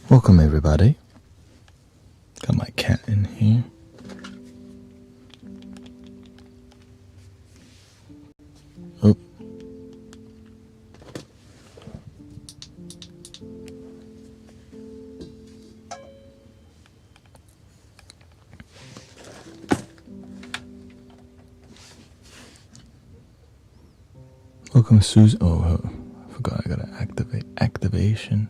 Welcome everybody. Got my cat in here. Oh. Welcome Susan. Oh, I forgot I gotta activate activation.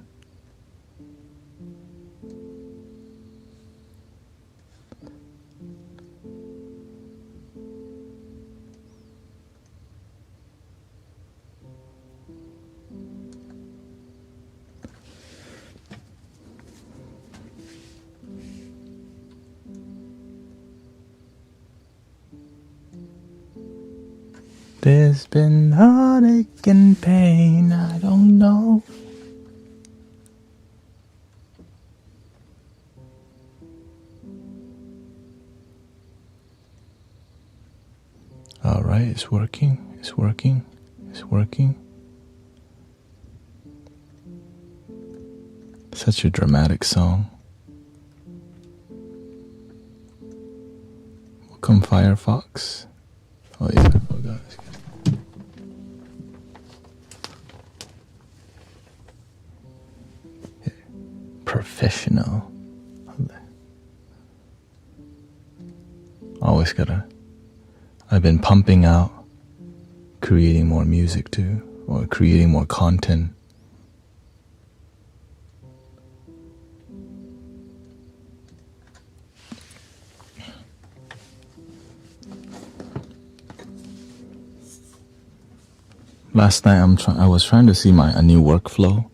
There's been heartache and pain, I don't know. Alright, it's working, it's working, it's working. Such a dramatic song. Welcome Firefox. Oh yeah, oh god. Professional. Always gotta. I've been pumping out, creating more music too, or creating more content. Last night I was trying to see a new workflow.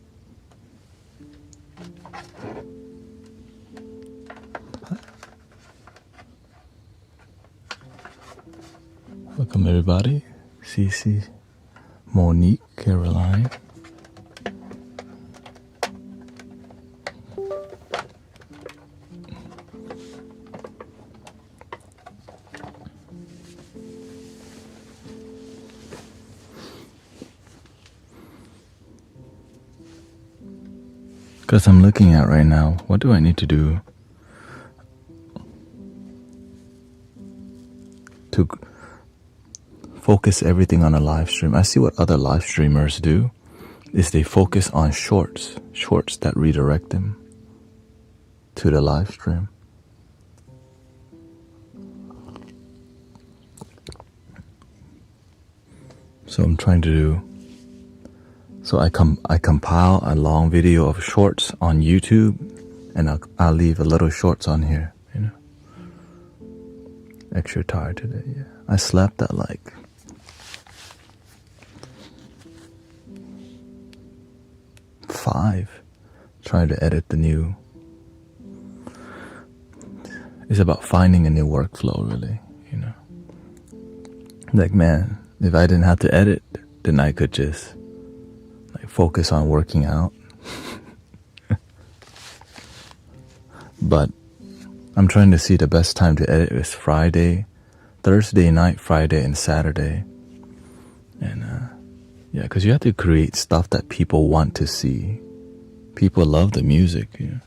Welcome everybody. Cece, Monique, Caroline. Because I'm looking at right now, what do I need to do to focus everything on a live stream? I see what other live streamers do is they focus on shorts that redirect them to the live stream. So I'm trying to do, so I compile a long video of shorts on YouTube and I'll leave a little shorts on here, you know. Extra tired today, yeah. I slept at like 5, trying to edit the new. It's about finding a new workflow, really, you know. Like, man, if I didn't have to edit, then I could just like focus on working out. But I'm trying to see the best time to edit is Friday, Thursday night, Friday, and Saturday. And yeah, because you have to create stuff that people want to see. People love the music, you know.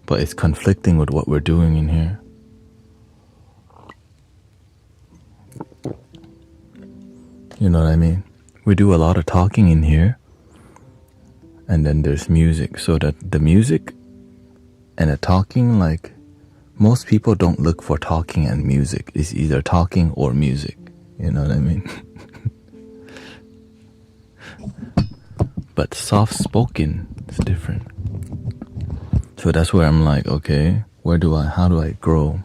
But it's conflicting with what we're doing in here. You know what I mean? We do a lot of talking in here. And then there's music. So that the music and the talking, like, most people don't look for talking and music. It's either talking or music. You know what I mean? But soft-spoken is different. So that's where I'm like, okay, how do I grow?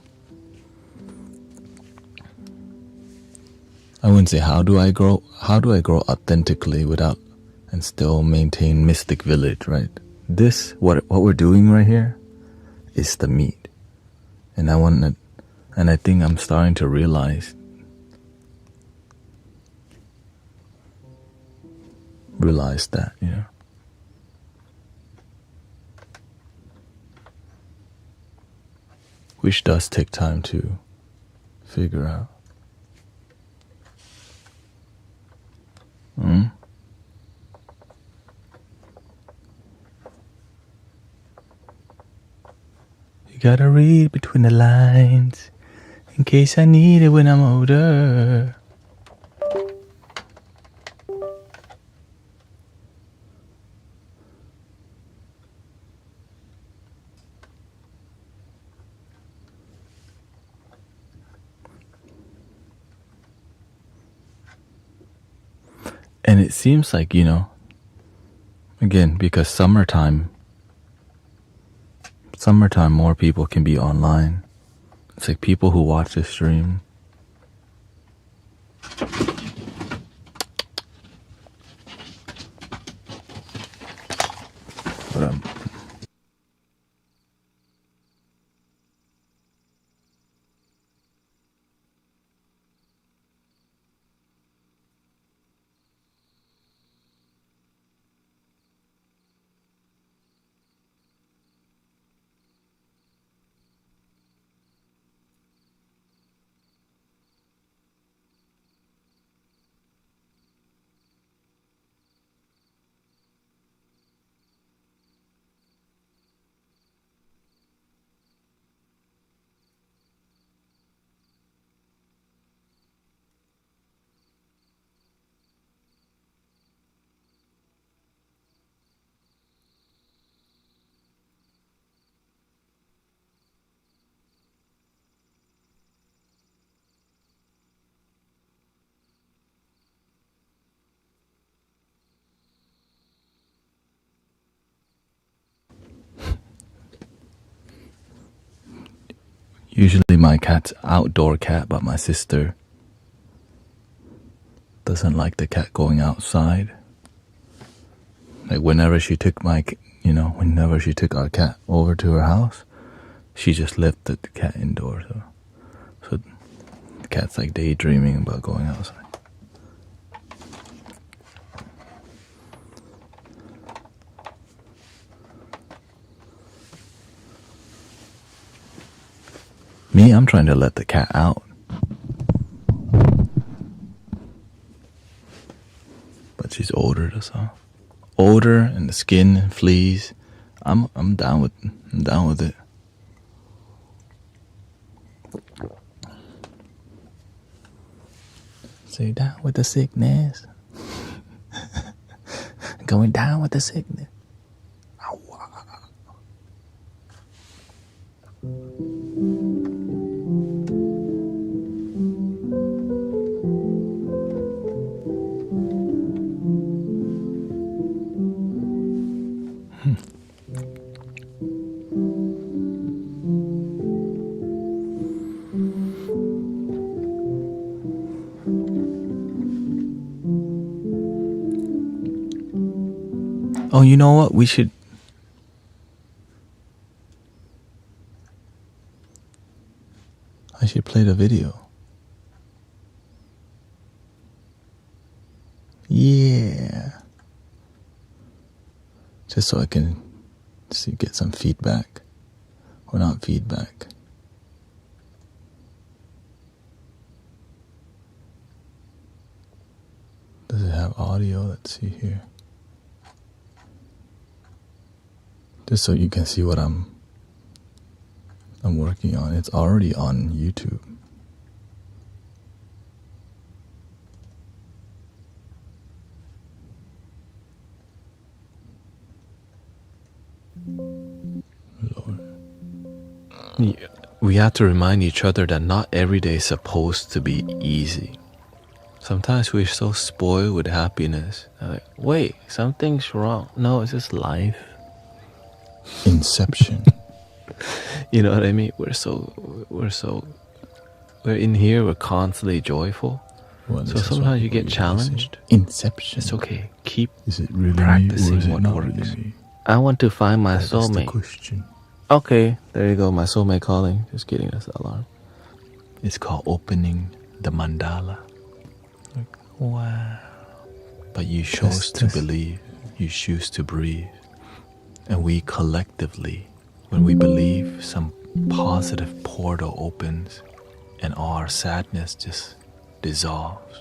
I wouldn't say how do I grow authentically without and still maintain Mystic Village, right? This, what we're doing right here is the meat. And I think I'm starting to realize that, you know. Which does take time to figure out. gotta read between the lines in case I need it when I'm older. And it seems like, again, because summertime, more people can be online. It's like people who watch the stream. But usually my cat's outdoor cat, but my sister doesn't like the cat going outside. Like whenever she took whenever she took our cat over to her house, she just left the cat indoors. So the cat's like daydreaming about going outside. Me, I'm trying to let the cat out. But she's older, so older, and the skin and fleas. I'm down with it. So you're down with the sickness. Going down with the sickness. Oh, you know what? I should play the video. Yeah. Just so I can get some feedback. Or not feedback. Does it have audio? Let's see here. Just so you can see what I'm working on. It's already on YouTube. Lord. Yeah, we have to remind each other that not every day is supposed to be easy. Sometimes we're so spoiled with happiness. Like, wait, something's wrong. No, it's just life. Inception. You know what I mean? We're in here, we're constantly joyful. Well, so sometimes you get challenged. Inception. It's okay. Keep is it really practicing me, or is it what not works. Really me? I want to find my That's soulmate. the question. Okay, there you go. My soulmate calling. Just kidding. That's the alarm. It's called opening the mandala. Like, wow. But you chose to believe. You choose to breathe. And we collectively, when we believe, some positive portal opens and all our sadness just dissolves.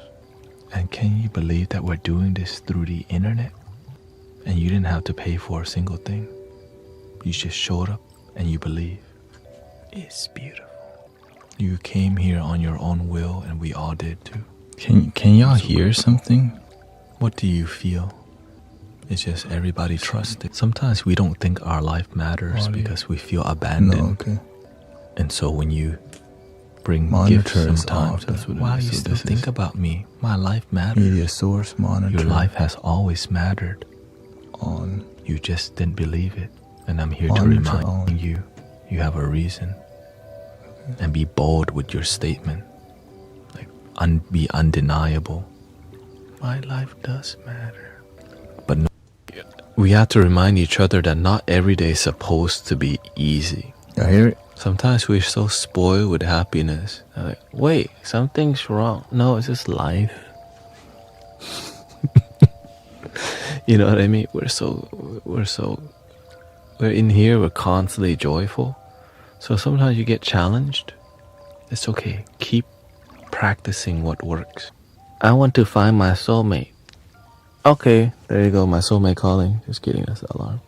And can you believe that we're doing this through the internet? And you didn't have to pay for a single thing. You just showed up and you believe. It's beautiful. You came here on your own will, and we all did too. Can y'all hear something? What do you feel? It's just everybody trusted. Sometimes we don't think our life matters because we feel abandoned. No, okay. And so when you bring Monitor gifts is sometimes, off, that's what it why is. you So still this think is about me? My life matters. Media source monitor. Your life has always mattered. On. You just didn't believe it. And I'm here to Monitor remind on. you, you have a reason. And be bold with your statement. Like, be undeniable. My life does matter. But no, we have to remind each other that not every day is supposed to be easy. Y'all hear it? Sometimes we're so spoiled with happiness. Like, wait, something's wrong. No, it's just life. You know what I mean? We're in here, we're constantly joyful. So sometimes you get challenged. It's okay. Keep practicing what works. I want to find my soulmate. Okay, there you go. My soulmate calling. Just kidding, that's the alarm.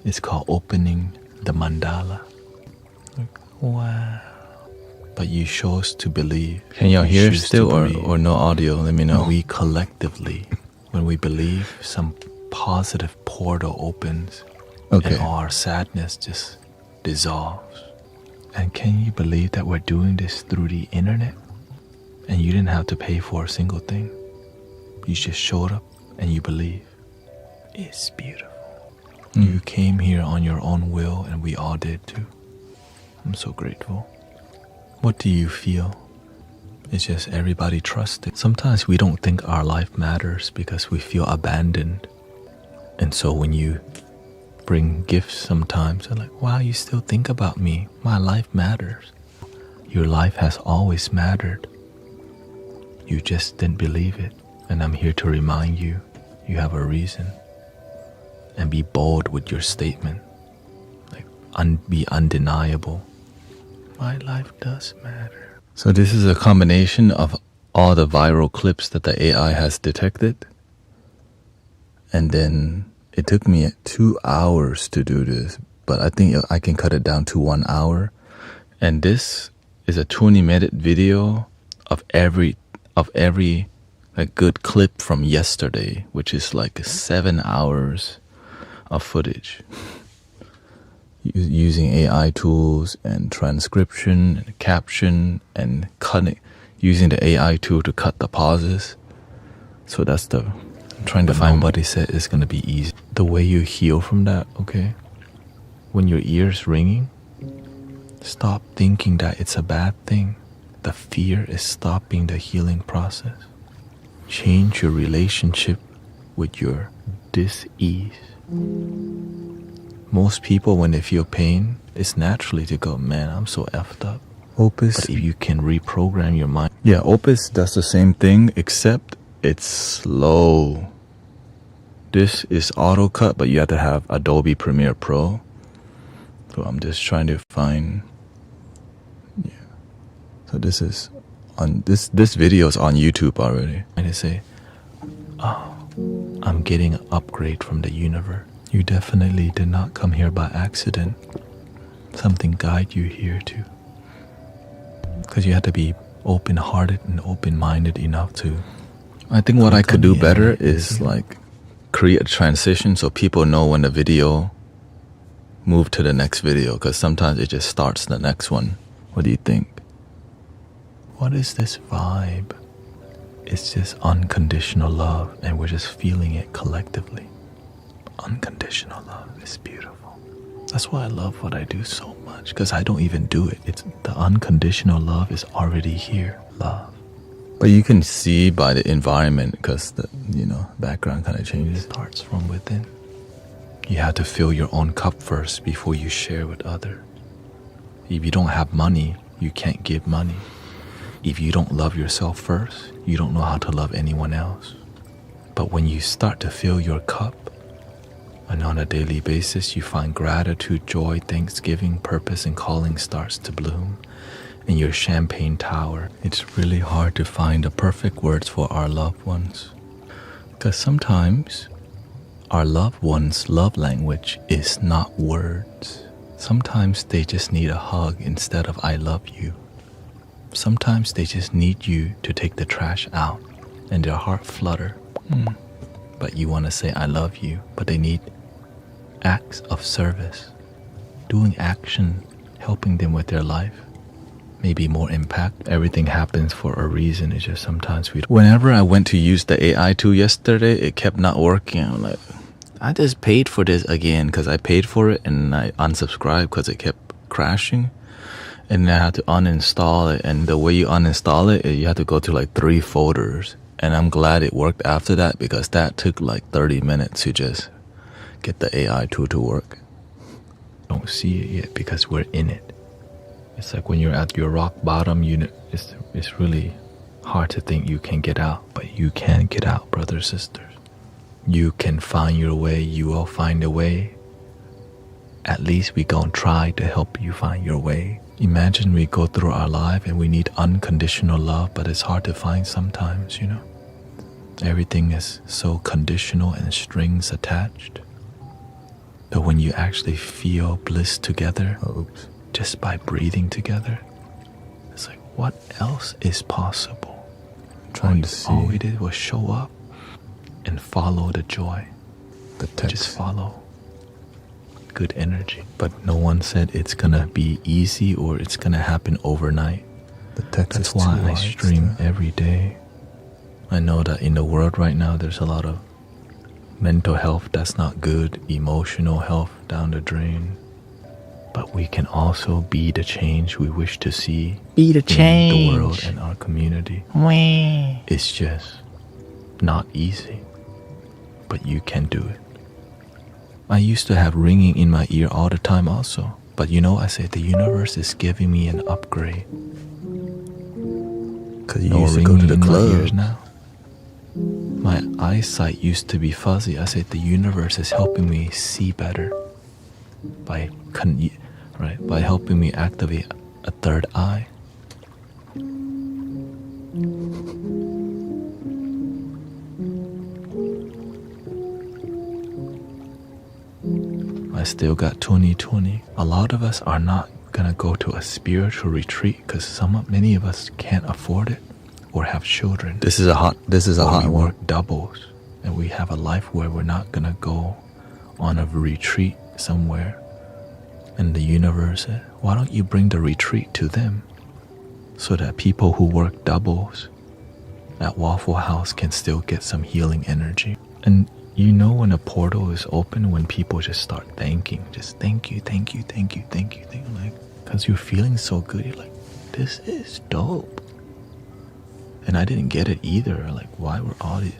It's called opening the mandala. Like, wow. But you chose to believe. Can y'all hear choose still to believe. or no audio? Let me know. We collectively, when we believe, some positive portal opens. Okay. And all our sadness just dissolves. And can you believe that we're doing this through the internet? And you didn't have to pay for a single thing. You just showed up and you believe. It's beautiful. You came here on your own will, and we all did too. I'm so grateful. What do you feel? It's just everybody trusted. Sometimes we don't think our life matters because we feel abandoned. And so when you bring gifts sometimes, they're like, wow, you still think about me. My life matters. Your life has always mattered. You just didn't believe it. And I'm here to remind you, you have a reason. And be bold with your statement. Like, be undeniable. My life does matter. So this is a combination of all the viral clips that the AI has detected. And then it took me 2 hours to do this, but I think I can cut it down to 1 hour. And this is a 20-minute video of every like good clip from yesterday, which is like 7 hours of footage. Using AI tools and transcription and caption and cutting, using the AI tool to cut the pauses. So that's I'm trying to find. Nobody said it's gonna be easy. The way you heal from that, okay? When your ear's ringing, stop thinking that it's a bad thing. The fear is stopping the healing process. Change your relationship with your dis-ease. Most people, when they feel pain, it's naturally to go, man, I'm so effed up. Opus. But if you can reprogram your mind. Yeah, Opus does the same thing, except it's slow. This is auto cut, but you have to have Adobe Premiere Pro. So I'm just trying to find. Yeah. So this is on this video is on YouTube already. And they say, oh, I'm getting an upgrade from the universe. You definitely did not come here by accident. Something guided you here too. Because you had to be open-hearted and open-minded enough to. I think what I could do better is like create a transition so people know when the video move to the next video, because sometimes it just starts the next one. What do you think? What is this vibe? It's just unconditional love, and we're just feeling it collectively. Unconditional love is beautiful. That's why I love what I do so much, because I don't even do it. It's the unconditional love is already here. Love. But you can see by the environment, because the background kind of changes. It starts from within. You have to fill your own cup first before you share with others. If you don't have money, you can't give money. If you don't love yourself first, you don't know how to love anyone else. But when you start to fill your cup, and on a daily basis you find gratitude, joy, thanksgiving, purpose, and calling starts to bloom in your champagne tower. It's really hard to find the perfect words for our loved ones, because sometimes our loved ones' love language is not words. Sometimes they just need a hug instead of I love you. Sometimes they just need you to take the trash out and their heart flutter. But you want to say I love you, but they need acts of service, doing action, helping them with their life. Maybe more impact. Everything happens for a reason. It's just sometimes we. Whenever I went to use the AI tool yesterday, it kept not working. I'm like, I just paid for this again because I paid for it and I unsubscribed because it kept crashing. And I had to uninstall it. And the way you uninstall it, you have to go to like 3 folders. And I'm glad it worked after that because that took like 30 minutes to just get the AI tool to work. Don't see it yet because we're in it. It's like when you're at your rock bottom, it's really hard to think you can get out, but you can get out, brothers, sisters. You can find your way. You will find a way. At least we gonna try to help you find your way. Imagine we go through our life and we need unconditional love, but it's hard to find sometimes, you know. Everything is so conditional and strings attached. But when you actually feel bliss together, just by breathing together, it's like, what else is possible? Trying to see. All we did was show up and follow the joy. The text. Just follow good energy. But no one said it's gonna be easy or it's gonna happen overnight. The text. That's why I stream every day. I know that in the world right now there's a lot of mental health that's not good, emotional health down the drain. But we can also be the change we wish to see. Be the change in the world and our community. Wee. It's just not easy, but you can do it. I used to have ringing in my ear all the time also, but you know, I said the universe is giving me an upgrade. Because you used to go to the club. Now. My eyesight used to be fuzzy. I said the universe is helping me see better by helping me activate a third eye. I still got 2020. A lot of us are not gonna go to a spiritual retreat because many of us can't afford it or have children. This is a hot we one. work doubles and we have a life where we're not gonna go on a retreat somewhere. And the universe said, why don't you bring the retreat to them so that people who work doubles at Waffle House can still get some healing energy. And you know when a portal is open, when people just start thanking, just thank you, thank you, thank you, thank you, thank you, like, because you're feeling so good, you're like, this is dope. And I didn't get it either, like, why were all these,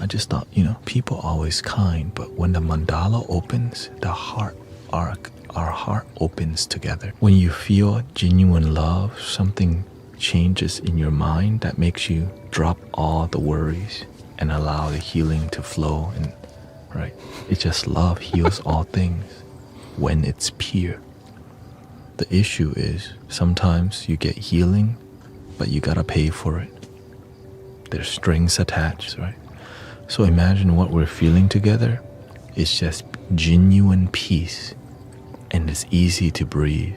I just thought, you know, people are always kind, but when the mandala opens, the heart arc, our heart opens together. When you feel genuine love, something changes in your mind that makes you drop all the worries and allow the healing to flow. And right, it's just love heals all things when it's pure. The issue is sometimes you get healing, but you gotta pay for it. There's strings attached, right? So imagine what we're feeling together. It's just genuine peace, and it's easy to breathe.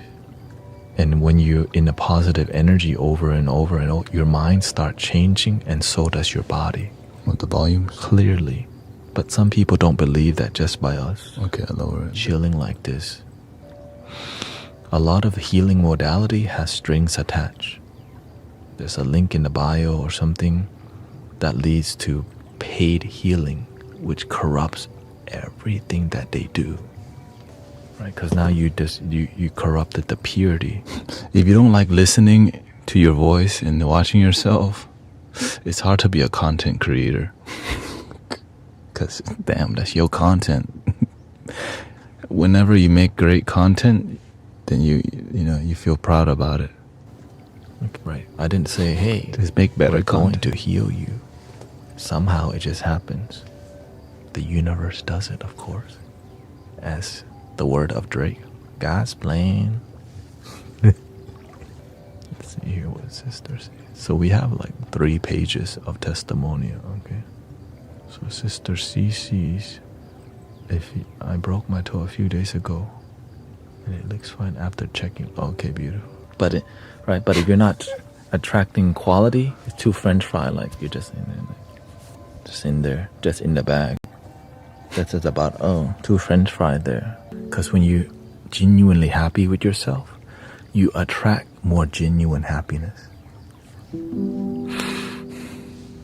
And when you're in a positive energy over and over and over, your mind starts changing, and so does your body. With the volumes? Clearly. But some people don't believe that just by us. Okay, I lower it. Chilling like this. A lot of healing modality has strings attached. There's a link in the bio or something that leads to paid healing, which corrupts everything that they do. Right? Because now you corrupted the purity. If you don't like listening to your voice and watching yourself, it's hard to be a content creator. Because damn, that's your content. Whenever you make great content, then you feel proud about it. Right. I didn't say, hey, just make better we're going content to heal you. Somehow it just happens. The universe does it, of course. As the word of Drake, God's plan. Let's see here what sister says. So we have like 3 pages of testimonial, okay? So Sister CC's, I broke my toe a few days ago. And it looks fine after checking. Okay, beautiful. But if you're not attracting quality, it's too French fry. Like you're just in there, just in the bag. That's just about too French fry there. Because when you're genuinely happy with yourself, you attract more genuine happiness.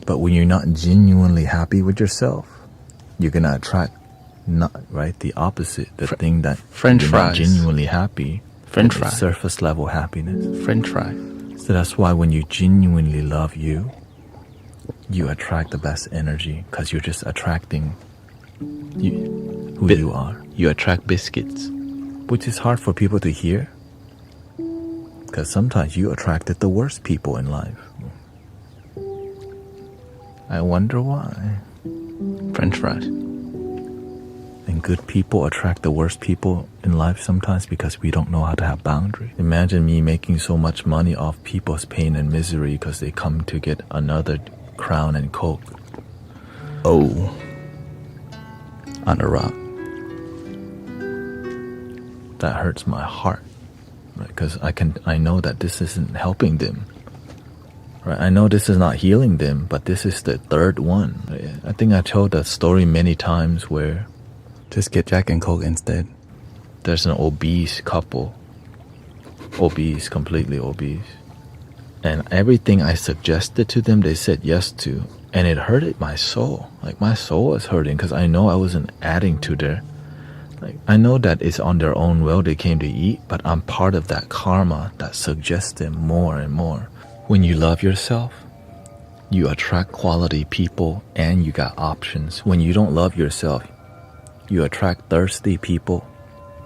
But when you're not genuinely happy with yourself, you're gonna attract the opposite. The thing that French you're fries. not genuinely happy. French is fry. Surface level happiness. French fry. So that's why when you genuinely love you, you attract the best energy because you're just attracting who you are. You attract biscuits. Which is hard for people to hear because sometimes you attracted the worst people in life. I wonder why. French fries. And good people attract the worst people in life sometimes because we don't know how to have boundaries. Imagine me making so much money off people's pain and misery because they come to get another Crown and Coke. Oh. On a rock. That hurts my heart. Because I know that this isn't helping them. Right? I know this is not healing them, but this is the third one. I think I told that story many times where just get Jack and Coke instead. There's an obese couple. Obese, completely obese. And everything I suggested to them, they said yes to. And it hurted my soul. Like my soul was hurting because I know I wasn't adding to their... Like I know that it's on their own will they came to eat, but I'm part of that karma that suggests them more and more. When you love yourself, you attract quality people and you got options. When you don't love yourself, you attract thirsty people.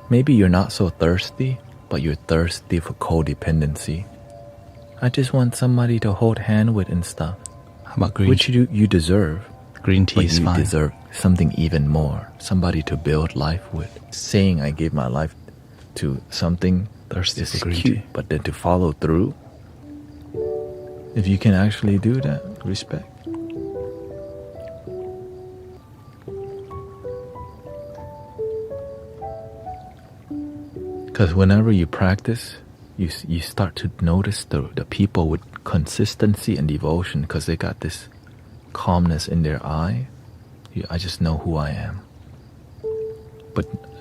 Maybe you're not so thirsty, but you're thirsty for codependency. I just want somebody to hold hand with and stuff. How about green Which you deserve. Green tea But is you fine. deserve something even more. Somebody to build life with. Saying I gave my life to something Thirsty is for green cute, tea. but then to follow through, if you can actually do that, respect. Because whenever you practice, you start to notice the people with consistency and devotion because they got this calmness in their eye. I just know who I am.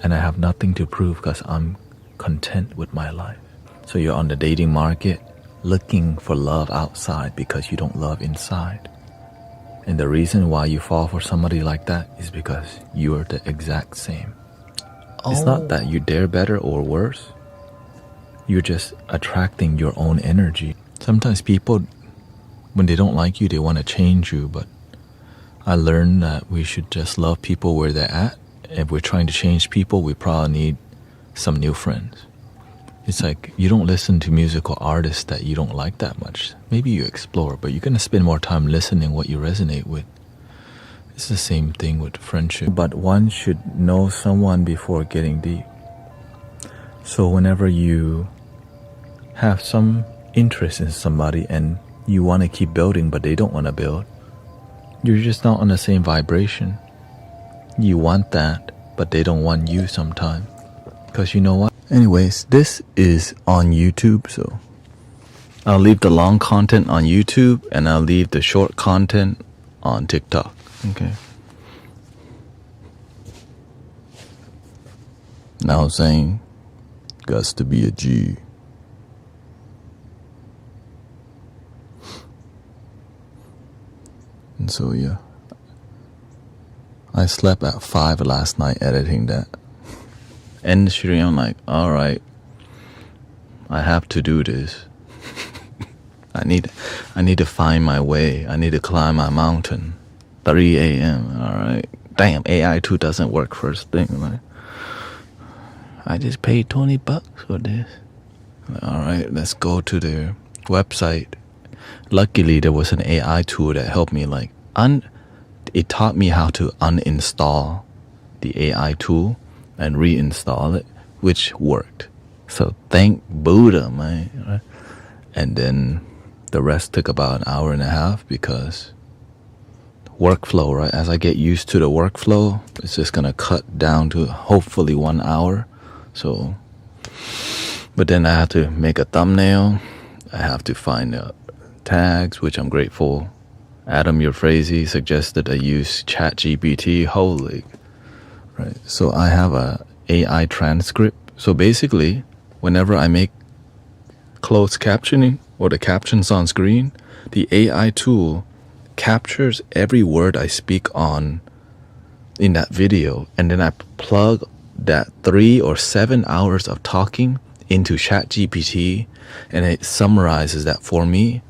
And I have nothing to prove because I'm content with my life. So you're on the dating market looking for love outside because you don't love inside. And the reason why you fall for somebody like that is because you're the exact same. It's not that they're better or worse. You're just attracting your own energy. Sometimes people, when they don't like you, they want to change you. But I learned that we should just love people where they're at. If we're trying to change people, we probably need some new friends. It's like you don't listen to musical artists that you don't like that much. Maybe you explore, but you're going to spend more time listening what you resonate with. It's the same thing with friendship. But one should know someone before getting deep. So whenever you have some interest in somebody and you want to keep building but they don't want to build, you're just not on the same vibration. You want that, but they don't want you sometimes. Because you know what? Anyways, this is on YouTube, so I'll leave the long content on YouTube and I'll leave the short content on TikTok. Okay. Now saying, gots to be a G. And so yeah, I slept at 5 last night editing that. And I'm like, alright, I have to do this. I need to find my way. I need to climb my mountain. 3 a.m. Alright. Damn, AI2 doesn't work first thing. Like, I just paid $20 for this. Alright, let's go to their website. Luckily, there was an AI tool that helped me. Like, it taught me how to uninstall the AI tool and reinstall it, which worked. So thank Buddha, man. And then the rest took about an hour and a half because workflow, right? As I get used to the workflow, it's just gonna cut down to hopefully 1 hour. So But then I have to make a thumbnail. I have to find tags, which I'm grateful. Adam, your phrasey, suggested I use ChatGPT. Holy, right? So I have a AI transcript. So basically, whenever I make closed captioning or the captions on screen, the AI tool captures every word I speak on in that video, and then I plug that 3 or 7 hours of talking into ChatGPT, and it summarizes that for me.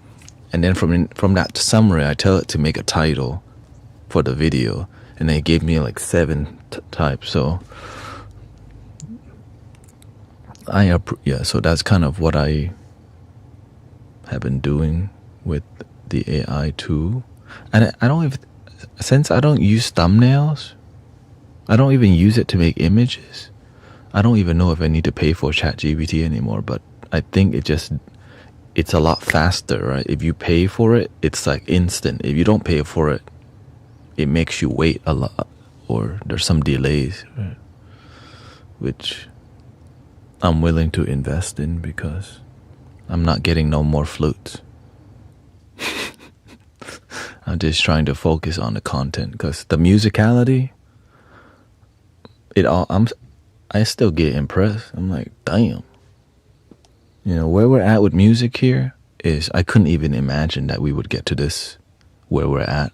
And then from that summary, I tell it to make a title for the video, and they gave me like 7 types. So so that's kind of what I have been doing with the AI tool. And I don't even, since I don't use thumbnails, I don't even use it to make images. I don't even know if I need to pay for ChatGPT anymore, but I think it's a lot faster, right? If you pay for it, it's like instant. If you don't pay for it, it makes you wait a lot, or there's some delays, right? Which I'm willing to invest in because I'm not getting no more flutes. I'm just trying to focus on the content, because the musicality, I still get impressed. I'm like, damn. You know, where we're at with music here is, I couldn't even imagine that we would get to this, where we're at.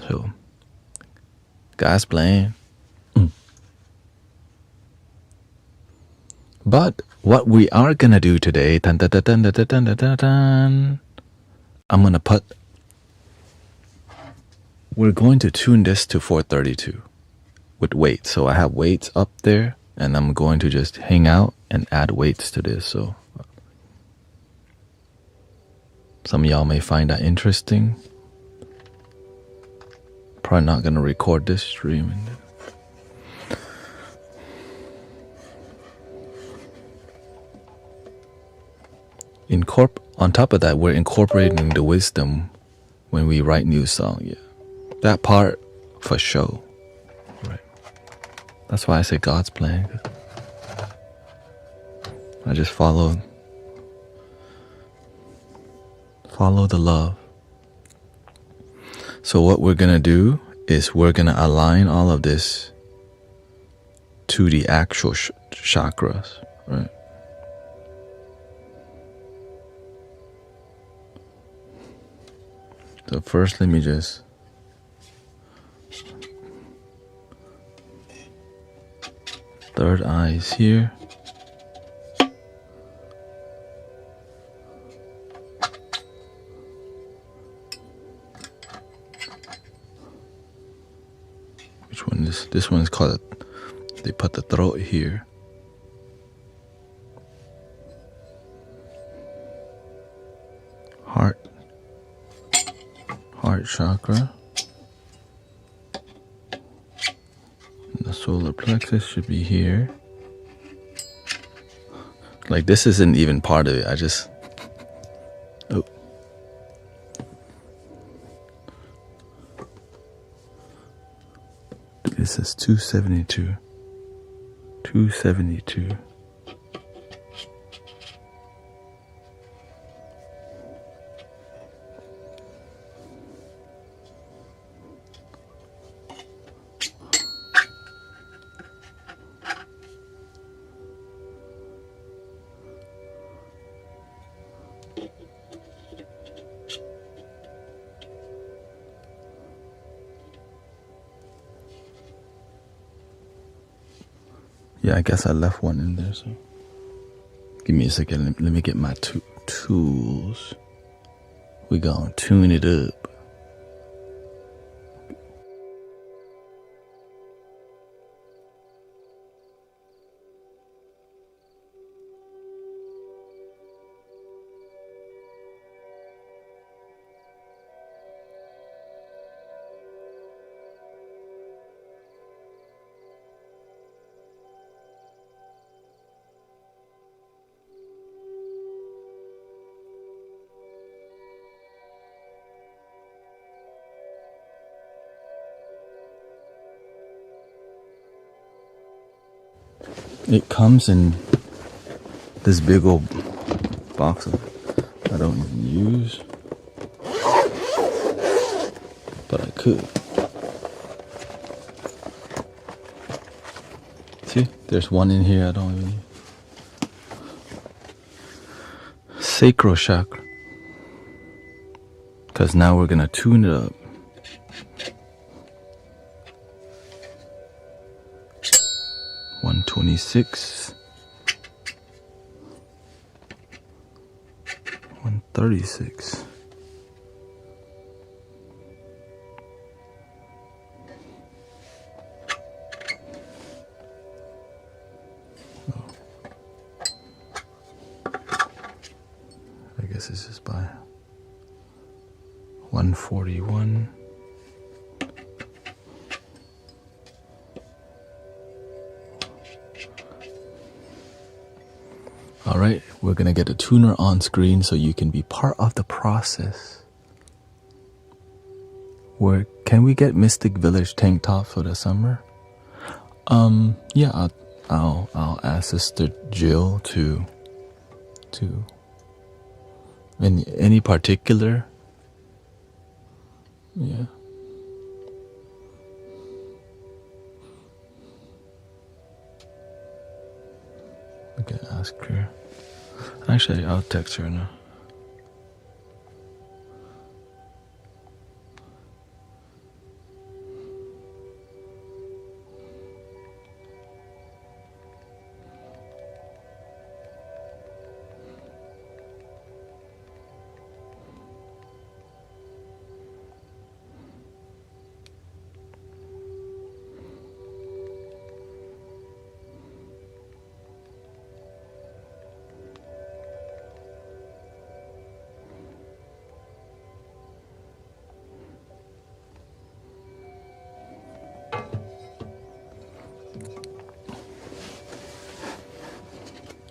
So, God's plan. But what we are gonna do today, we're going to tune this to 432 with weights. So I have weights up there, and I'm going to just hang out and add weights to this. So some of y'all may find that interesting. Probably not gonna record this stream. On top of that, we're incorporating the wisdom when we write new song. Yeah, that part for sure. Right. That's why I say God's plan. I just follow the love. So what we're gonna do is we're gonna align all of this to the actual chakras, right? So first, let me just third eye is here. Which one is this? One is called, they put the throat here. Heart chakra. And the solar plexus should be here. Like, this isn't even part of it. This is 272. 272. Yeah, I guess I left one in there, so give me a second. Let me get my tools. We gonna tune it up. It comes in this big old box of I don't even use, but I could. See, there's one in here I don't even use. Sacral chakra. Because now we're going to tune it up. $126. $136. I guess this is by 141. All right, we're gonna get a tuner on screen so you can be part of the process. Where can we get Mystic Village tank top for the summer? Yeah, I'll ask Sister Jill to any particular. Yeah. I can ask her. Actually, I'll text her now.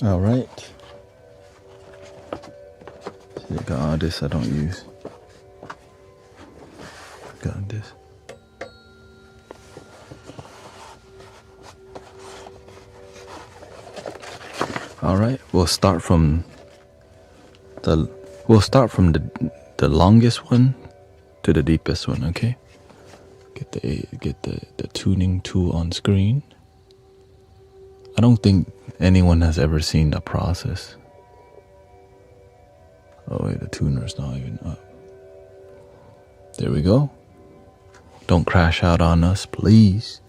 All right. See, I got all this I don't use. Got this. All right. We'll start from the longest one to the deepest one. Okay. Get the tuning tool on screen. I don't think anyone has ever seen the process. Oh wait, the tuner's not even up. There we go. Don't crash out on us, please.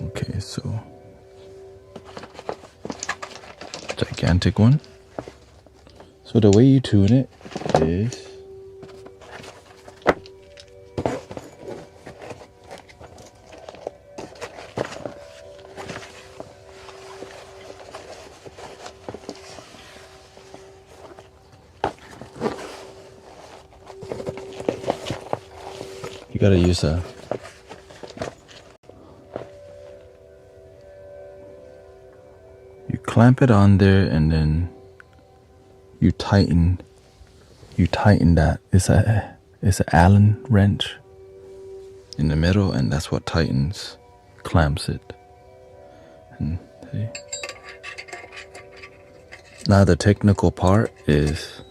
Okay, so gigantic one. So the way you tune it is you gotta use you clamp it on there and then you tighten that. It's an Allen wrench in the middle, and that's what clamps it. And see. Now the technical part is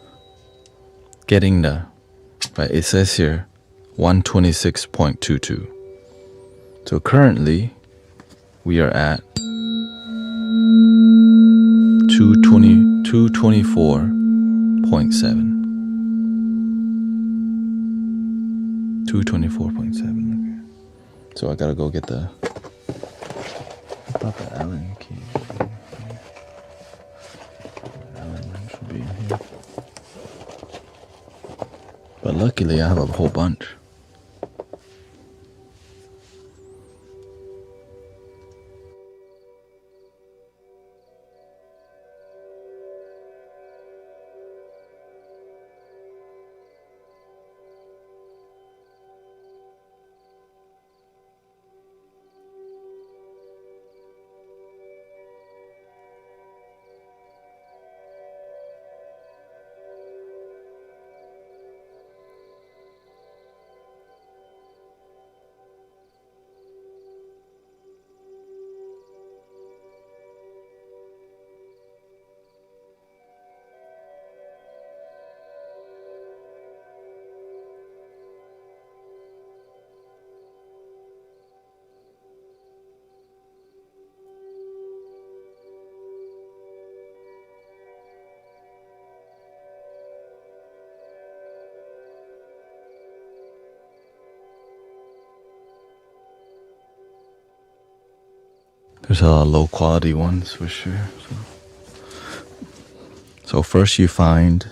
getting right, it says here 126.22. So currently we are at 224.7. 224.7. Okay. So I gotta go get I thought the Allen key. The Allen wrench should be in here. But luckily I have a whole bunch. There's a lot of low quality ones for sure. So first you find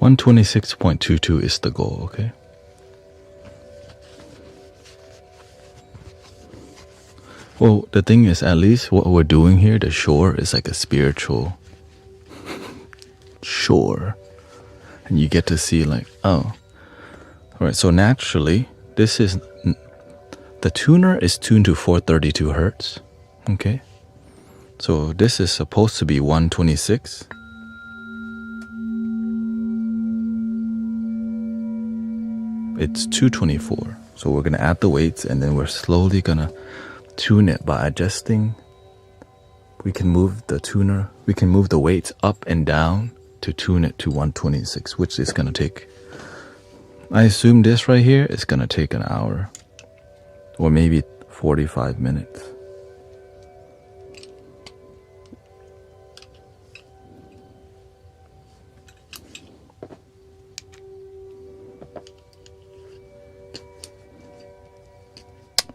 126.22 is the goal, okay? Well, the thing is, at least what we're doing here, the shore, is like a spiritual shore. And you get to see like, oh. Alright, so naturally, this is... The tuner is tuned to 432 hertz, okay? So this is supposed to be 126. It's 224. So we're gonna add the weights and then we're slowly gonna tune it by adjusting. We can move the tuner, we can move the weights up and down to tune it to 126, which is gonna take, I assume this right here is gonna take an hour or maybe 45 minutes.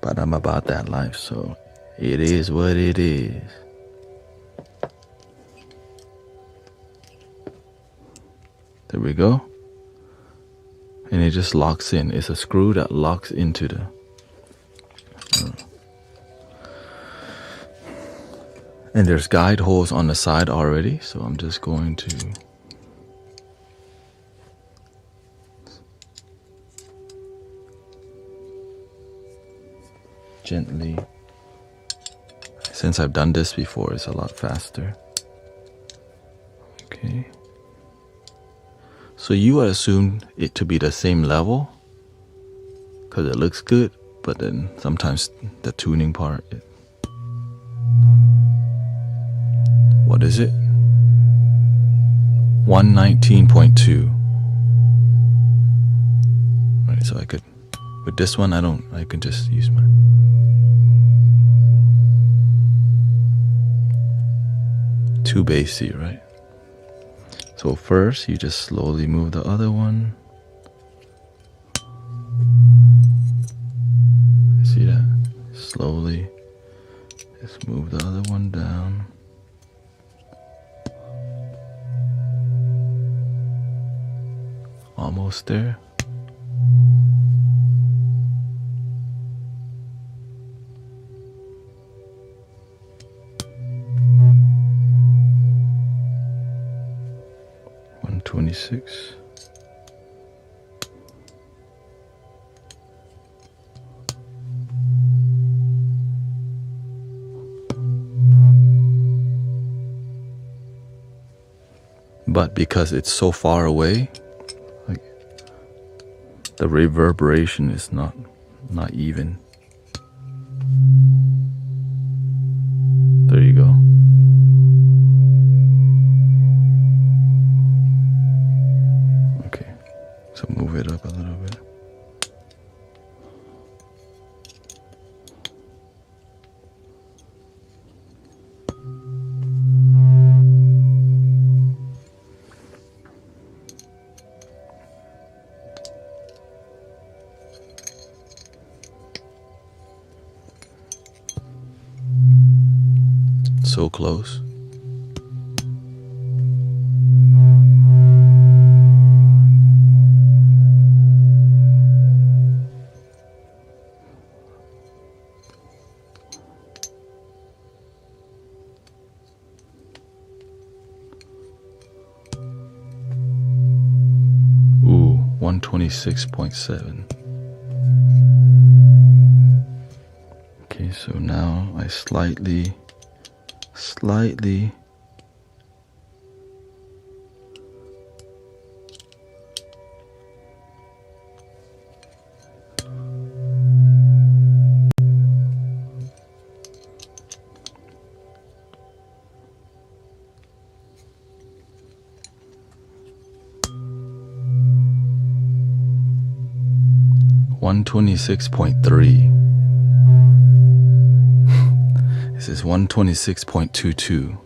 But I'm about that life, so it is what it is. There we go. And it just locks in. It's a screw that locks into the... And there's guide holes on the side already, so I'm just going to... gently. Since I've done this before, it's a lot faster. Okay. So you would assume it to be the same level because it looks good, but then sometimes the tuning part, what is it? 119.2. Right, so I could, with this one, I can just use my... Too bassy, right? So first, you just slowly move the other one. See that? Slowly, just move the other one down. Almost there. $126. But because it's so far away, like the reverberation is not even. There you go. Okay, so move it up a little bit. So close. Ooh, 126.7. Okay, so now I slightly 126.3. This is 126.22.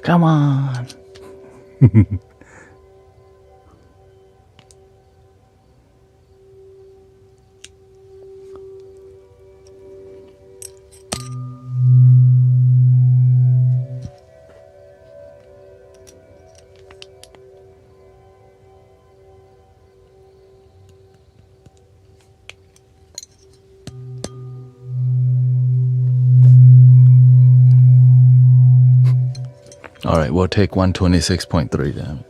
Come on. All right, we'll take 126.3 then.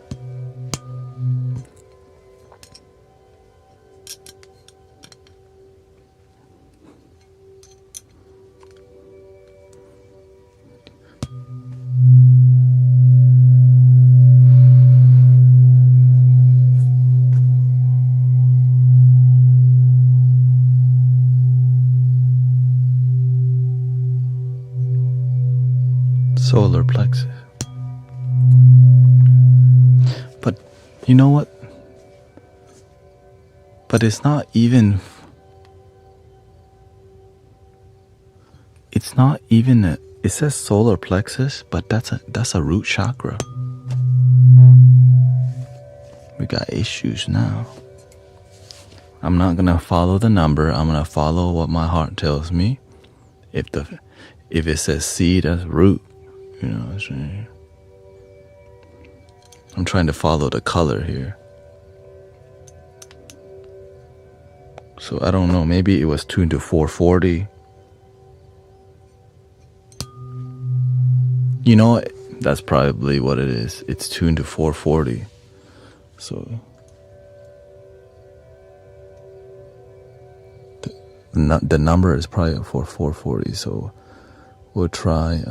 Solar plexus. But you know what? But it's not even it says solar plexus, but that's a root chakra. We got issues now. I'm not gonna follow the number. I'm gonna follow what my heart tells me. If it says seed as root, you know what I'm saying? I'm trying to follow the color here. So I don't know, maybe it was tuned to 440. You know what? That's probably what it is. It's tuned to 440. So the number is probably for 440. So we'll try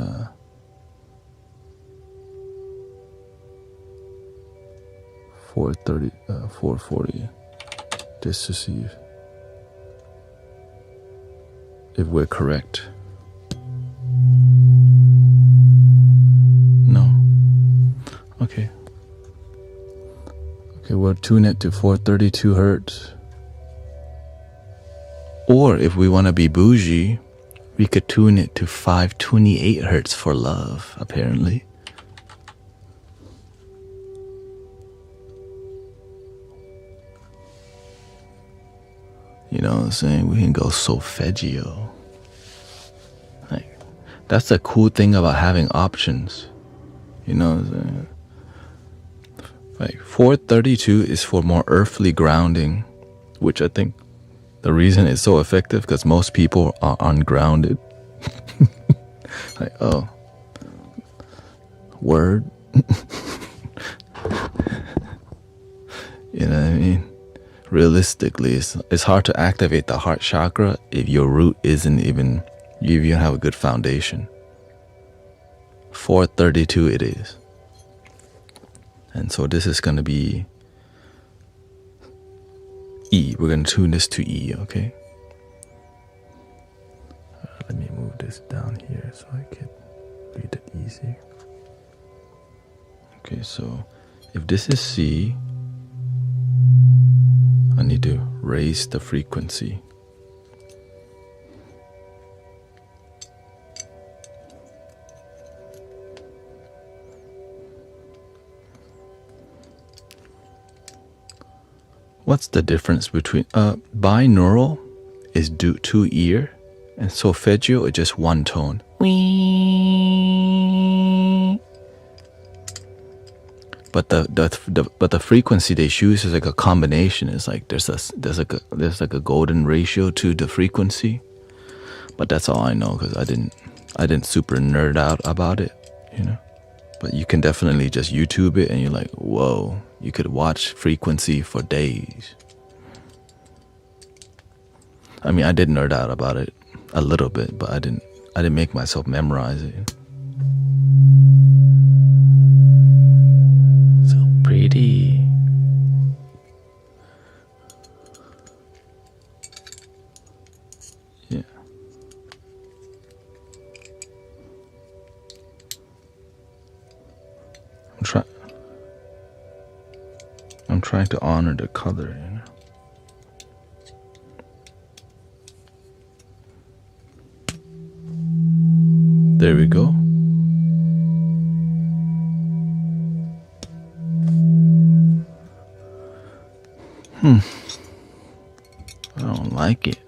440 just to see if we're correct. No. Okay, we'll tune it to 432 hertz. Or if we want to be bougie, we could tune it to 528 hertz for love, apparently. You know what I'm saying? We can go solfeggio. Like, that's the cool thing about having options. You know what I'm saying? Like 432 is for more earthly grounding, which I think the reason it's so effective because most people are ungrounded. Like, oh, word. You know what I mean? Realistically, it's hard to activate the heart chakra if your root isn't even, you even have a good foundation. 432 it is. And so this is going to be E. We're going to tune this to E, okay? Let me move this down here so I can read it easy. Okay, so if this is C, I need to raise the frequency. What's the difference between binaural is two ear and solfeggio is just one tone. But the frequency they choose is like a combination. It's like there's like a golden ratio to the frequency. But that's all I know because I didn't super nerd out about it, you know. But you can definitely just YouTube it and you're like, whoa, you could watch frequency for days. I mean, I did nerd out about it a little bit, but I didn't make myself memorize it. So pretty. Yeah. I'm trying to honor the color, you know. There we go. I don't like it.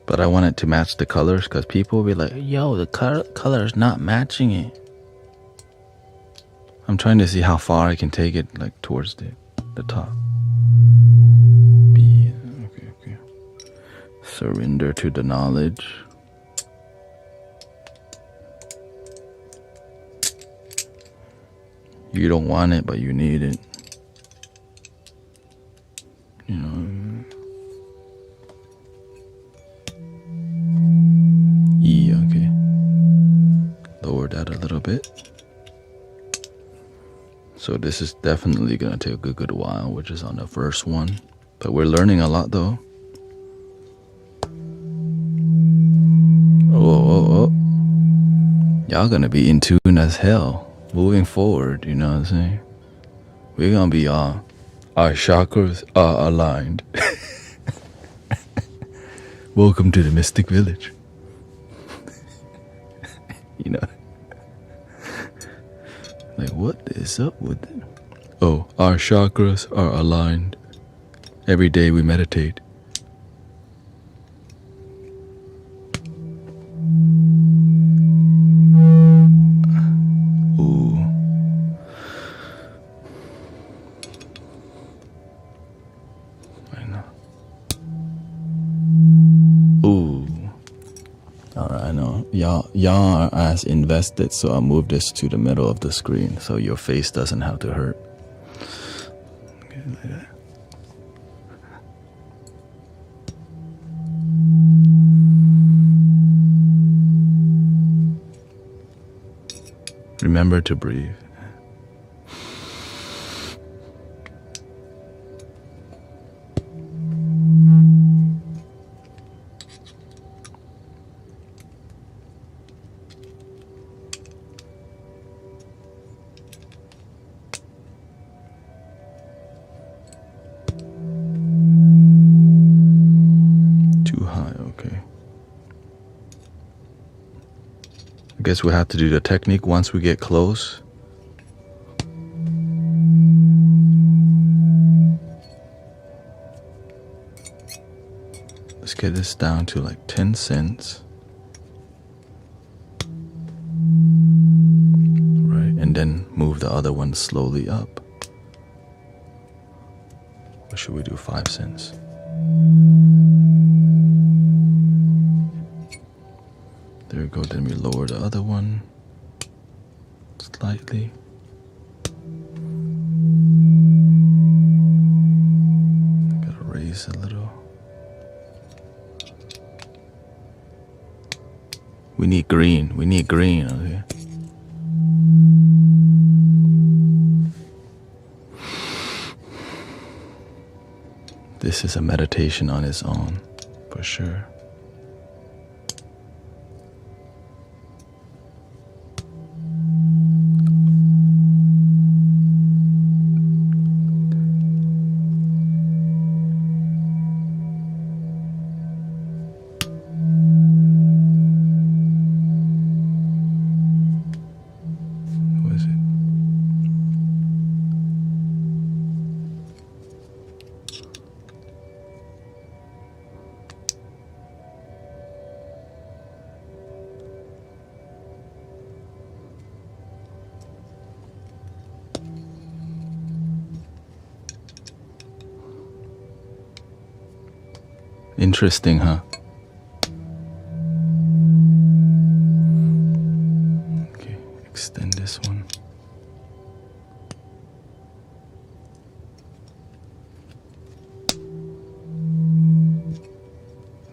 But I want it to match the colors because people will be like, yo, the color is not matching it. I'm trying to see how far I can take it, like towards the top. B. Okay. Surrender to the knowledge. You don't want it, but you need it. You know. E, okay. Lower that a little bit. So this is definitely gonna take a good while, which is on the first one. But we're learning a lot though. Oh. Y'all gonna be in tune as hell moving forward, you know what I'm saying? We're gonna be our chakras are aligned. Welcome to the Mystic Village. You know, like what is up with it? Oh, our chakras are aligned. Every day we meditate. Ooh. I know. Ooh. Alright, I know. Y'all are as invested, so I'll move this to the middle of the screen so your face doesn't have to hurt. Okay, like that. Remember to breathe. Too high, okay. I guess we have to do the technique once we get close. Let's get this down to like 10 cents. Right, and then move the other one slowly up. Or should we do 5 cents? There we go, then we lower the other one slightly. Gotta raise a little. We need green, okay. This is a meditation on its own, for sure. Interesting, huh? Okay, extend this one.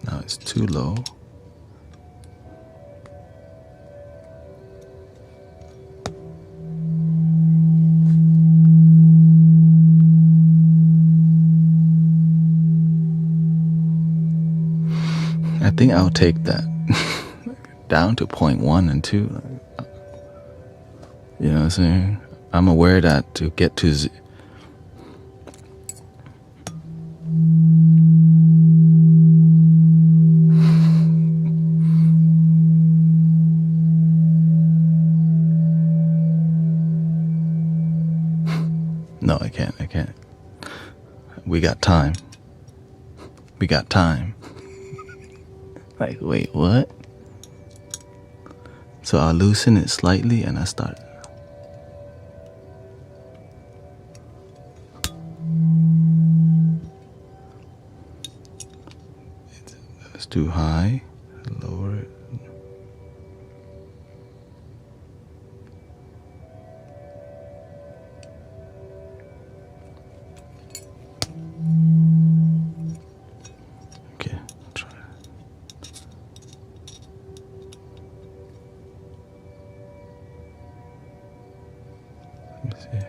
Now it's too low. I think I'll take that down to 0.1 and 2. You know what I'm saying? I'm aware that to get to No, I can't. We got time. Like, wait, what? So I'll loosen it slightly and I start. It's too high. Lower it. Okay, try it. Let me see.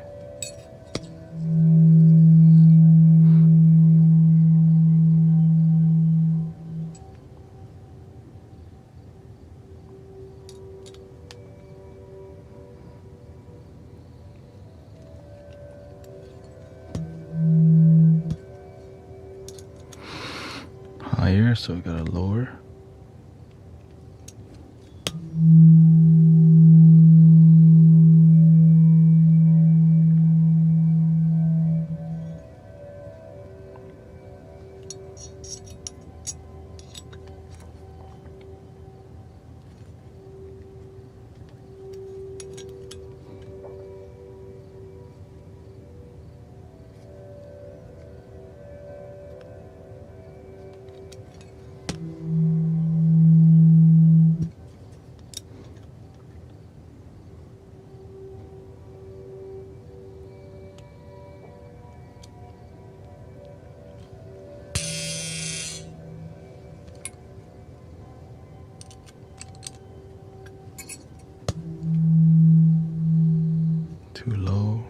Higher, so we gotta lower. Too low.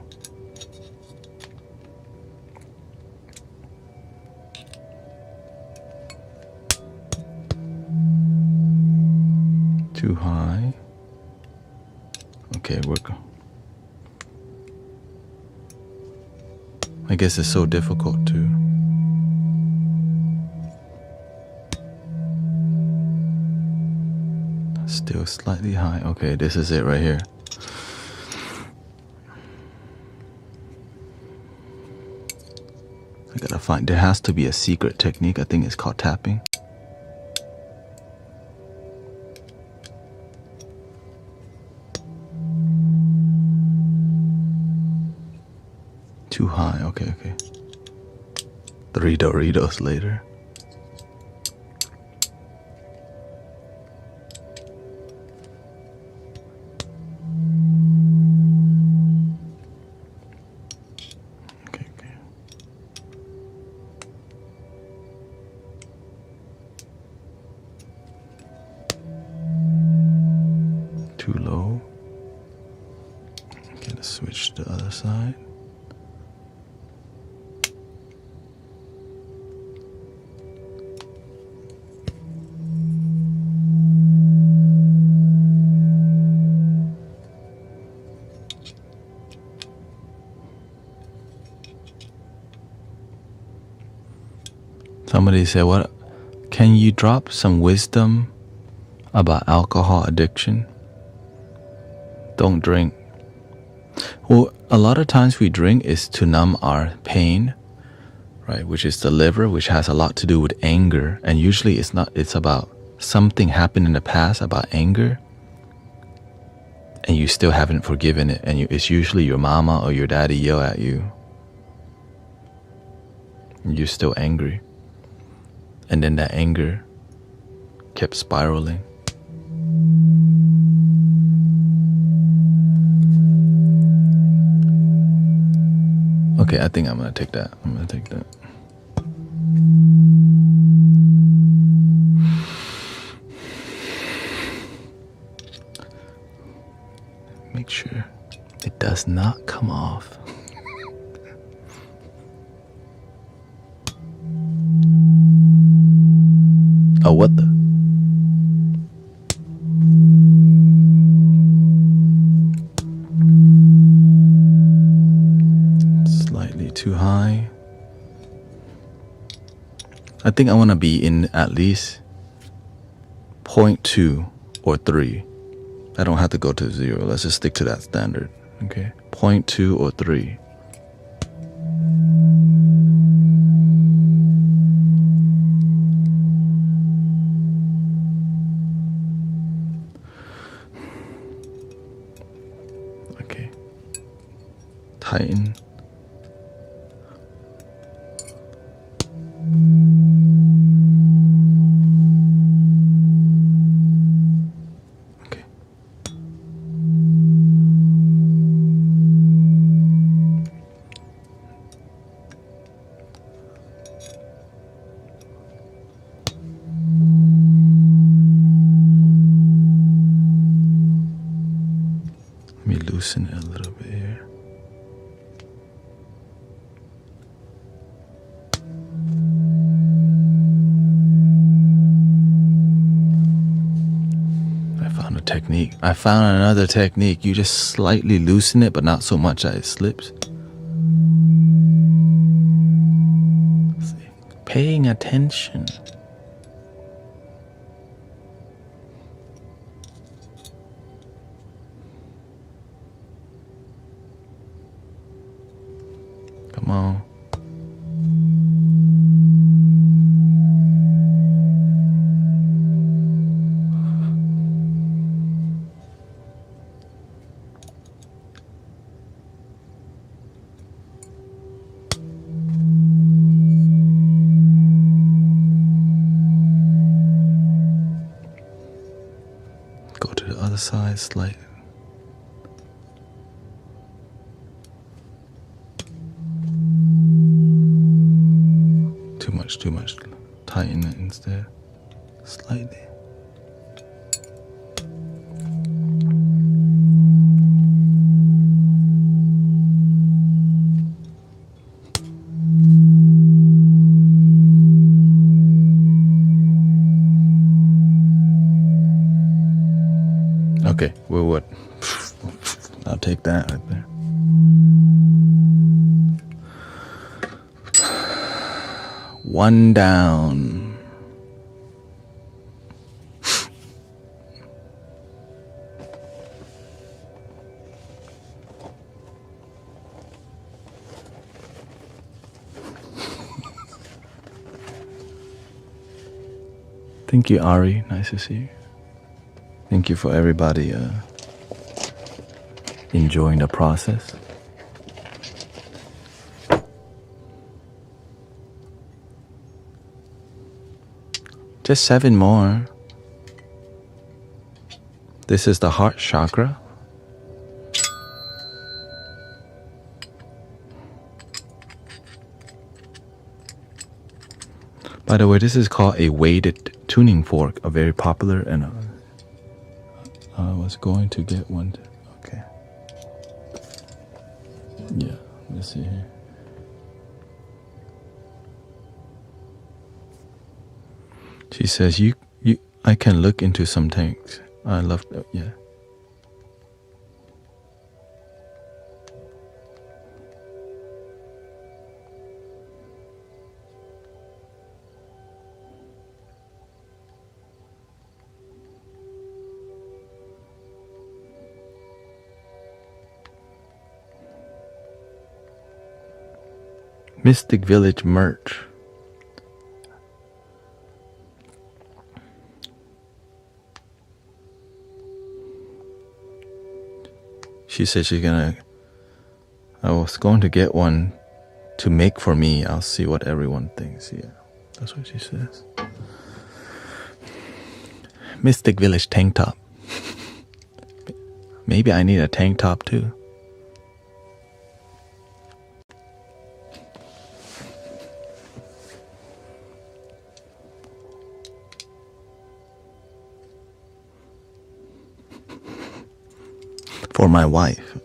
Too high. Okay, I guess it's so difficult to. Still slightly high. Okay, this is it right here. I gotta find, there has to be a secret technique. I think it's called tapping. Too high. Okay. 3 Doritos later. Okay. Too low. Okay, let's switch to the other side. Somebody said, "What? Can you drop some wisdom about alcohol addiction? Don't drink." Well, a lot of times we drink is to numb our pain, right? Which is the liver, which has a lot to do with anger. And usually it's not, it's about something happened in the past about anger. And you still haven't forgiven it. And it's usually your mama or your daddy yell at you. And you're still angry. And then that anger kept spiraling. Okay, I think I'm gonna take that. Make sure it does not come off. Oh, what the? I think I want to be in at least 0.2 or 3. I don't have to go to 0. Let's just stick to that standard. Okay, 0.2 or 3. Okay, tighten. Loosen it a little bit here. I found a technique. I found another technique. You just slightly loosen it, but not so much that it slips. Let's see. Paying attention. Come on. Go to the other side slightly. Too much. Tighten it instead. Slightly. Okay, well, what? I'll take that right there. One down. Thank you, Ari. Nice to see you. Thank you for everybody enjoying the process. Just 7 more. This is the heart chakra. By the way, this is called a weighted tuning fork, a very popular, and I was going to get one. Okay. Yeah, let's see here. She says, I can look into some tanks. I love that, yeah. Mystic Village merch. She said I was going to get one to make for me. I'll see what everyone thinks. Yeah, that's what she says. Mystic Village tank top. Maybe I need a tank top too. For my wife.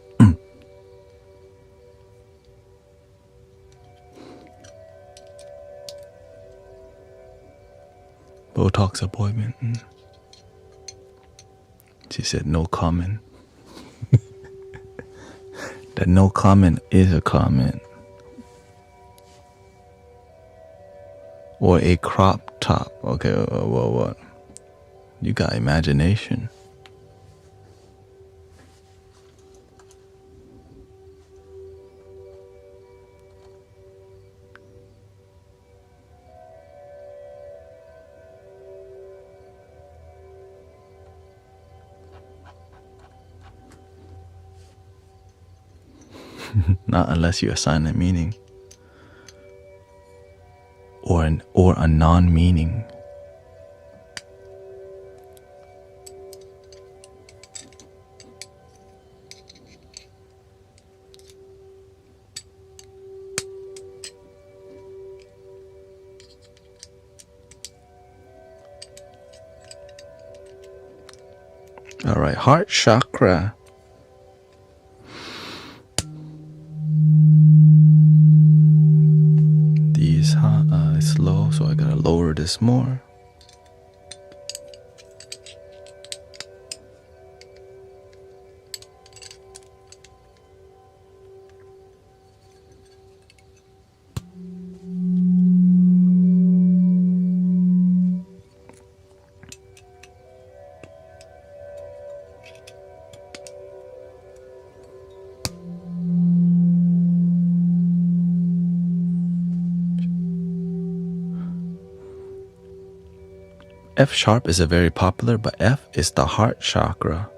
Botox appointment. She said no comment. That no comment is a comment. Or a crop top. Okay, well, what? You got imagination. Not unless you assign a meaning. Or a non-meaning. All right, heart chakra. D is high, it's low, so I gotta lower this more. F sharp is a very popular, but F is the heart chakra.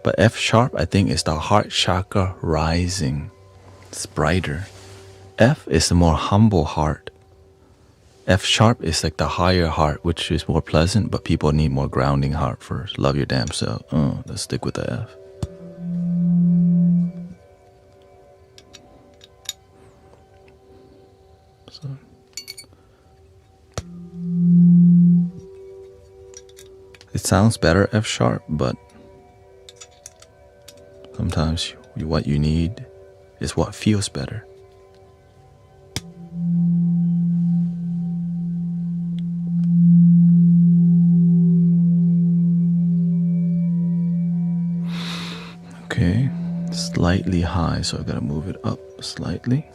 But F sharp, I think, is the heart chakra rising. It's brighter. F is the more humble heart. F sharp is like the higher heart, which is more pleasant, but people need more grounding heart first. Love your damn self. Let's stick with the F. So. It sounds better F sharp, but sometimes what you need is what feels better. Okay, slightly high, so I gotta move it up slightly.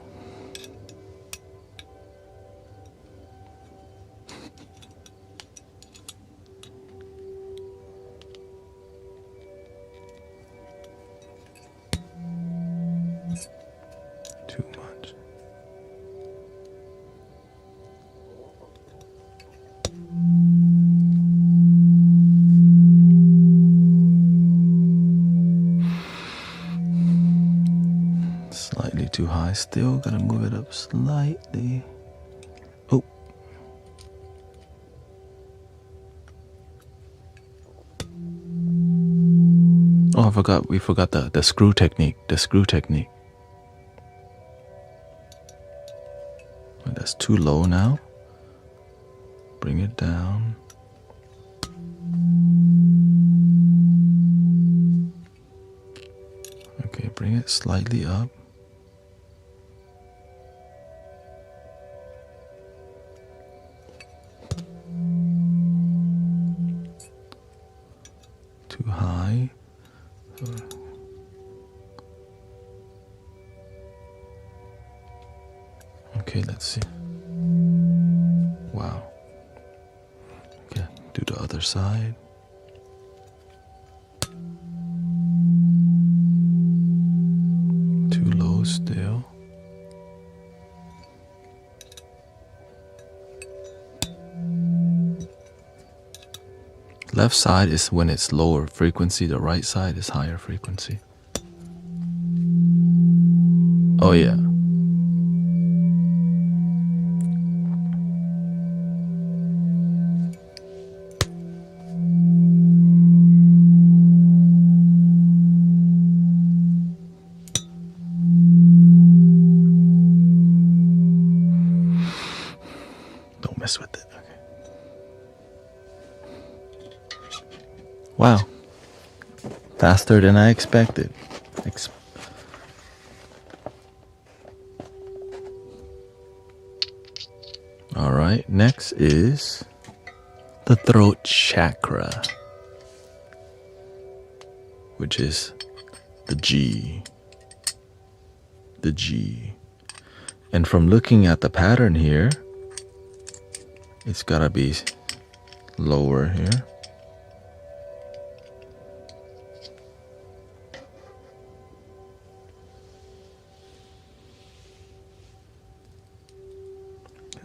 Too much. Slightly too high still, gotta move it up slightly. Oh. Oh, we forgot the screw technique, That's too low now. Bring it down. Okay, bring it slightly up. Too high. Okay, let's see. Wow. Okay, do the other side. Too low still. Left side is when it's lower frequency, the right side is higher frequency. Oh yeah. Don't mess with it. Okay. Wow. Faster than I expected. All right, next is the throat chakra, which is the G. The G. And from looking at the pattern here, It's gotta be lower here.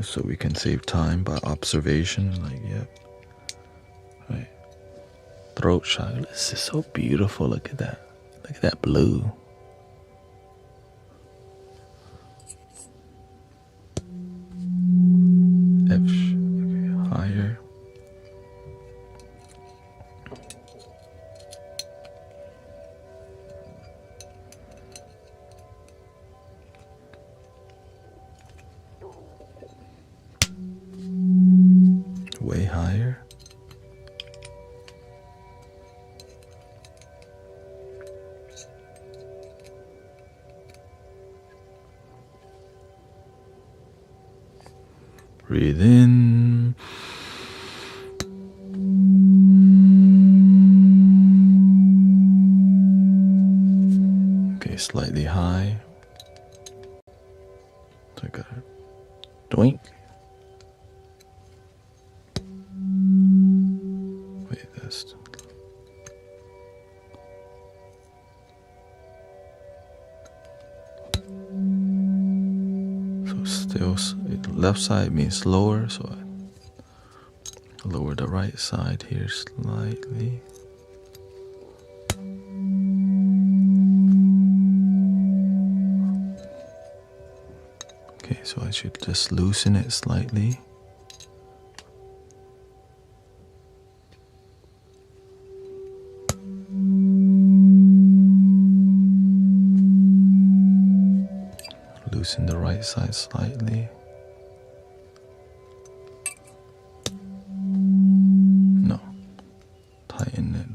So we can save time by observation. Like, yep. Right. Throat chakra. This is so beautiful. Look at that. Look at that blue. Okay, higher. Way higher. Breathe in. Okay, slightly high. So I got a doink. Wait, that's. So still, left side means lower, so I lower the right side here slightly. Okay, so I should just loosen it slightly. Loosen the right side slightly. No, tighten it.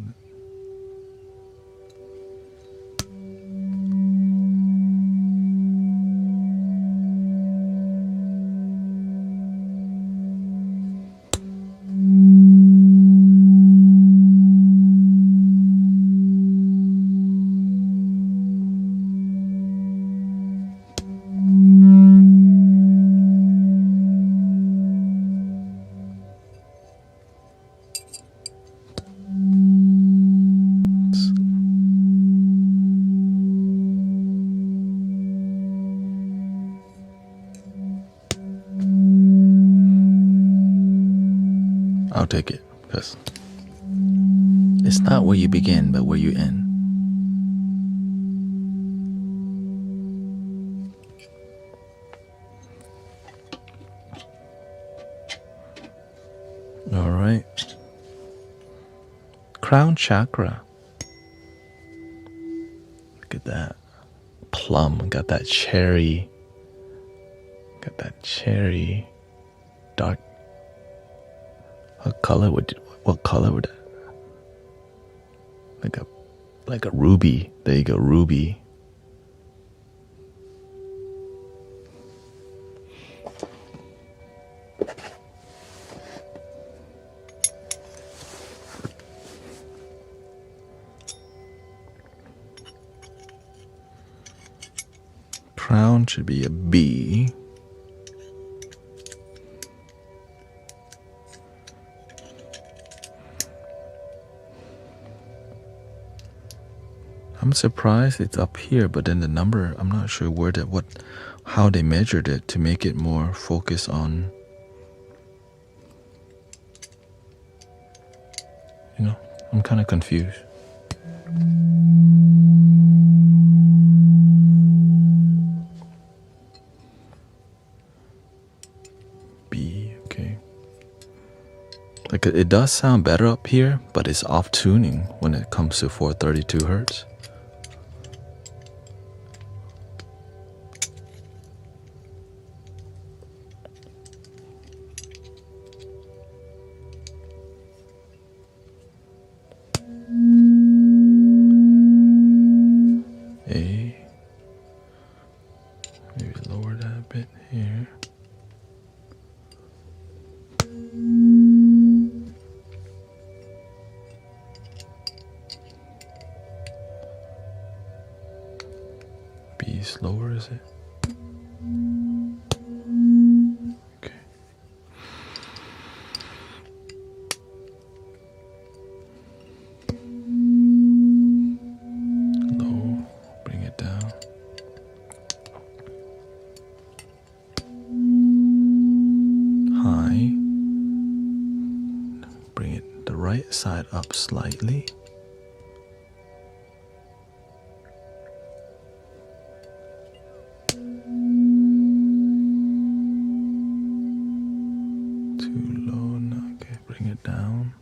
I'll take it, because it's not where you begin, but where you end. All right. Crown chakra. Look at that. Plum. Got that cherry. Got that cherry. Dark. What color would that? Like a ruby. There you go, ruby. Crown should be a B. I'm surprised it's up here, but then the number, I'm not sure how they measured it to make it more focused on, I'm kind of confused. B, okay. Like it does sound better up here, but it's off tuning when it comes to 432 hertz. Maybe lower that a bit here. B slower, is it? Okay. bring it the right side up slightly. Too low, no, okay, bring it down.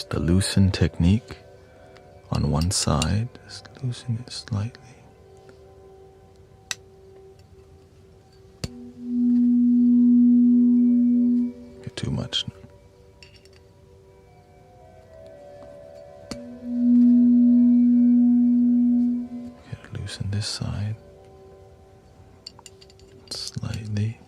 The loosen technique on one side, just loosen it slightly. Get too much. Okay, loosen this side slightly.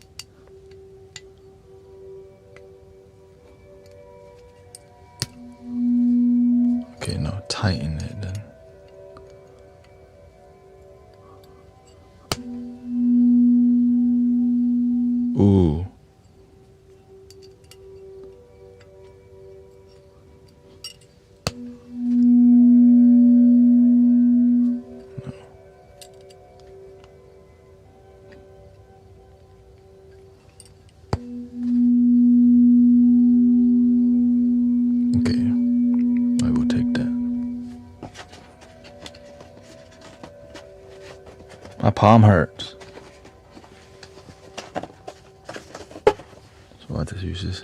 Okay, now tighten it then. Ooh. No. Okay. I will take that. My palm hurts. So I'll just use this.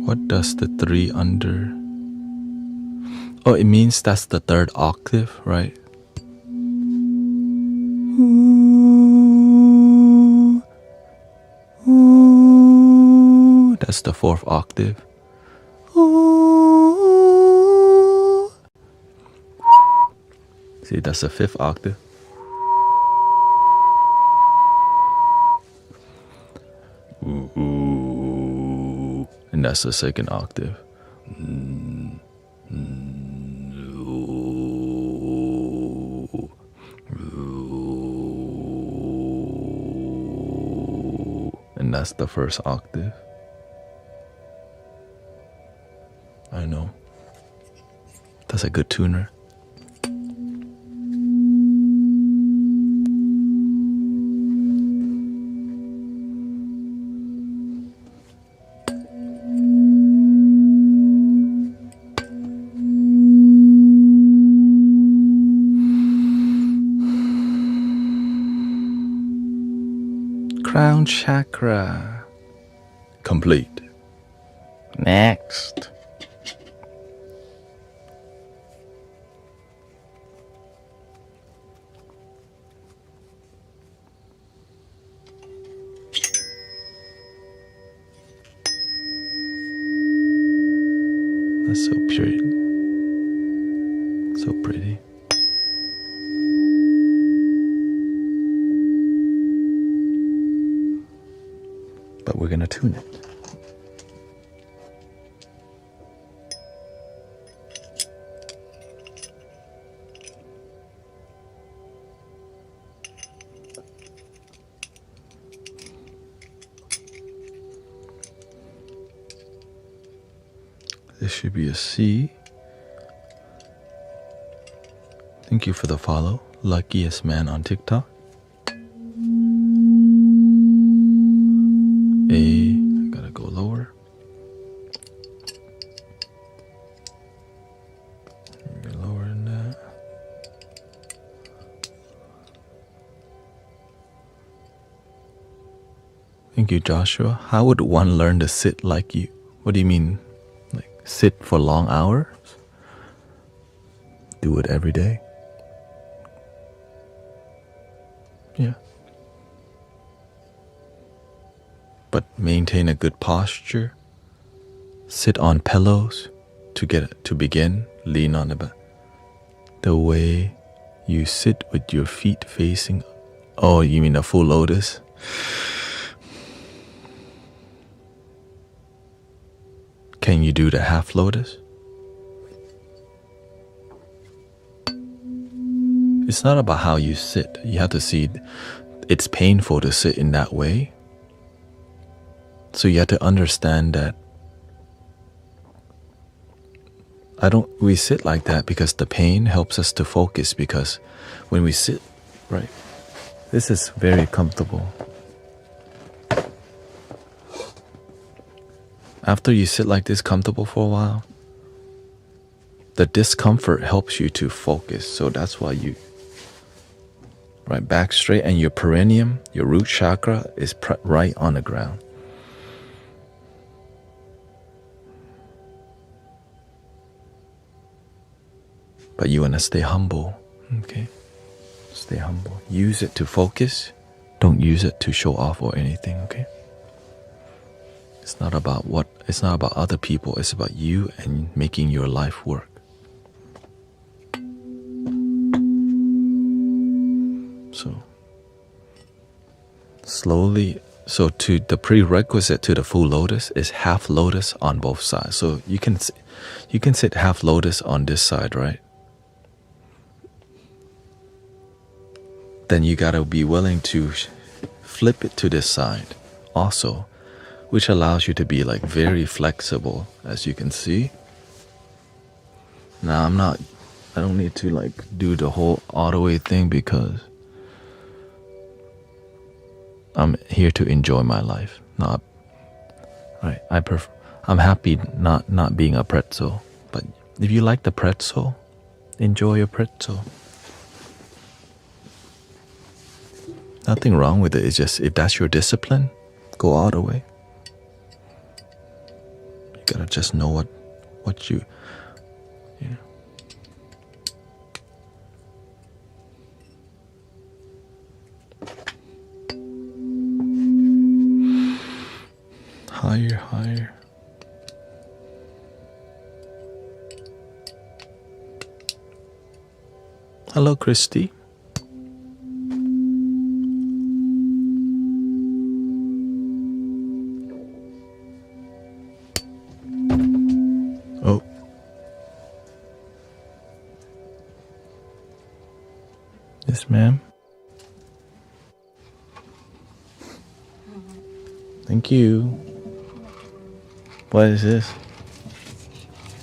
What does the 3 under? Oh, it means that's the 3rd octave, right? That's the 4th octave. See, that's the 5th octave. And that's the 2nd octave. And that's the 1st octave. I know. That's a good tuner. Crown chakra complete. Next. That's so pretty. So pretty. But we're gonna tune it. This should be a C. Thank you for the follow. Luckiest man on TikTok. A, gotta go lower. Maybe lower than that. Thank you, Joshua. How would one learn to sit like you? What do you mean? Like sit for long hours? Do it every day? Yeah. But maintain a good posture. Sit on pillows to begin. Lean on the back. The way you sit with your feet facing. Oh, you mean a full lotus? Can you do the half lotus? It's not about how you sit. You have to see it's painful to sit in that way. So you have to understand that we sit like that because the pain helps us to focus, because when we sit, right, this is very comfortable. After you sit like this comfortable for a while, the discomfort helps you to focus. So that's why you, right, back straight, and your perineum, your root chakra is right on the ground. But you want to stay humble, okay? Stay humble. Use it to focus. Don't use it to show off or anything, okay? It's not about other people. It's about you and making your life work. So, slowly, so to the prerequisite to the full lotus is half lotus on both sides. So you can sit half lotus on this side, right? Then you gotta be willing to flip it to this side also, which allows you to be like very flexible, as you can see. Now I don't need to like do the whole all the way thing because I'm here to enjoy my life. Not right. I'm happy not being a pretzel. But if you like the pretzel, enjoy your pretzel. Nothing wrong with it. It's just if that's your discipline, go all the way. You gotta just know what you know. Higher, higher. Hello, Christy. Oh. Yes, ma'am. Thank you. What is this?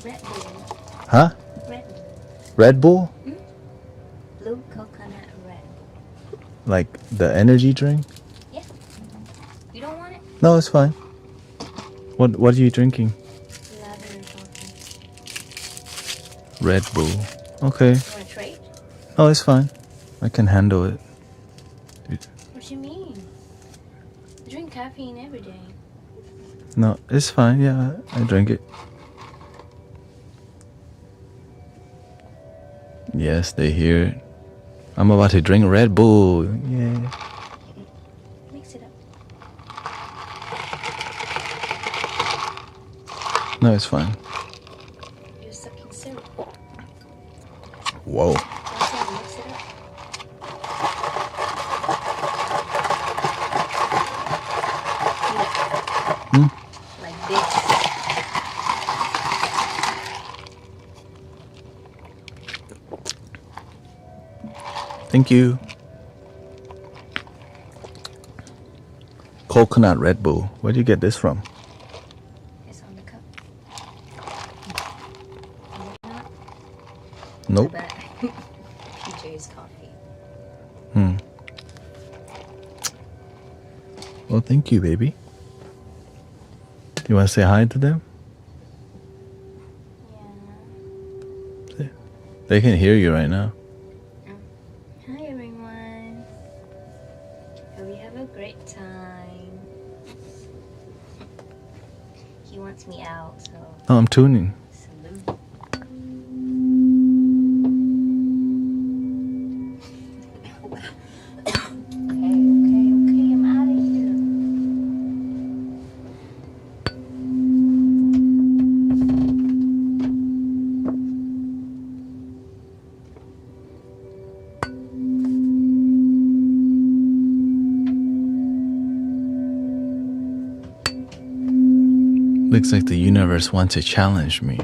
Red Bull. Huh? Red Bull. Red Bull? Blue coconut red. Like the energy drink? Yeah. You don't want it? No, it's fine. What are you drinking? Lavender coffee. Red Bull. Okay. You want to trade? No, it's fine. I can handle it. What you mean? I drink caffeine every day. No, it's fine. Yeah, I drink it. Yes, they hear it. I'm about to drink Red Bull. Yeah. Mix it up. No, it's fine. You're sucking syrup. Whoa. That's how you mix it up. Hmm? Like this. Thank you. Coconut Red Bull. Where do you get this from? It's on the cup. Nope. PJ's coffee. Well, thank you, baby. You want to say hi to them? Yeah. They can hear you right now. Hi everyone. Hope you have a great time. He wants me out, so No, I'm tuning. salute. Okay, I'm out of here. Looks like the universe wants to challenge me.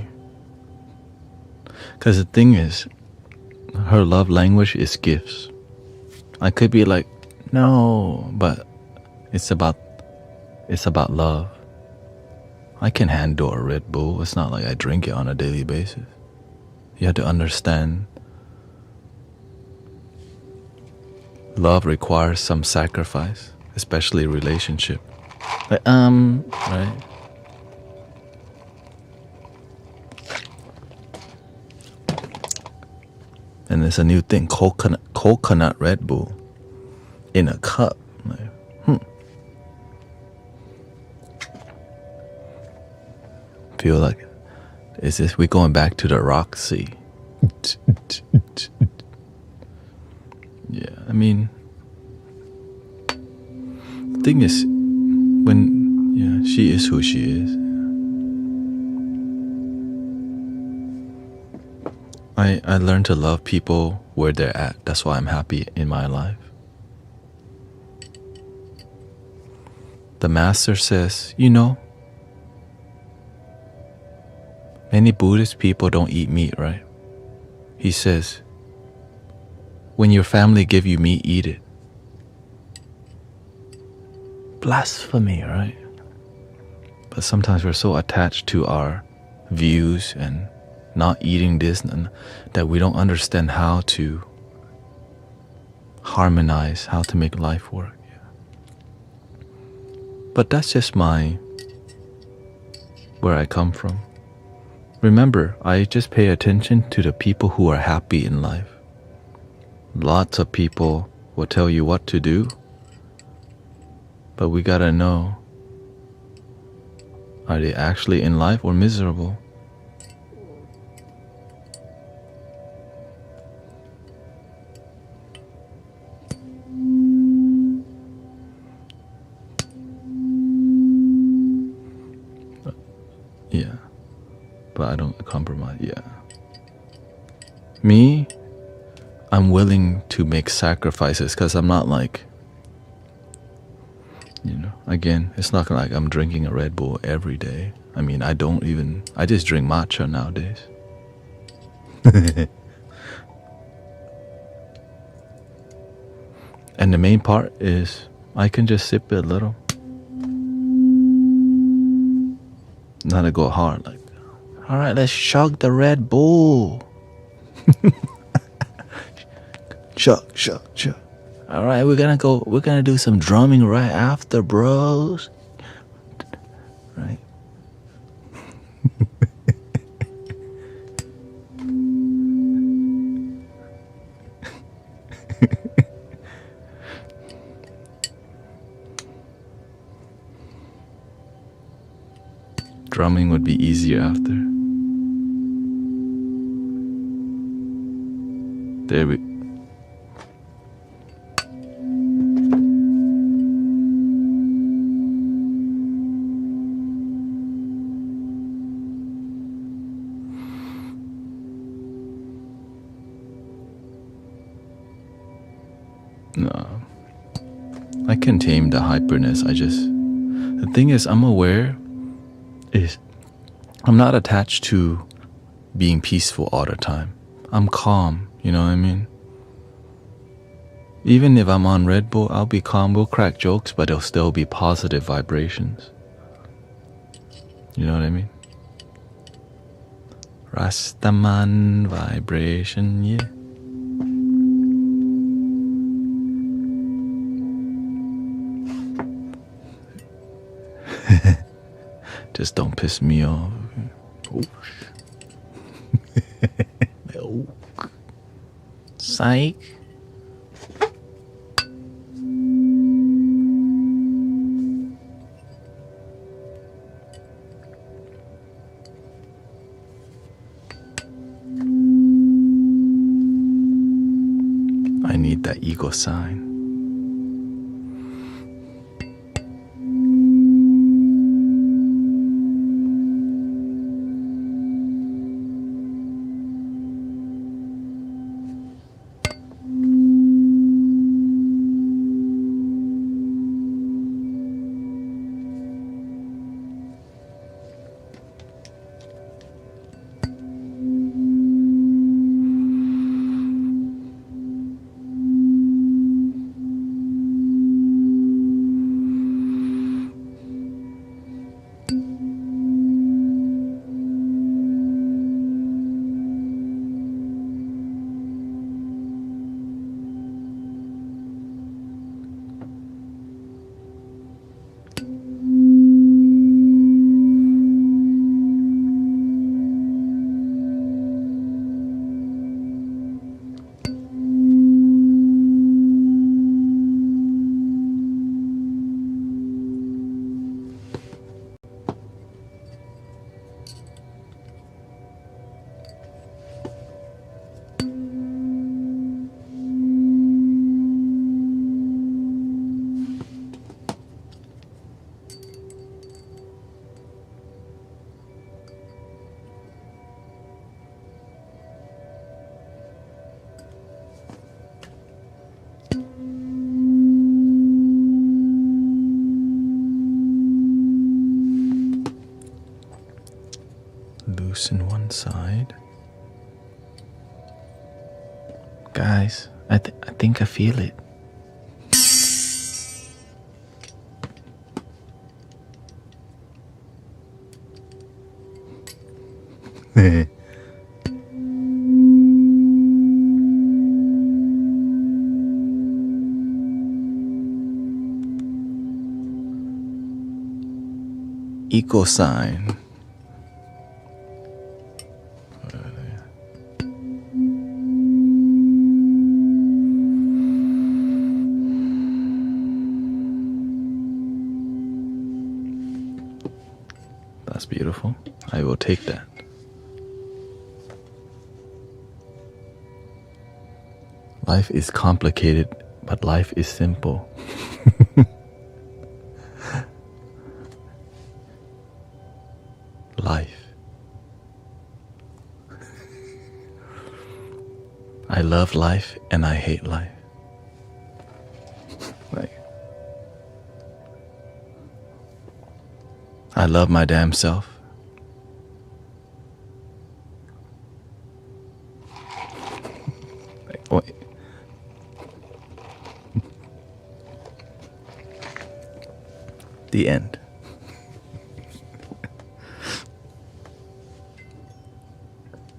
Because the thing is, her love language is gifts. I could be like, no, but it's about love. I can handle a Red Bull. It's not like I drink it on a daily basis. You have to understand, love requires some sacrifice, especially relationship. Like, right? And there's a new thing, coconut Red Bull in a cup. Like, Feel like, is this, we going back to the Roxy? Yeah, I mean, the thing is, she is who she is. I learned to love people where they're at. That's why I'm happy in my life. The master says, many Buddhist people don't eat meat, right? He says, when your family give you meat, eat it. Blasphemy, right? But sometimes we're so attached to our views and not eating this and that we don't understand how to harmonize, how to make life work. Yeah. But that's just where I come from. Remember, I just pay attention to the people who are happy in life. Lots of people will tell you what to do, but we gotta know, are they actually in life or miserable? Yeah, but I don't compromise. Yeah. Me, I'm willing to make sacrifices because I'm not like, again, it's not like I'm drinking a Red Bull every day. I mean, I just drink matcha nowadays. And the main part is I can just sip it a little. Not to go hard like, all right, let's chug the Red Bull. Chug. All right, we're gonna do some drumming right after, bros. Right? Drumming would be easier after. There we. No, I can tame the hyperness. The thing is, I'm aware I'm not attached to being peaceful all the time. I'm calm, you know what I mean? Even if I'm on Red Bull, I'll be calm. We'll crack jokes, but it'll still be positive vibrations. You know what I mean? Rastaman vibration, yeah. Just don't piss me off. Oh. Psych. I need that ego sign. loosen one side. Guys, I think I feel it. Equal sign. That's beautiful. I will take that. Life is complicated, but life is simple. Life. I love life and I hate life. Like, I love my damn self. Like, wait. The end.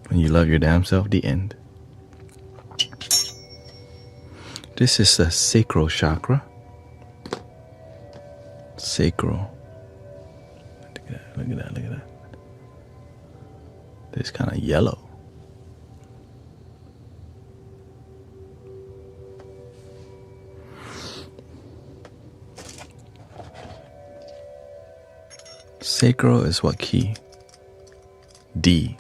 When you love your damn self, the end. This is the sacral chakra. Sacral. Look at that, look at that, look at that. This kind of yellow. Sacral is what key? D.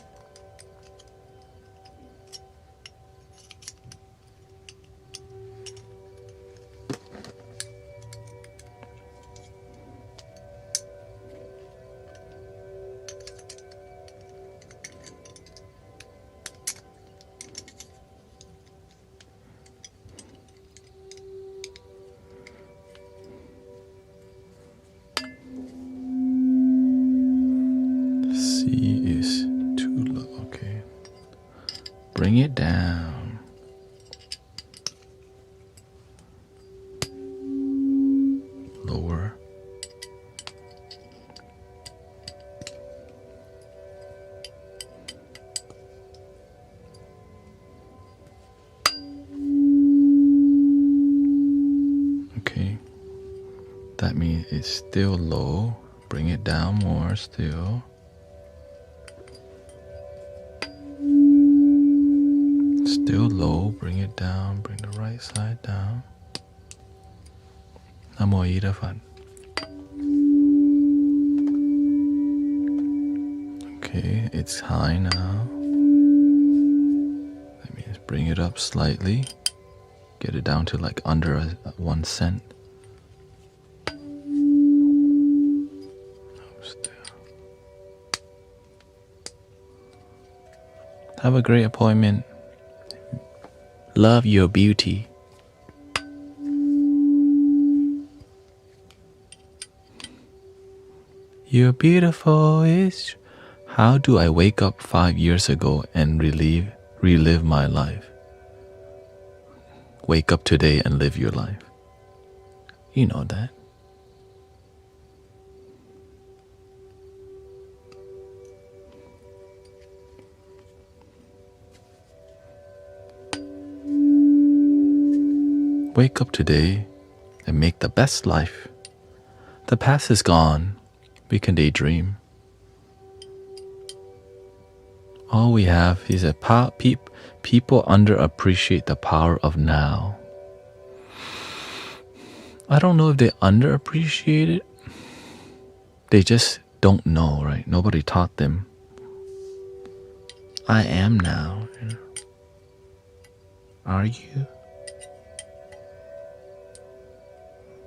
C is too low. Okay. Bring it down. Lower. Okay. That means it's still low. Bring it down more still. Still low, bring it down, bring the right side down. Namo Irafan. Okay, it's high now. That means bring it up slightly. Get it down to like under 1 cent. Have a great appointment. Love your beauty. You're beautiful. How do I wake up 5 years ago and relive my life? Wake up today and live your life. You know that. Wake up today and make the best life. The past is gone. We can daydream. All we have is people underappreciate the power of now. I don't know if they underappreciate it. They just don't know, right? Nobody taught them. I am now. You know? Are you?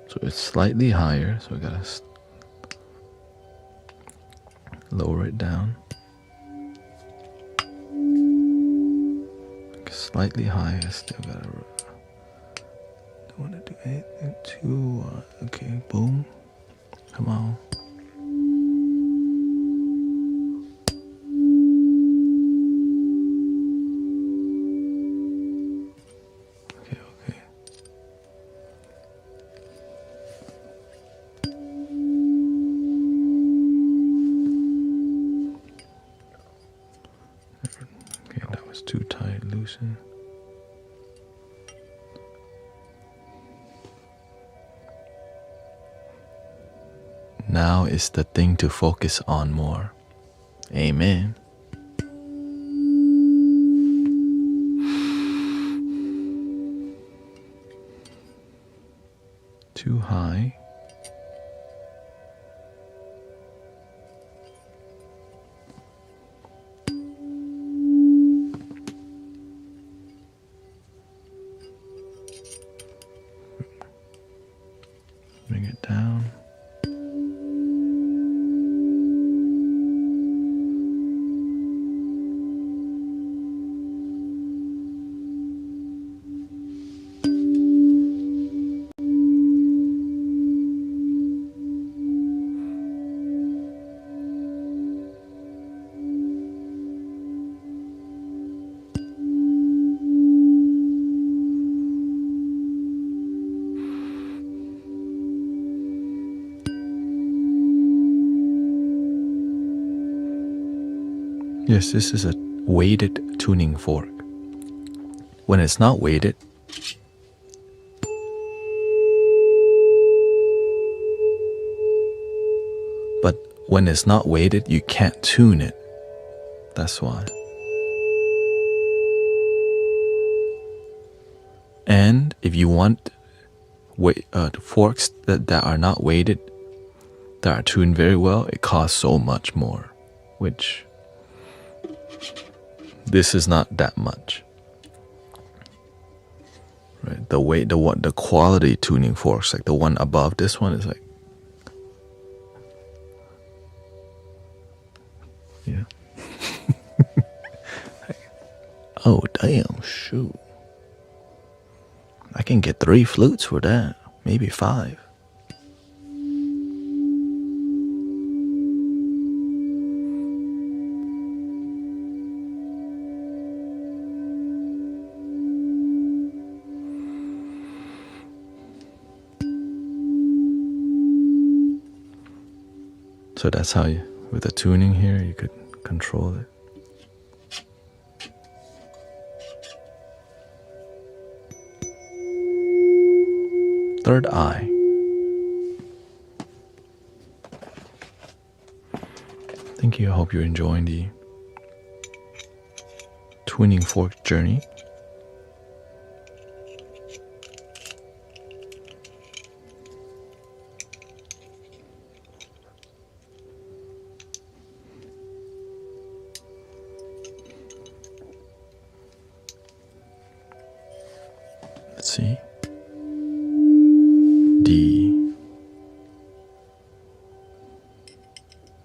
So it's slightly higher, so we gotta lower it down. Slightly higher, still gotta. Don't wanna do anything too. Okay, boom. Come on. too tight, loosen. Now is the thing to focus on more. Amen. Too high. Bring it down. Yes, this is a weighted tuning fork. When it's not weighted, but when it's not weighted, you can't tune it. That's why. And if you want forks that are not weighted, that are tuned very well, it costs so much more, which this is not that much. Right? The quality tuning forks, like the one above this one, is like, yeah. Oh damn, shoot. I can get 3 flutes for that, maybe 5. So that's how with the tuning here, you could control it. Third eye. Thank you. I hope you're enjoying the tuning fork journey. Let's see. D.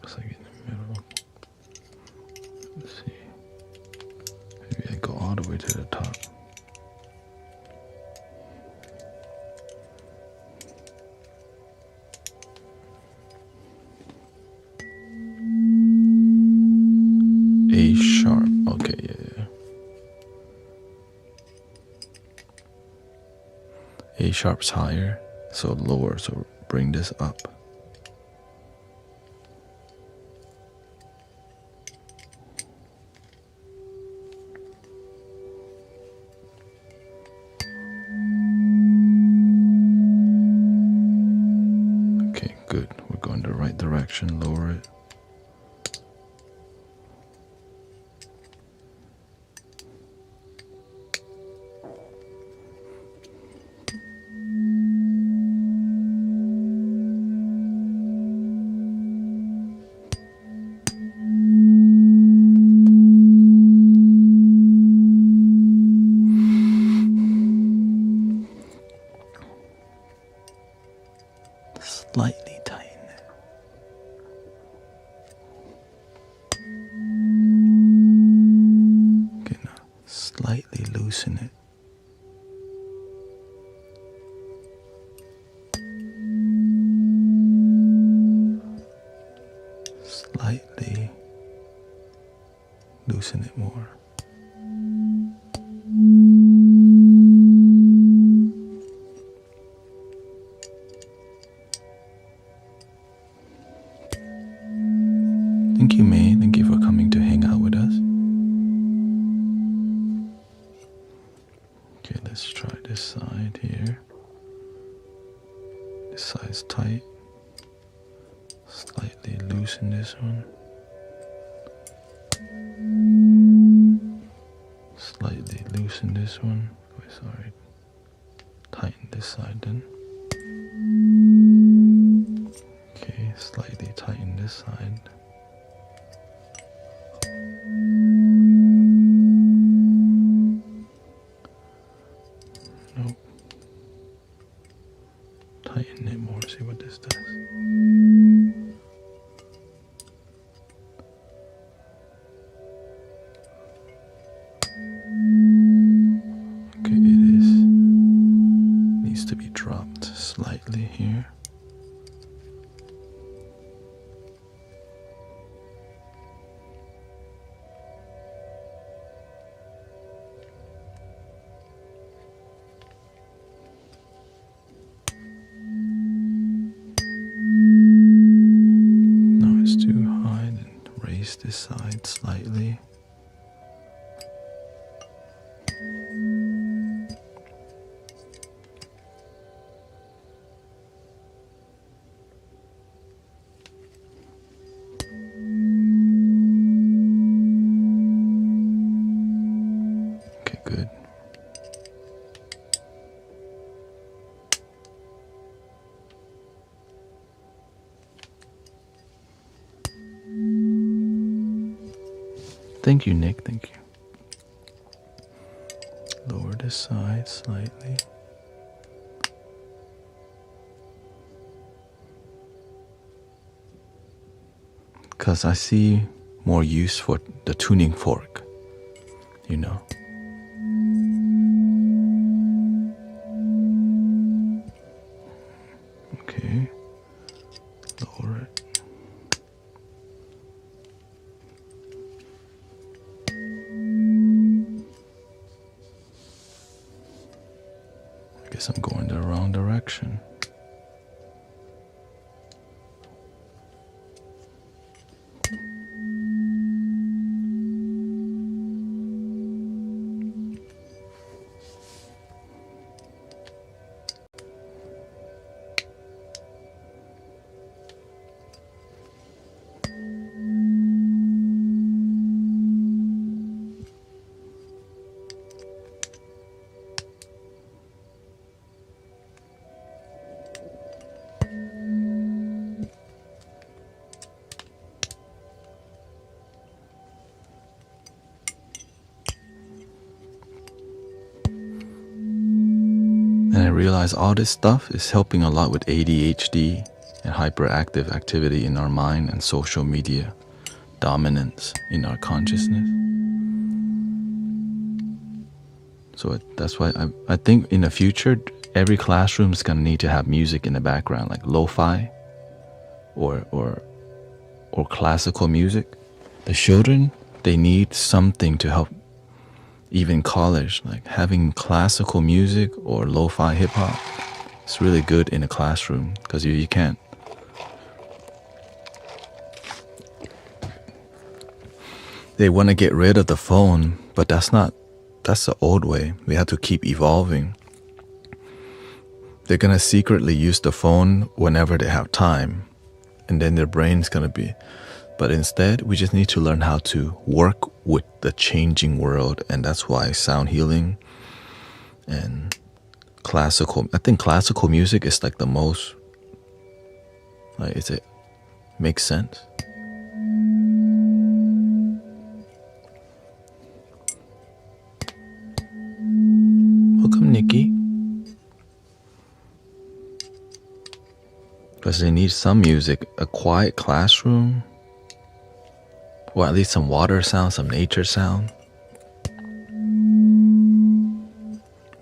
Looks like in the middle. Let's see. Maybe I go all the way to the top. A sharp. Okay, yeah. A sharp's higher, so lower, so bring this up. Okay, good. We're going the right direction, lower it. Slightly tighten it. Okay, now slightly loosen it. Slightly loosen it more. Thank you, May. Thank you for coming to hang out with us. This side's tight. Slightly loosen this one. Slightly loosen this one. Oh, sorry. Tighten this side then. Okay, slightly tighten this side. Nope. Tighten it more, see what this does. Okay, it needs to be dropped slightly here. This side slightly. Okay, good. Thank you, Nick. Thank you. Lower this side slightly. Because I see more use for the tuning fork, you know. Okay. Lower it. I guess I'm going the wrong direction. And I realize all this stuff is helping a lot with ADHD and hyperactive activity in our mind and social media dominance in our consciousness. So that's why I think in the future, every classroom is going to need to have music in the background, like lo-fi or classical music. The children, they need something to help. Even college, like having classical music or lo-fi hip-hop, it's really good in a classroom because you can't. They want to get rid of the phone, but that's the old way. We have to keep evolving. They're going to secretly use the phone whenever they have time, and then their brain's going to be. But instead, we just need to learn how to work with the changing world. And that's why sound healing and I think classical music is like the most, like, it makes sense. Welcome, Nikki. Because they need some music, a quiet classroom. Or at least some water sound, some nature sound.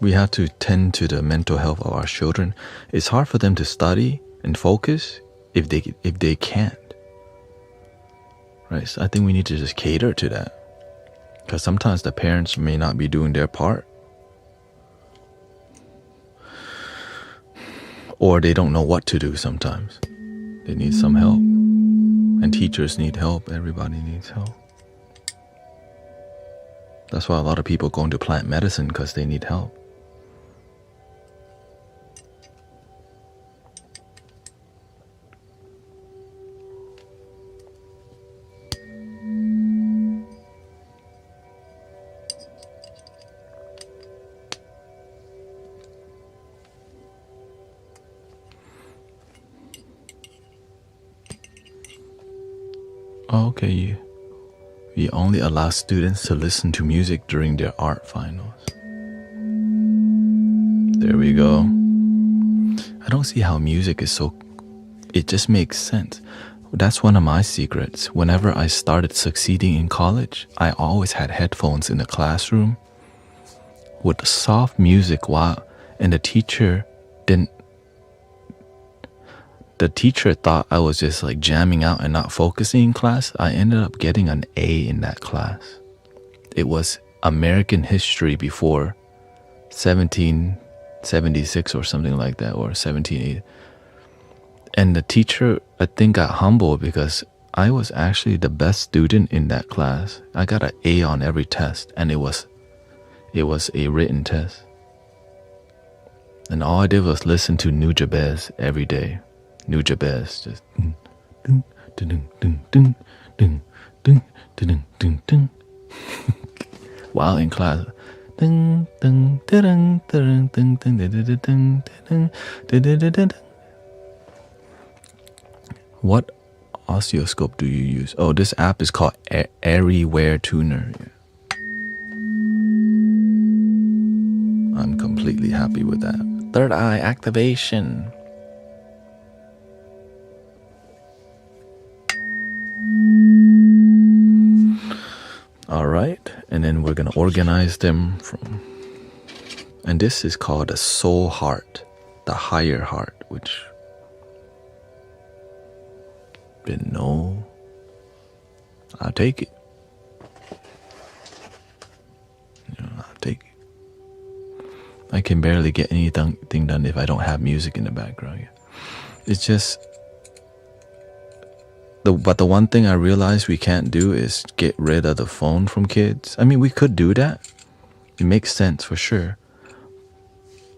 We have to tend to the mental health of our children. It's hard for them to study and focus if they can't. Right? So I think we need to just cater to that. Because sometimes the parents may not be doing their part. Or they don't know what to do sometimes. They need some help. And teachers need help. Everybody needs help. That's why a lot of people go into plant medicine, because they need help. Oh, okay. You only allow students to listen to music during their art finals. There we go. I don't see how music is so... It just makes sense. That's one of my secrets. Whenever I started succeeding in college, I always had headphones in the classroom with soft music and the teacher thought I was just like jamming out and not focusing in class. I ended up getting an A in that class. It was American history before 1776 or something like that, or 1780. And the teacher, I think, got humbled because I was actually the best student in that class. I got an A on every test, and it was a written test. And all I did was listen to New Jabez every day. New Jabez, just while in class. What oscilloscope do you use? Oh, this app is called Everywhere Tuner. Yeah. I'm completely happy with that. Third eye activation. All right, and then we're gonna organize them from, and this is called the soul heart, the higher heart, which didn't know. I'll take it. I'll take it. I can barely get anything done if I don't have music in the background. It's just but the one thing I realized we can't do is get rid of the phone from kids. I mean, we could do that. It makes sense for sure.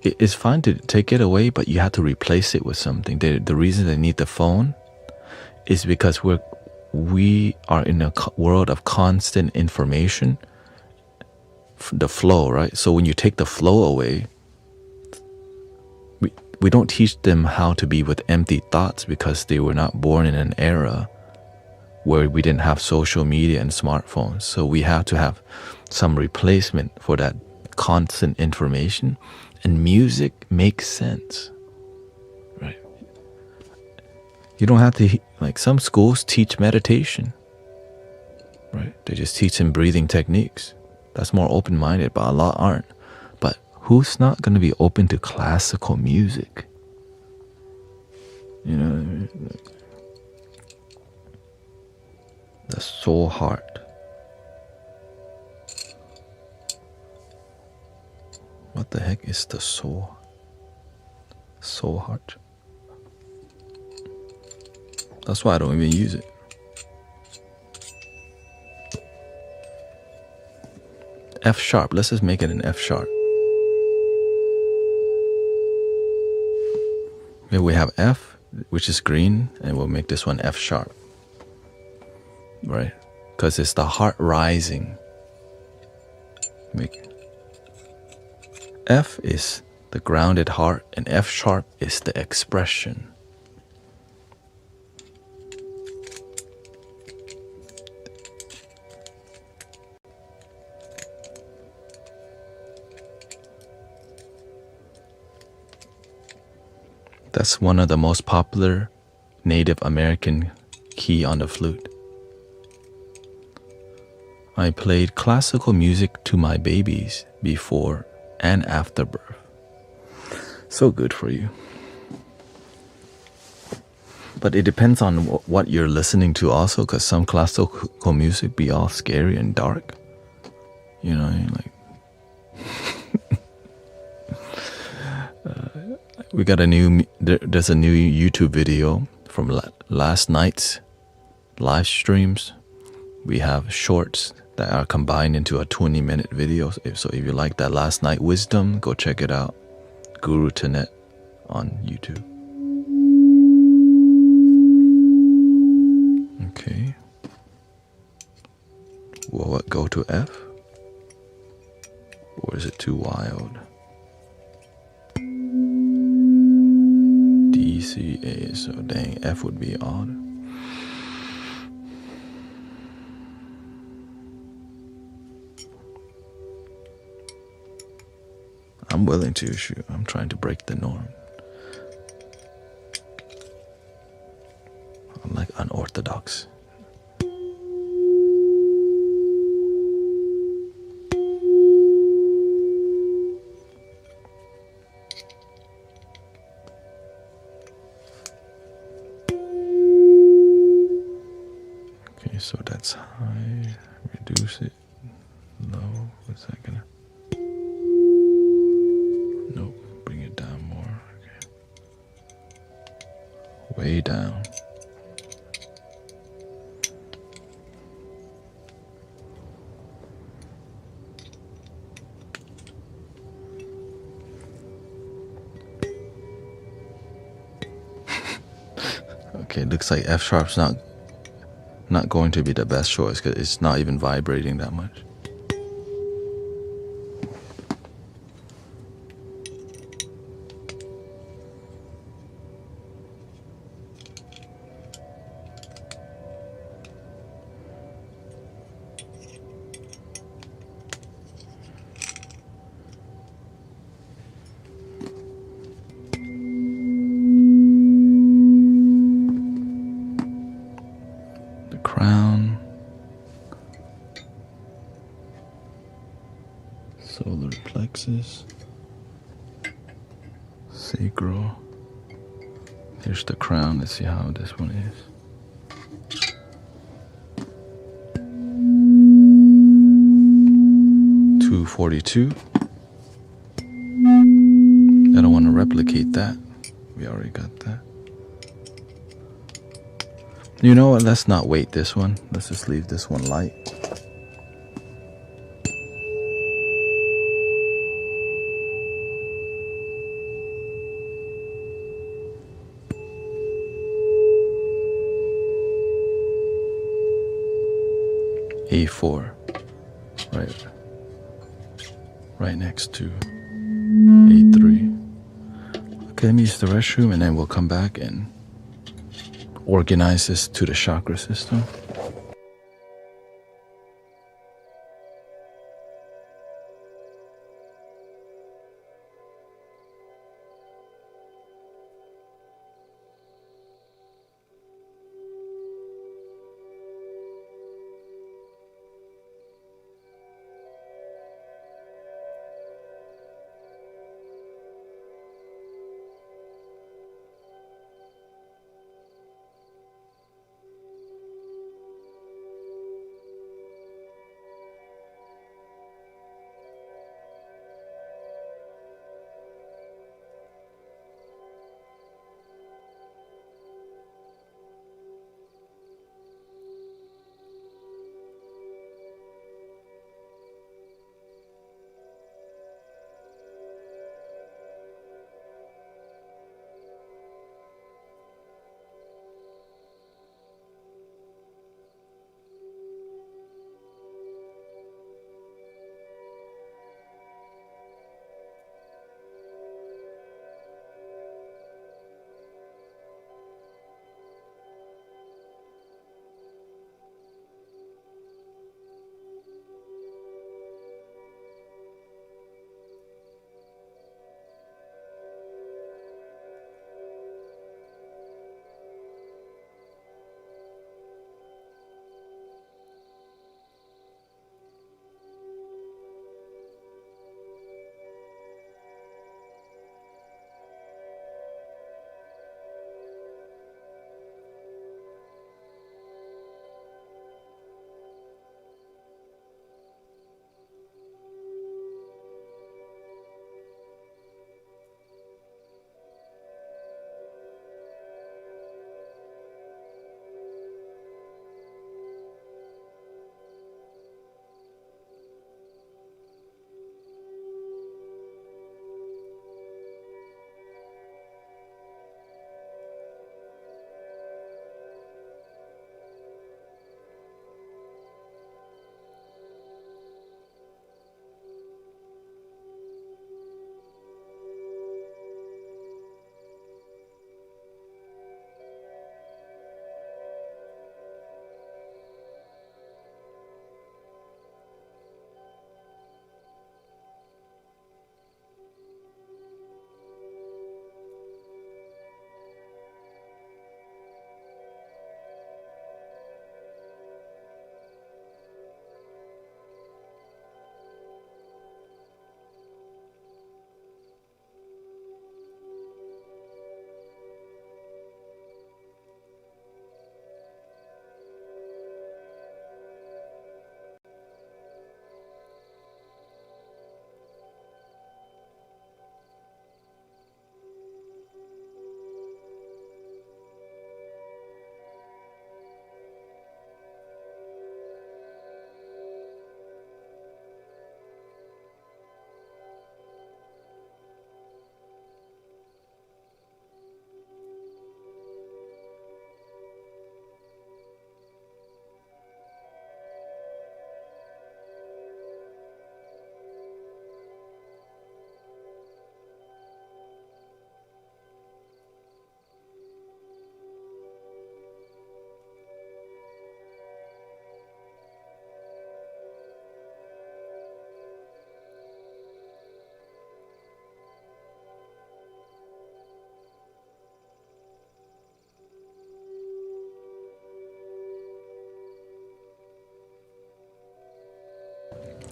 It's fine to take it away, but you have to replace it with something. The reason they need the phone is because we are in a world of constant information, the flow, right? So when you take the flow away, we don't teach them how to be with empty thoughts because they were not born in an era where we didn't have social media and smartphones. So we have to have some replacement for that constant information, and music makes sense, right? You don't have to, like, some schools teach meditation, right? They just teach them breathing techniques. That's more open-minded, but a lot aren't. But who's not going to be open to classical music? You know, the soul heart. What the heck is the soul heart? That's why I don't even use it. F sharp. Let's just make it an F sharp. Maybe we have F, which is green, and we'll make this one F sharp. Right? Because it's the heart rising. F is the grounded heart, and F sharp is the expression. That's one of the most popular Native American key on the flute. I played classical music to my babies before and after birth. So good for you. But it depends on what you're listening to also, because some classical music be all scary and dark. You know, like... we got there's a new YouTube video from last night's live streams. We have shorts that are combined into a 20-minute video. So if you like that last night wisdom, go check it out. Guru Thanet on YouTube. Okay. Will it go to F? Or is it too wild? D, C, A, so dang, F would be odd. I'm willing to. Shoot, I'm trying to break the norm. I'm like unorthodox. Okay, so that's high. Reduce it. Low. What's that gonna? Nope. Bring it down more. Okay. Way down. Okay, looks like F sharp's not going to be the best choice because it's not even vibrating that much. The crown, solar plexus, sacral. Here's the crown. Let's see how this one is. $242. I don't want to replicate that. We already got that. You know what? Let's not weight this one. Let's just leave this one light. A4. Right next to A3. Okay, let me use the restroom and then we'll come back and organize this to the chakra system.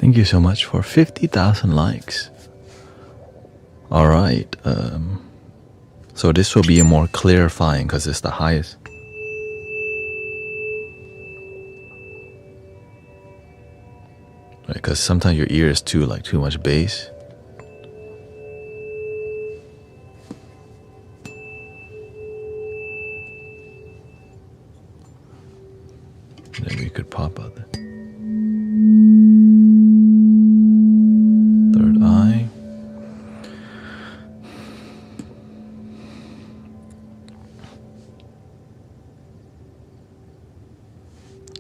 Thank you so much for 50,000 likes. All right. So this will be more clarifying because it's the highest. Right, because sometimes your ear is too much bass. Then we could pop out the third eye.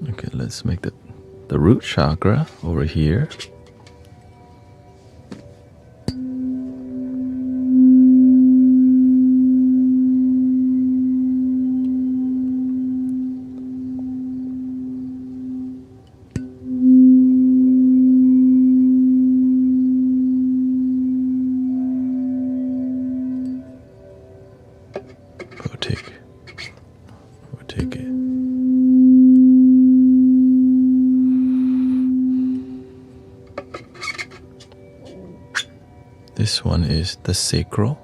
Okay, let's make the root chakra over here. We'll take it. This one is the sacral.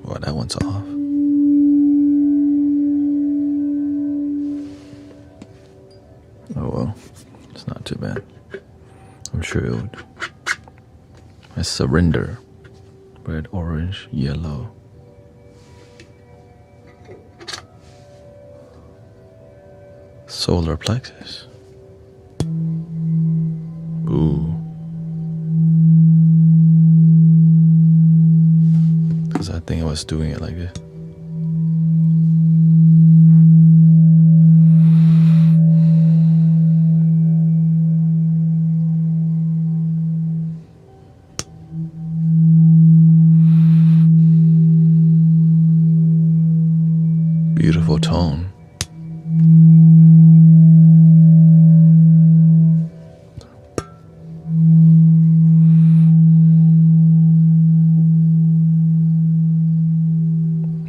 Oh, that one's off. Oh well, it's not too bad. I'm sure it would. I surrender. Red, orange, yellow. Solar plexus. Ooh. Because I think I was doing it like this. Beautiful tone.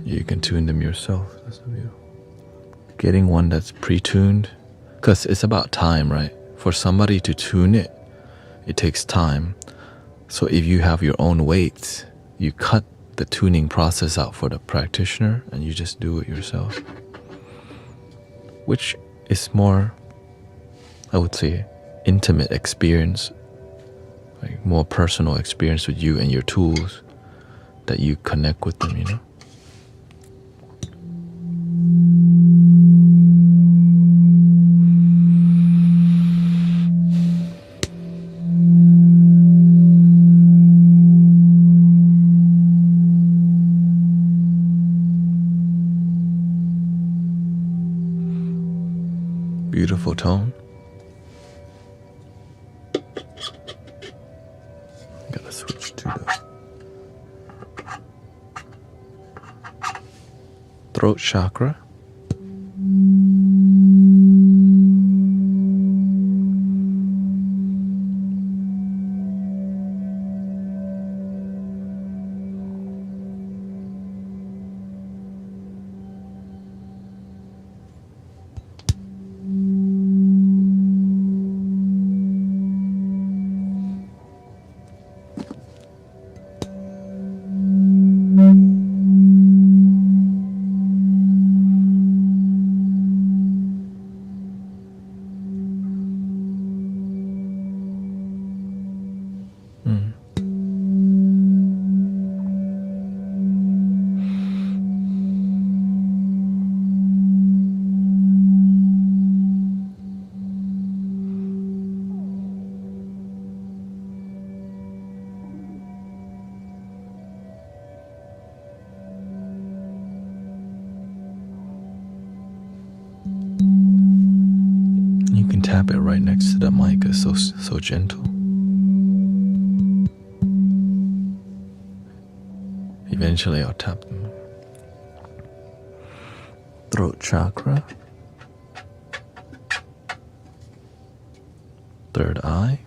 You can tune them yourself. That's the view. Getting one that's pre-tuned, because it's about time, right? For somebody to tune it, it takes time. So if you have your own weights, you cut the tuning process out for the practitioner and you just do it yourself, which is more, I would say, intimate experience, like more personal experience with you and your tools, that you connect with them, you know. Beautiful tone. Gotta switch to the throat chakra. You can tap it right next to the mic. It's so gentle. Eventually I'll tap them. Throat chakra. Third eye.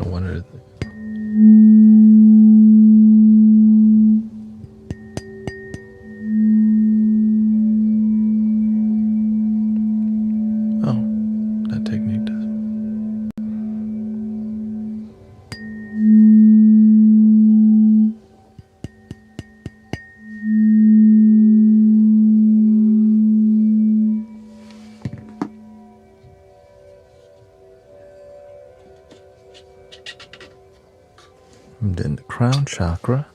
I wonder. Oh, that technique does. And then the crown chakra.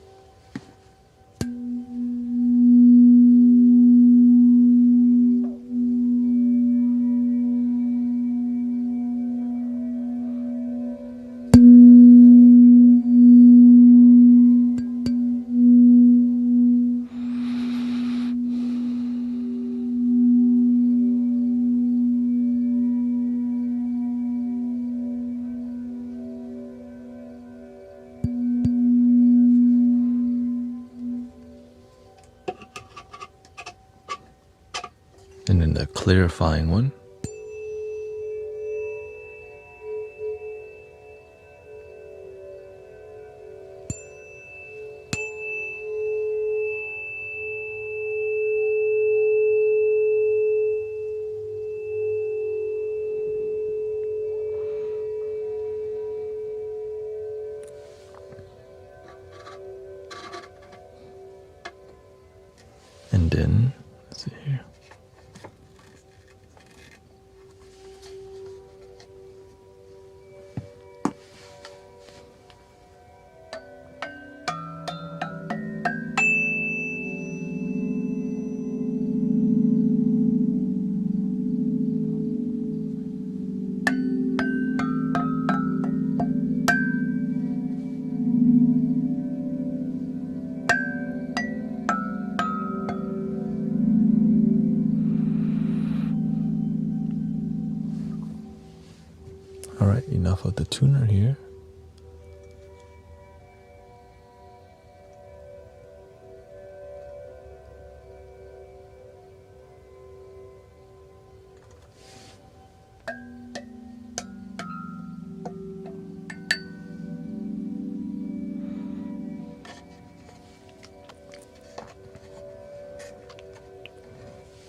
And then the clarifying one. And then, let's see here. All right, enough of the tuner here.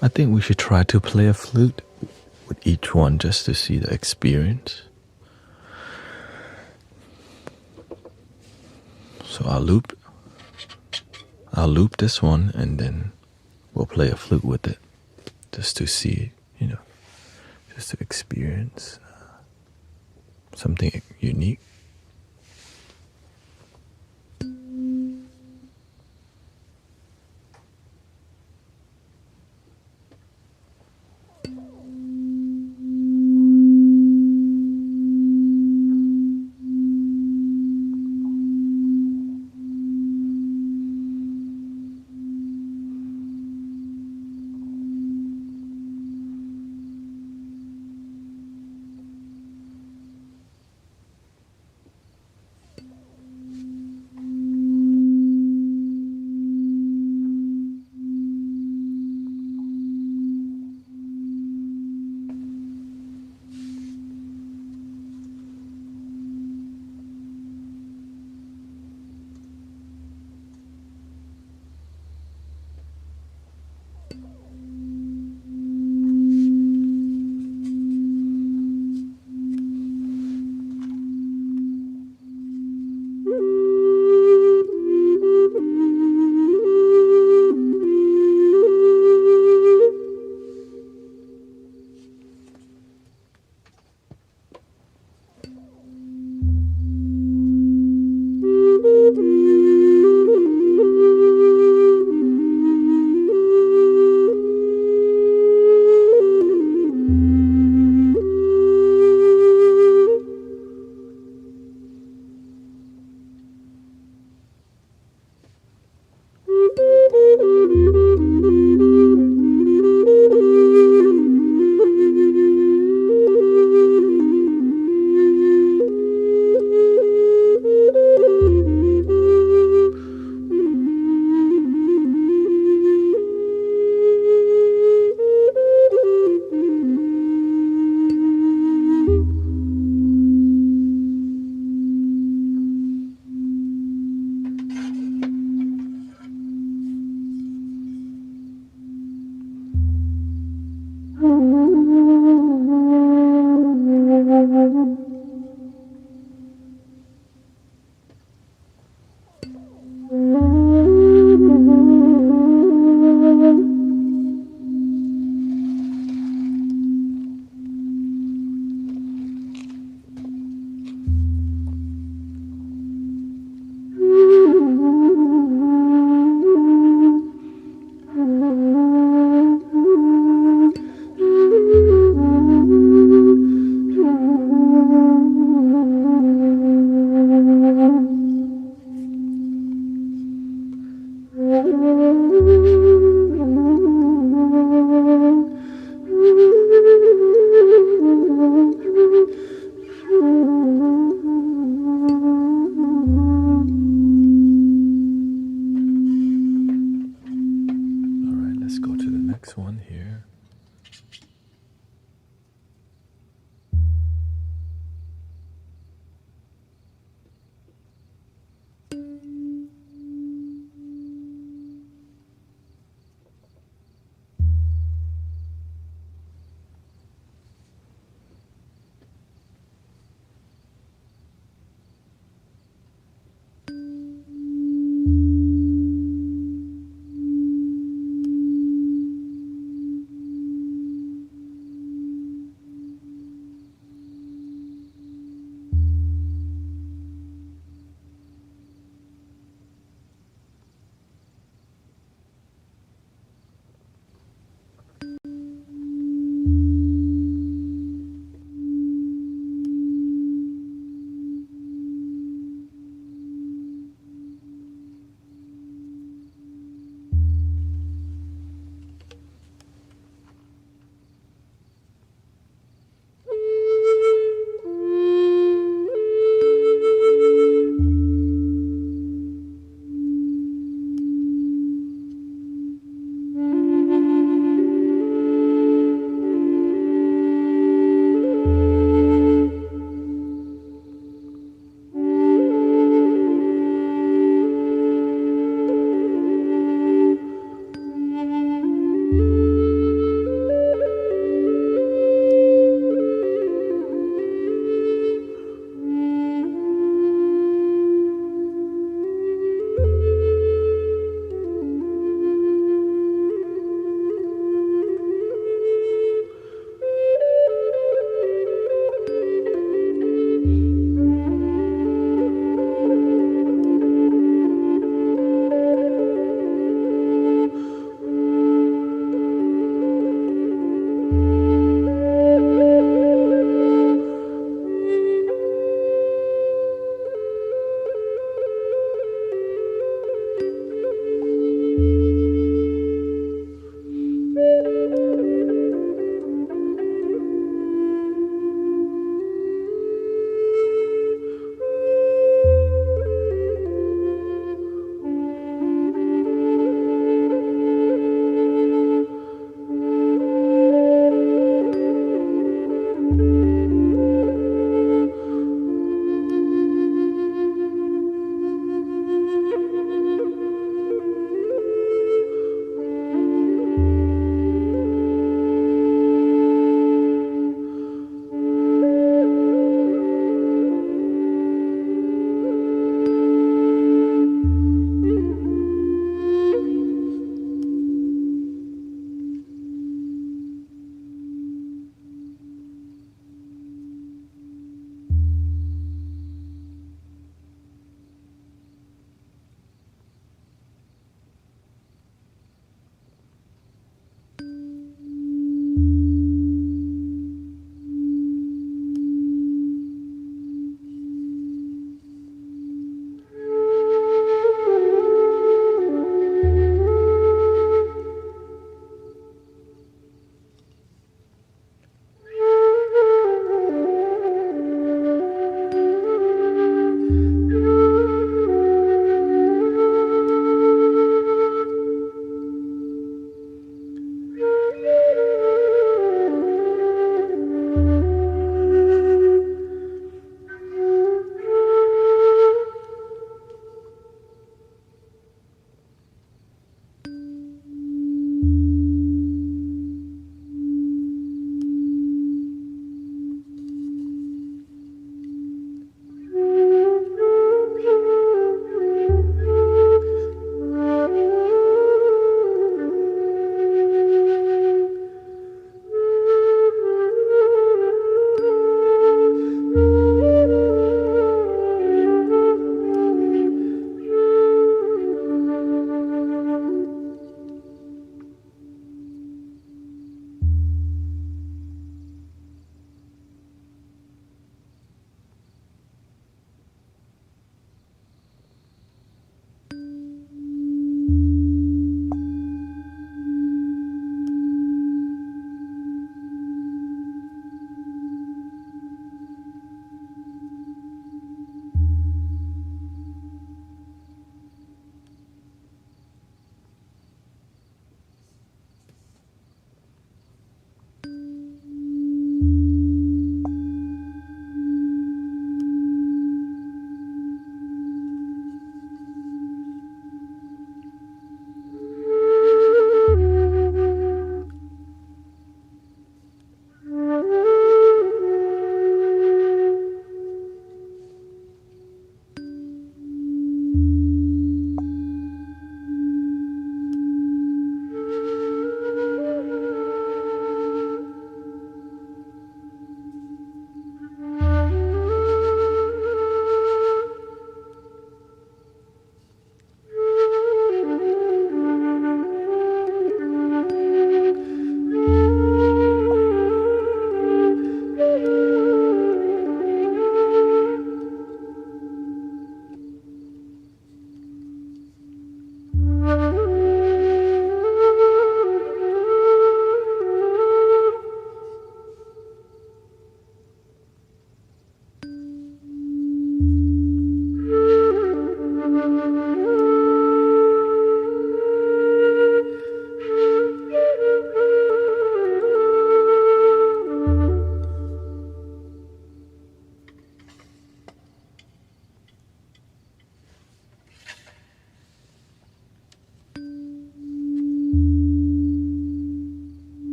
I think we should try to play a flute with each one just to see the experience. So I'll loop this one and then we'll play a flute with it just to see, just to experience something unique.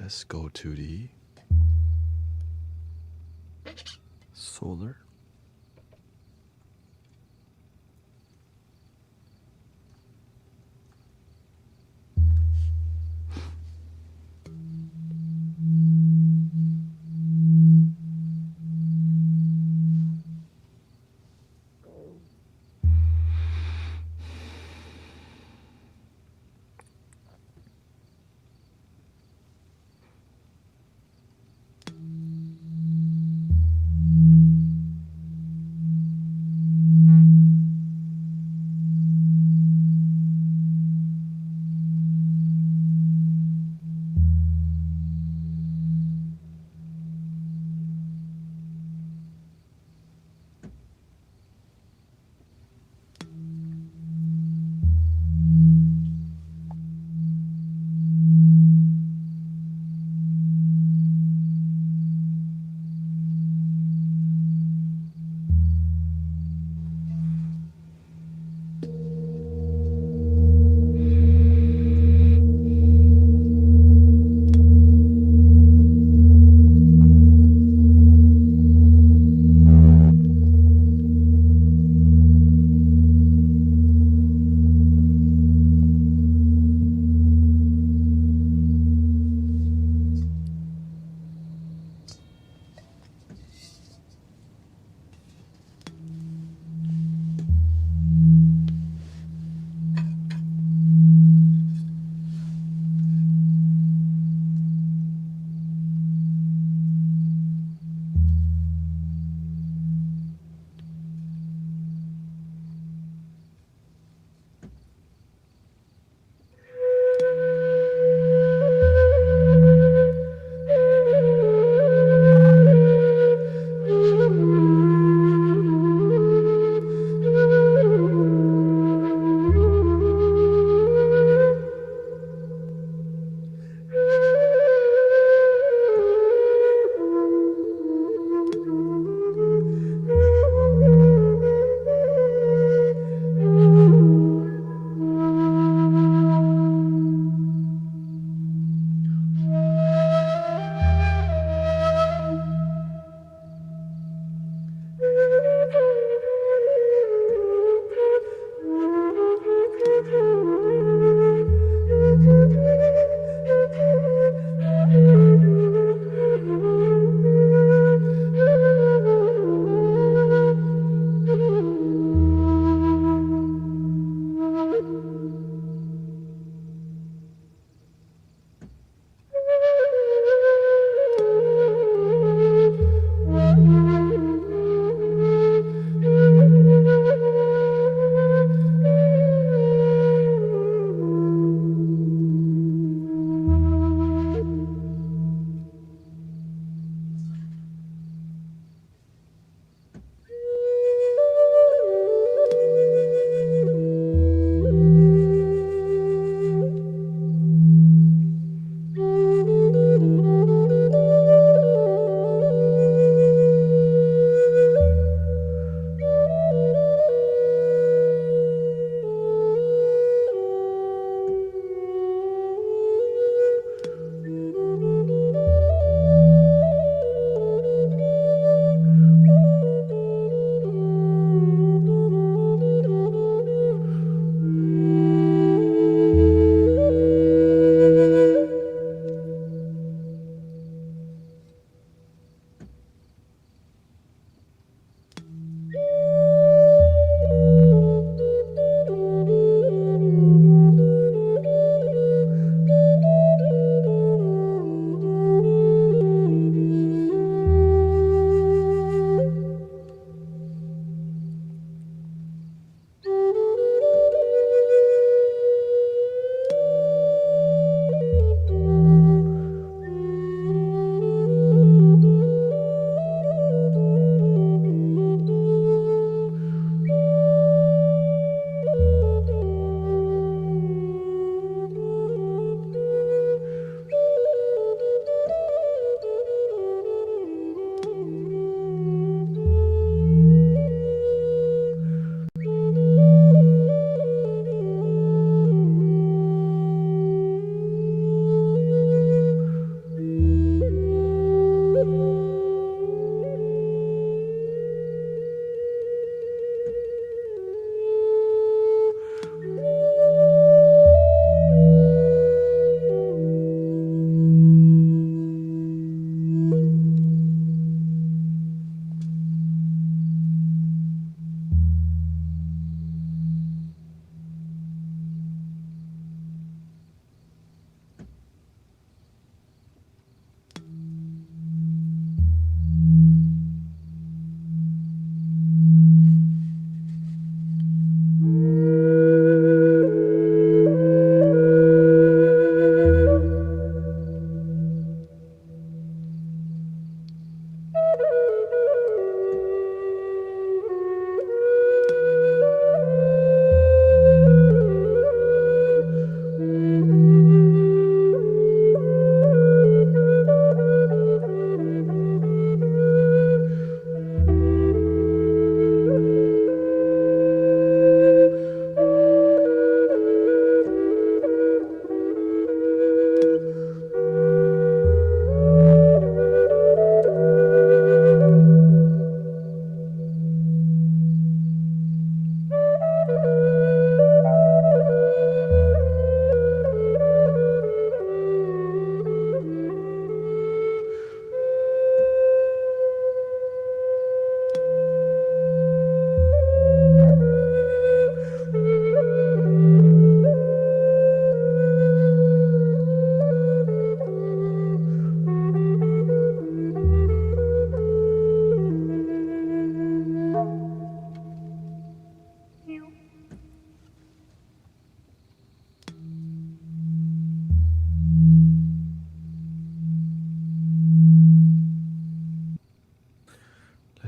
let's go to the solar.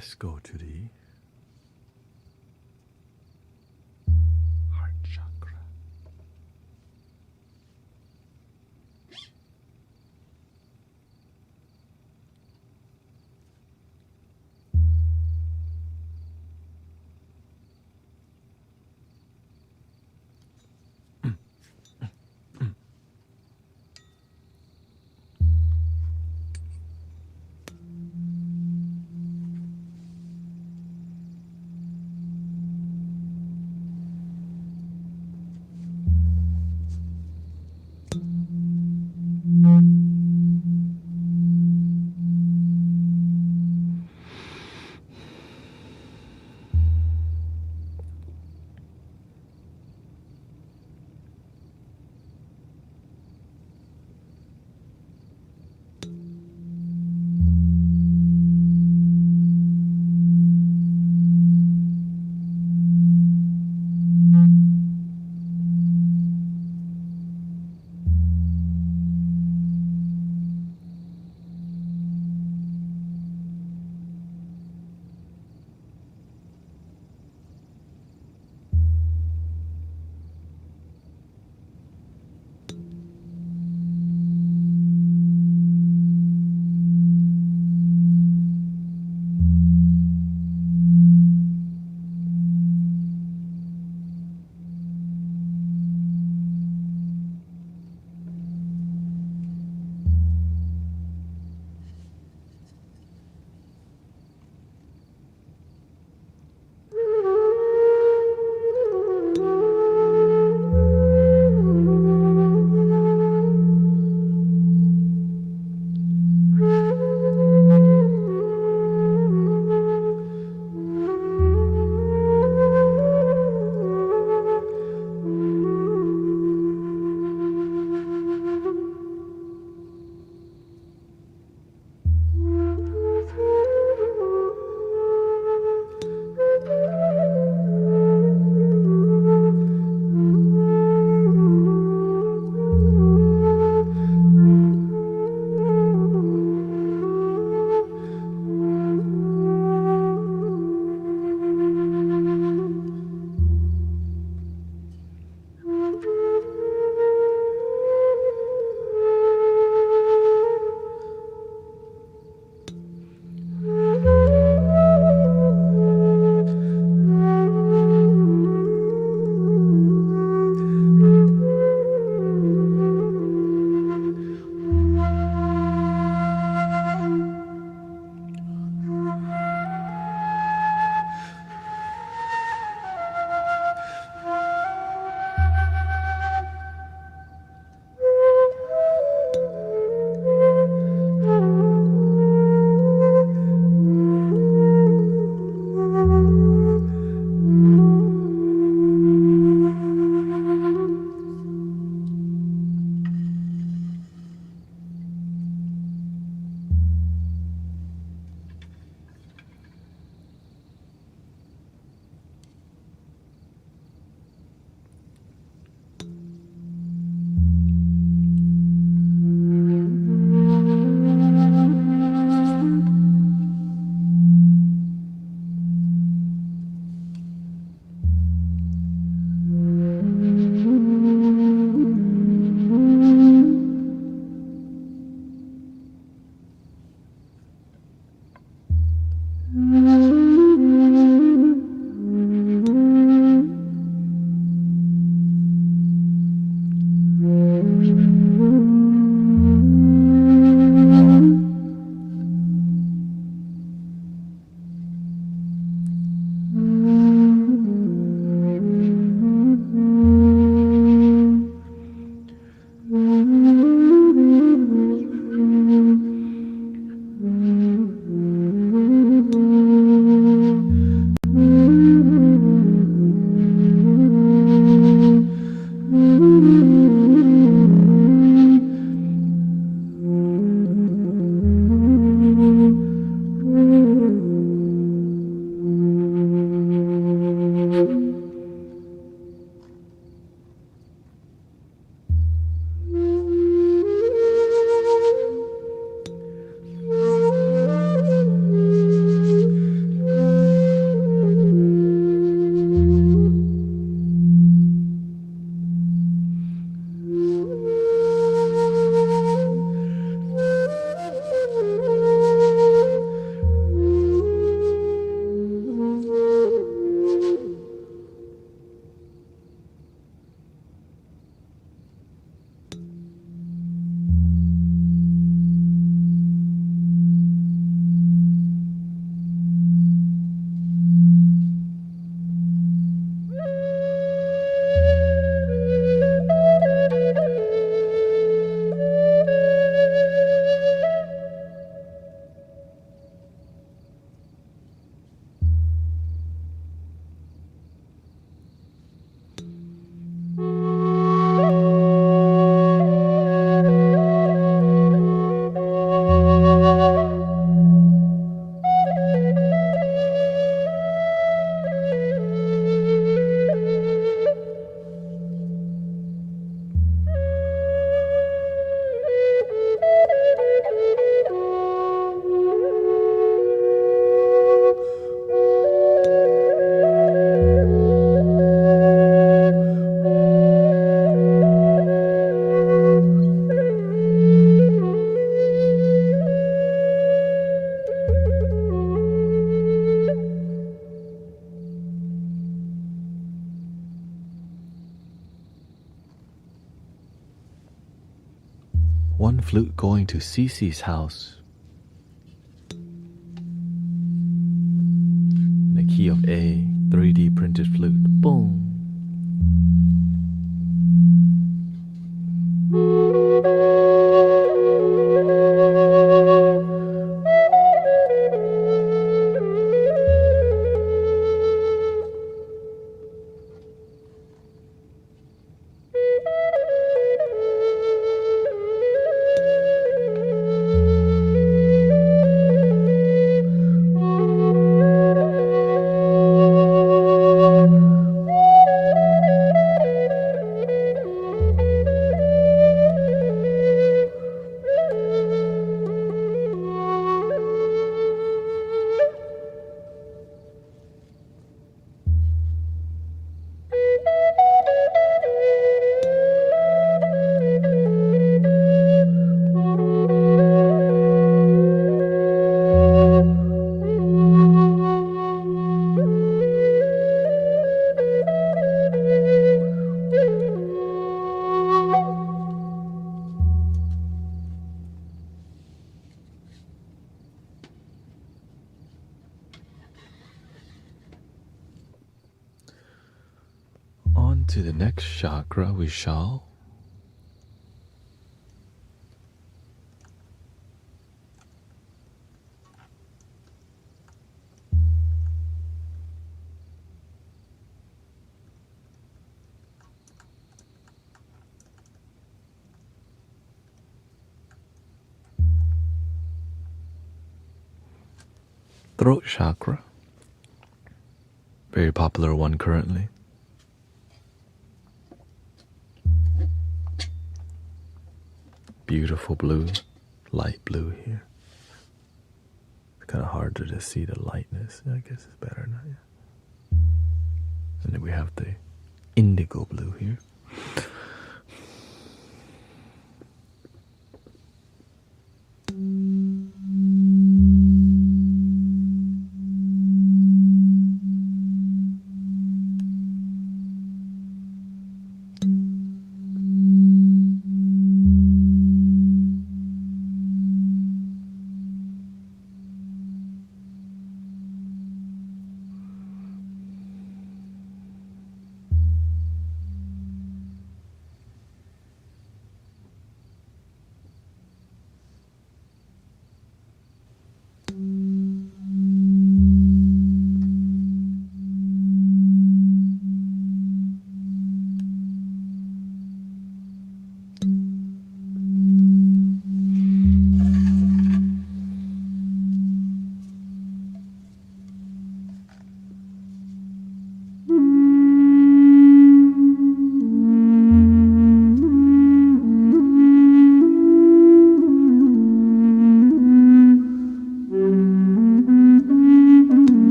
Let's go to the heart chakra. one flute going to Cece's house. The key of A, 3D printed flute. Boom. On to the next chakra we shall. Throat chakra. Very popular one currently. Beautiful blue, light blue here. It's kind of harder to see the lightness. I guess it's better now. Yeah. And then we have the indigo blue here.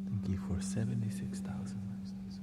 Thank you for 76,000 lessons.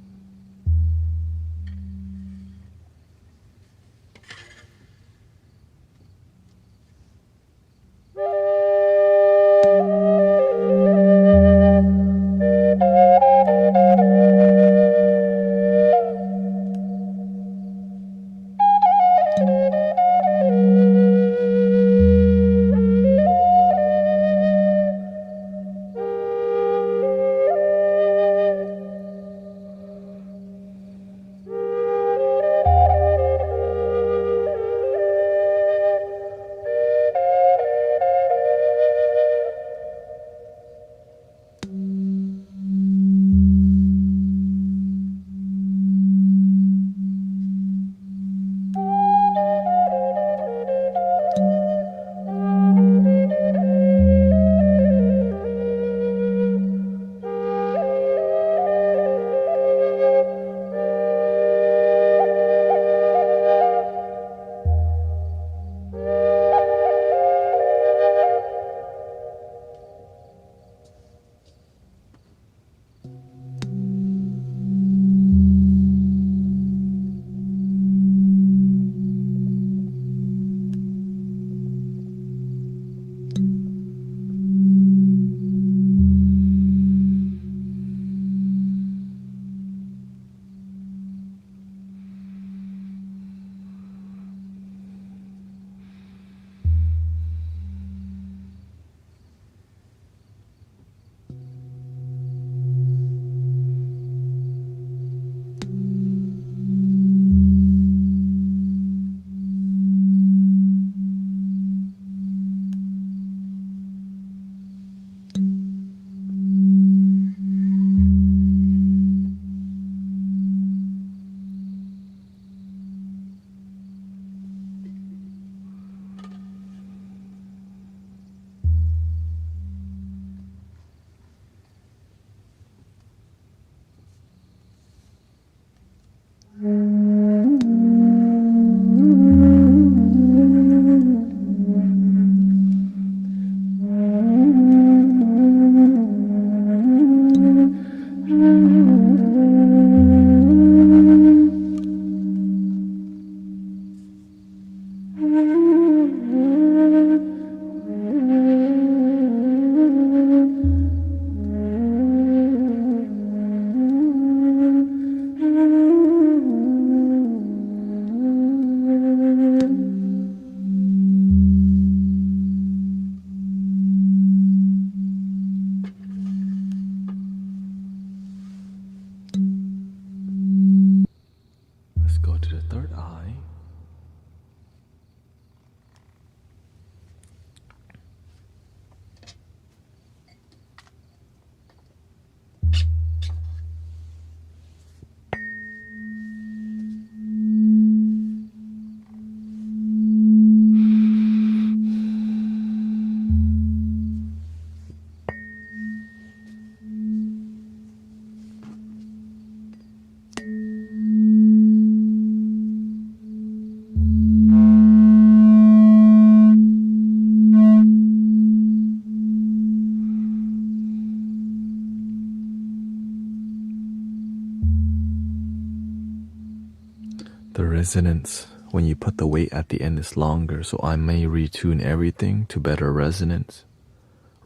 The resonance, when you put the weight at the end, is longer, so I may retune everything to better resonance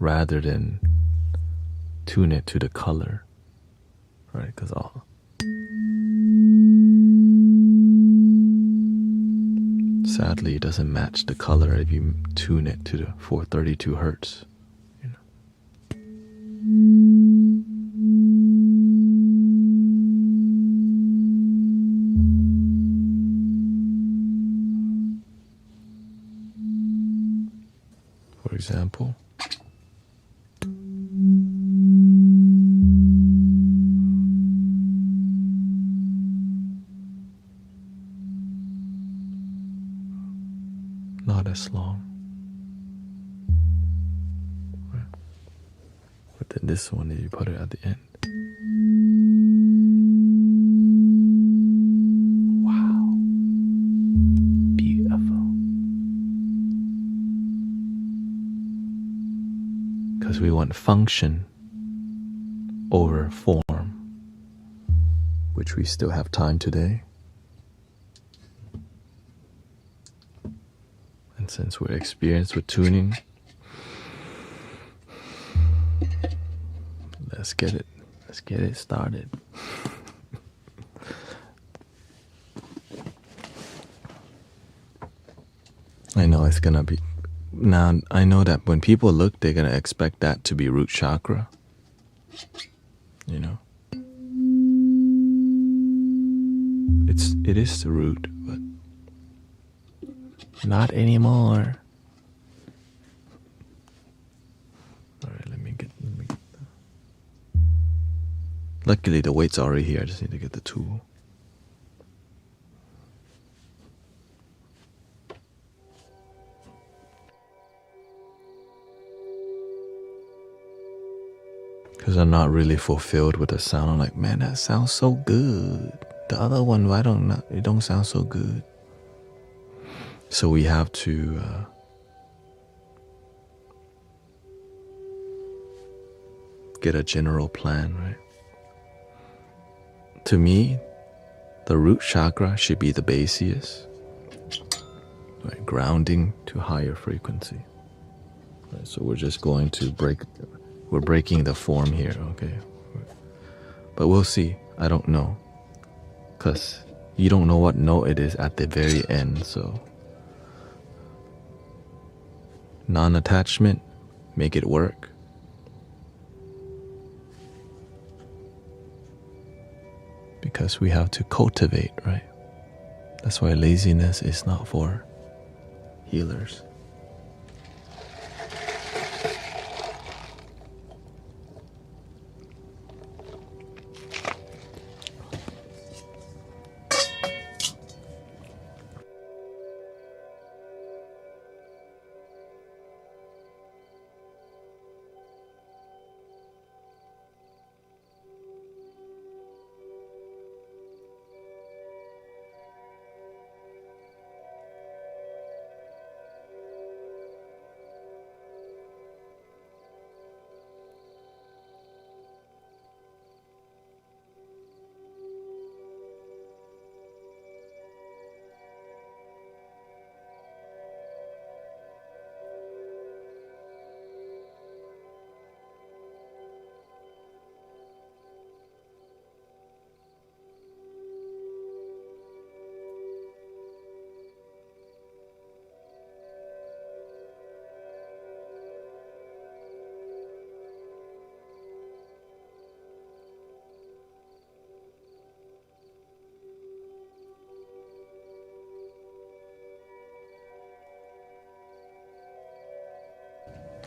rather than tune it to the color, right? Because sadly it doesn't match the color if you tune it to the 432 hertz, you know. example. Not as long. But then this one, you put it at the end. Wow. Beautiful. Because we want function over form, which we still have time today. And since we're experienced with tuning, let's get it started. I know it's gonna be, now I know that when people look, they're gonna expect that to be root chakra, you know. It is the root, but not anymore. All right, let me get luckily the weight's already here. I just need to get the tool. Because I'm not really fulfilled with the sound. I'm like, man, that sounds so good. The other one, it don't sound so good. So we have to get a general plan, right? To me, the root chakra should be the basiest, right? Grounding to higher frequency. Right, so we're just going to we're breaking the form here, okay? But we'll see. I don't know. Because you don't know what note it is at the very end, so. Non-attachment, make it work. Because we have to cultivate, right? That's why laziness is not for healers.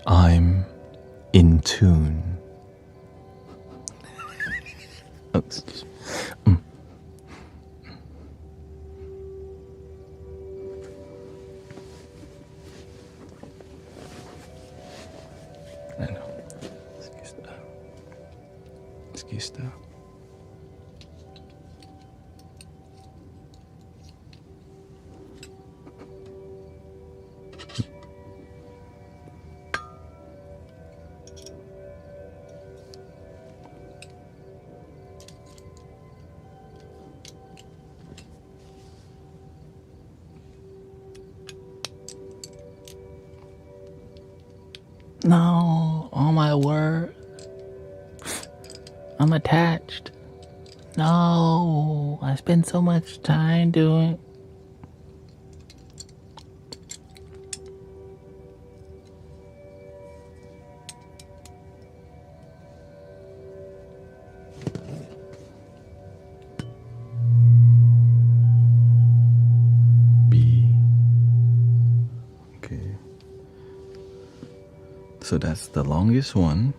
I'm in tune. Oh, excuse me. I know. Excuse that. No, oh my word. I'm attached. No, I spend so much time doing. B. Okay. So that's the longest one.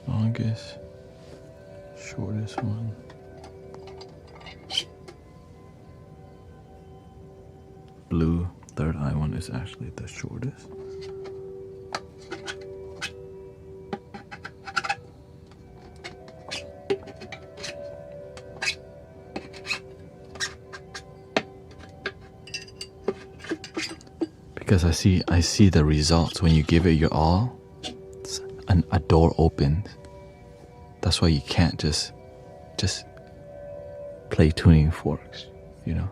Longest, shortest one. Blue third eye one is actually the shortest. Because I see the results when you give it your all. A door opens. That's why you can't just play tuning forks. You know,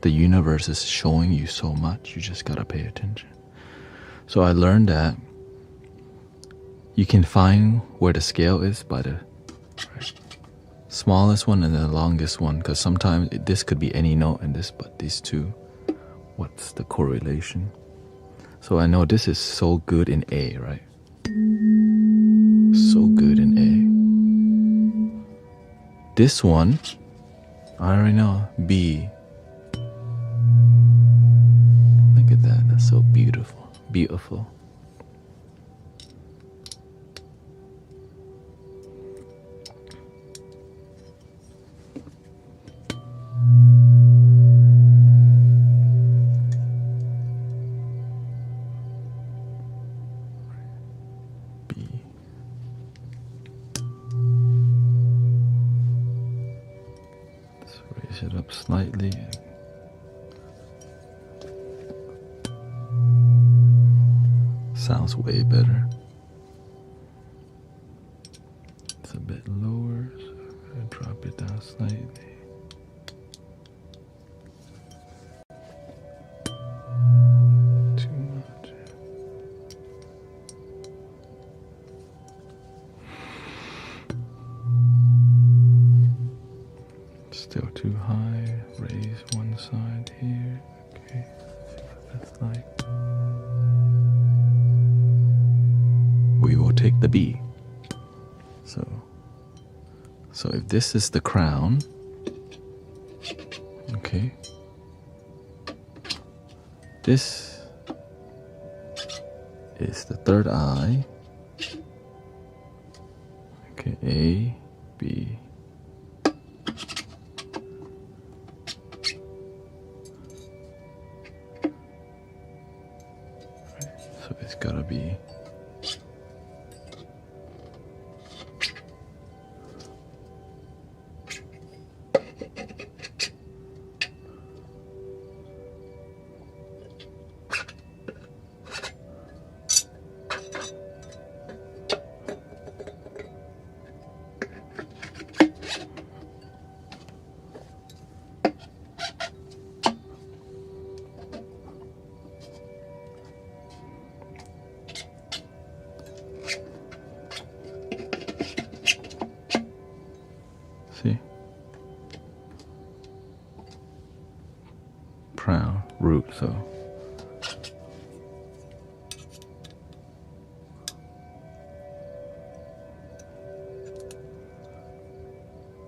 the universe is showing you so much. You just gotta pay attention. So I learned that you can find where the scale is by the smallest one and the longest one. Because sometimes this could be any note in this, but these two, what's the correlation? So I know this is so good in A, right? So good in A. This one, I already know, B. Look at that, that's so beautiful, beautiful. It up slightly. Sounds way better. It's a bit lower, so I drop it down slightly. Too much. Still too high. Raise one side here. Okay, see what that's like. We will take the B. So if this is the crown, okay, this is the third eye. Okay, A, B. So it's gotta be crown, root, so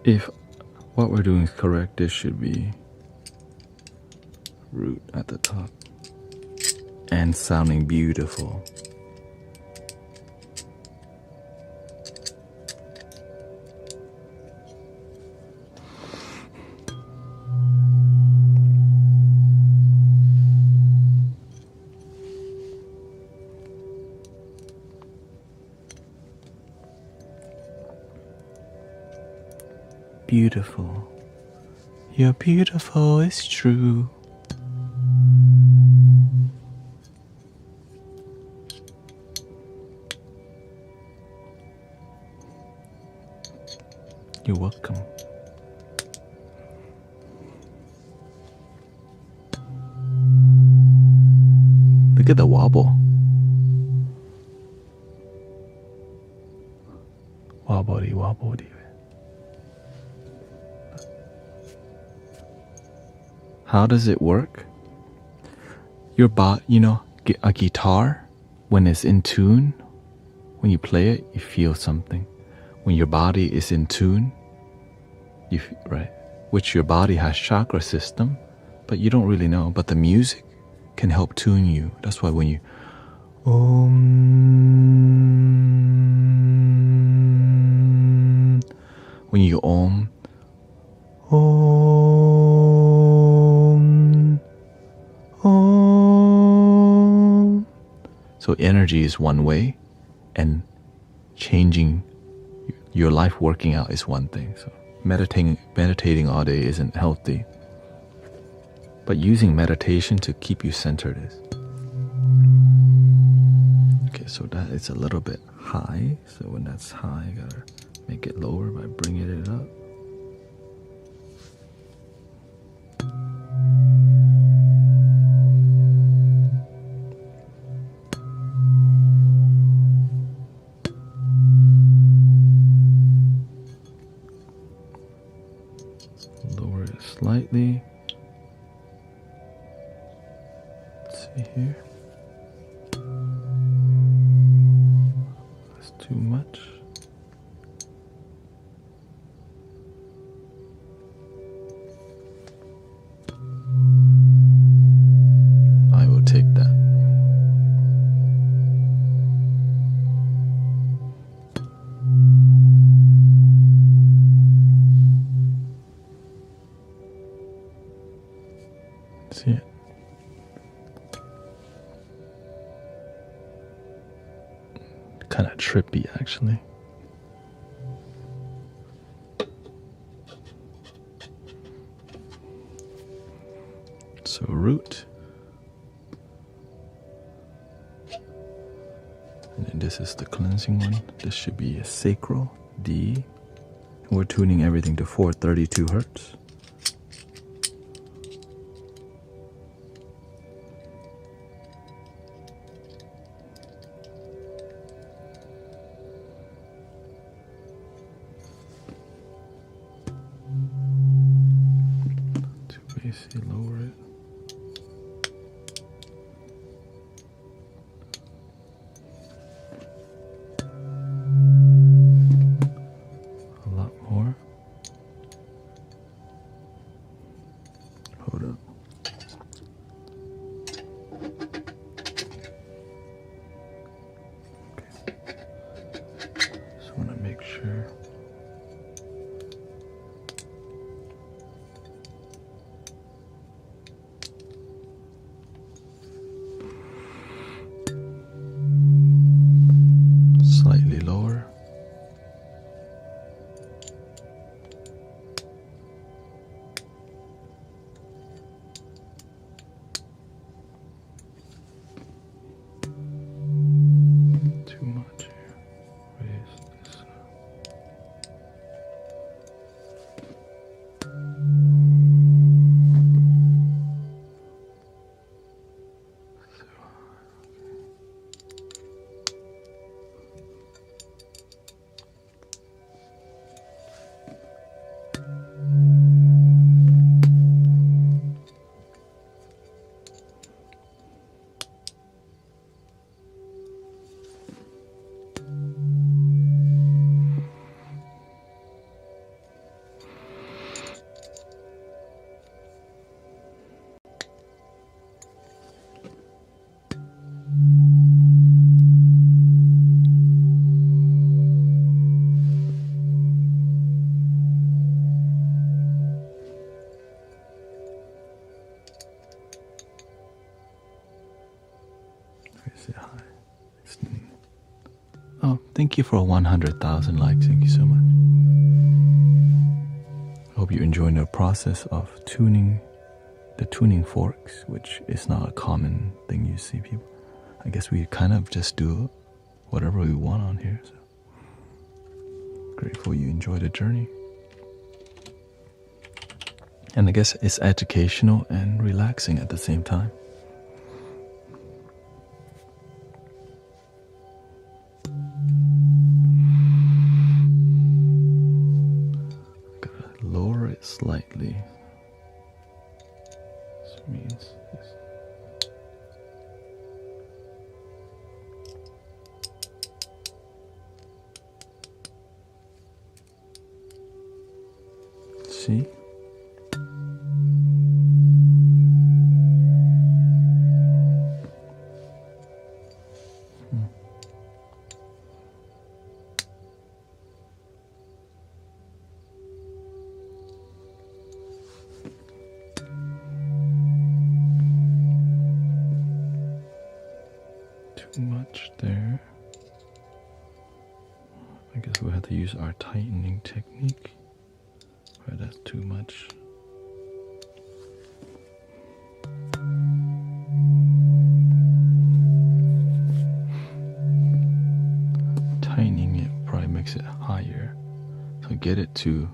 if what we're doing is correct, this should be root at the top and sounding beautiful. Beautiful. You're beautiful, it's true. You're welcome. Look at the wobble. Wobbly, wobbly. How does it work? Your bot, you know, a guitar, when it's in tune, when you play it, you feel something. When your body is in tune, right? Which your body has chakra system, but you don't really know. But the music can help tune you. That's why when you when you Om, so energy is one way, and changing your life working out is one thing. So meditating all day isn't healthy, but using meditation to keep you centered is. Okay, so that is a little bit high. So when that's high, I gotta make it lower by bringing it up. Lower it slightly. Let's see here. That's too much. I will take that. See it? Kind of trippy, actually. So root. And then this is the cleansing one. This should be a sacral, D. We're tuning everything to 432 hertz. Basically lower it. A lot more. Hold up. Okay. Just want to make sure. Slightly lower. Too much here. Raise this up. Is it high? Oh, thank you for 100,000 likes. Thank you so much. I hope you enjoy the process of tuning the tuning forks, which is not a common thing you see people. I guess we kind of just do whatever we want on here. So grateful you enjoy the journey. And I guess it's educational and relaxing at the same time. Gotta lower it slightly. This means this. See? Too much there. I guess we'll have to use our tightening technique. Right, that's too much. Tightening it probably makes it higher. So get it to.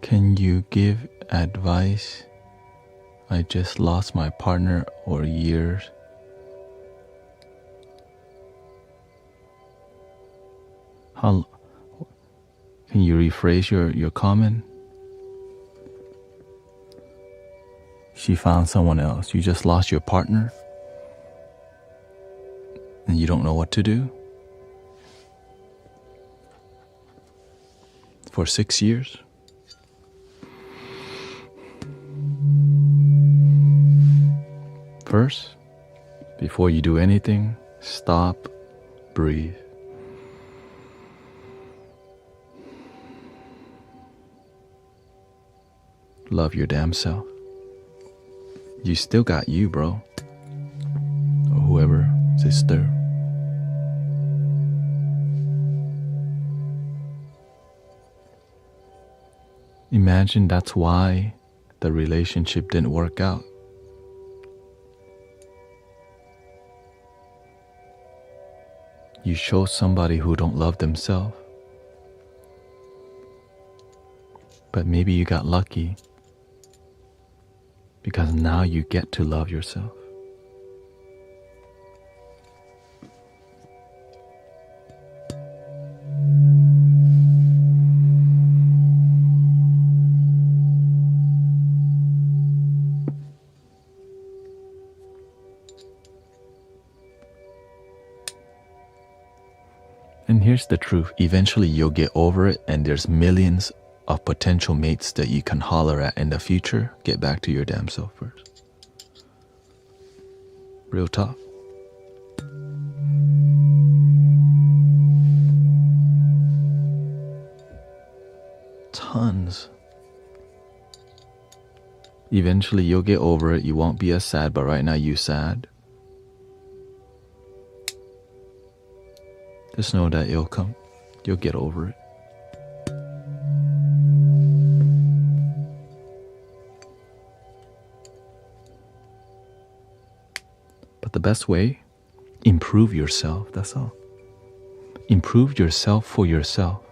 Can you give advice? I just lost my partner or years. How can you rephrase your comment? She found someone else. You just lost your partner and you don't know what to do? For 6 years? First, before you do anything, stop, breathe. Love your damn self. You still got you, bro. Or whoever, sister. Imagine that's why the relationship didn't work out. You chose somebody who don't love themselves. But maybe you got lucky because now you get to love yourself. And here's the truth. Eventually you'll get over it and there's millions of potential mates that you can holler at in the future. Get back to your damn self first. Real talk. Tons. Eventually you'll get over it. You won't be as sad, but right now you sad. Just know that it'll come. You'll get over it. But the best way, improve yourself, that's all. Improve yourself for yourself.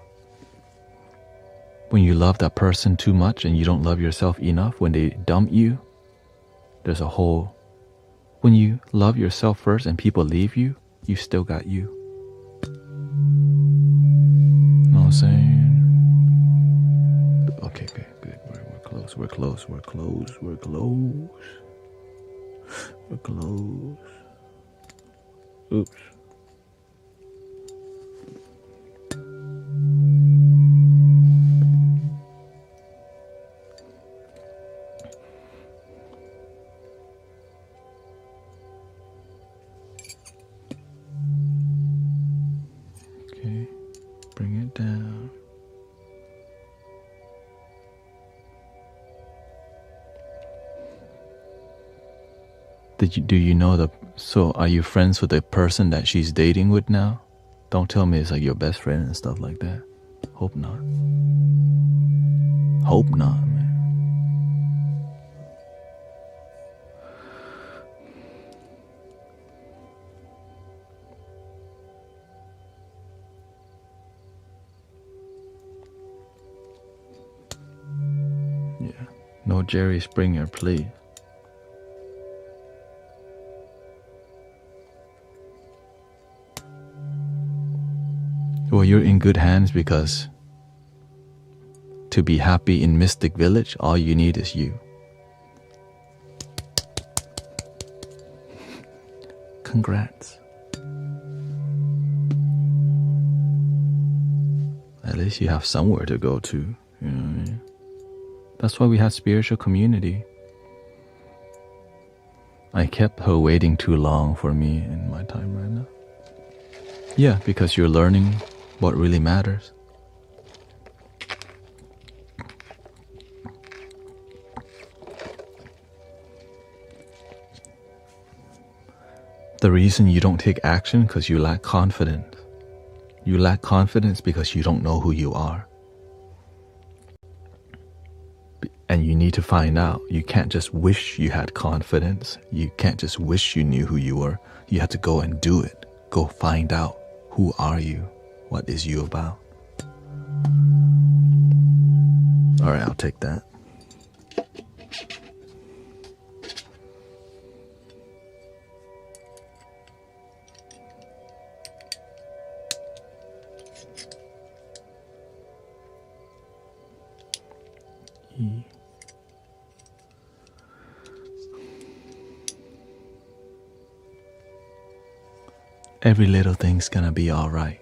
When you love that person too much and you don't love yourself enough, when they dump you, there's a hole. When you love yourself first and people leave you, you still got you. Know what I'm saying? Okay, good. We're close. We're close. Oops. Okay, bring it down. Do you know so are you friends with the person that she's dating with now? Don't tell me it's like your best friend and stuff like that. Hope not. Hope not, man. Yeah. No Jerry Springer, please. Well, you're in good hands because to be happy in Mystic Village, all you need is you. Congrats. At least you have somewhere to go to. You know what I mean? That's why we have spiritual community. I kept her waiting too long for me in my time right now. Yeah, because you're learning what really matters. The reason you don't take action because you lack confidence. You lack confidence because you don't know who you are. And you need to find out. You can't just wish you had confidence. You can't just wish you knew who you were. You have to go and do it. Go find out. Who are you? What is you about? All right, I'll take that. E. Every little thing's gonna be alright.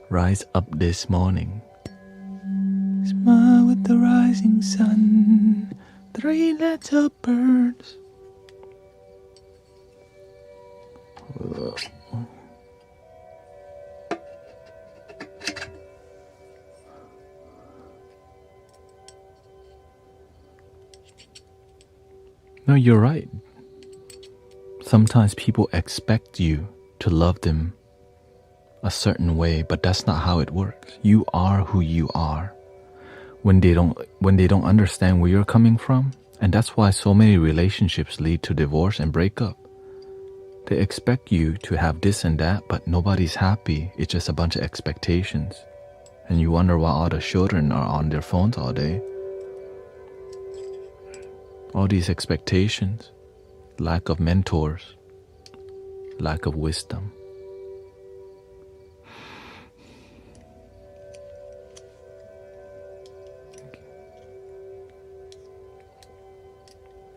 Rise up this morning. Smile with the rising sun. 3 little birds. No, you're right. Sometimes people expect you to love them a certain way, but that's not how it works. You are who you are. When they don't understand where you're coming from, and that's why so many relationships lead to divorce and breakup. They expect you to have this and that, but nobody's happy. It's just a bunch of expectations. And you wonder why all the children are on their phones all day. All these expectations, lack of mentors, lack of wisdom.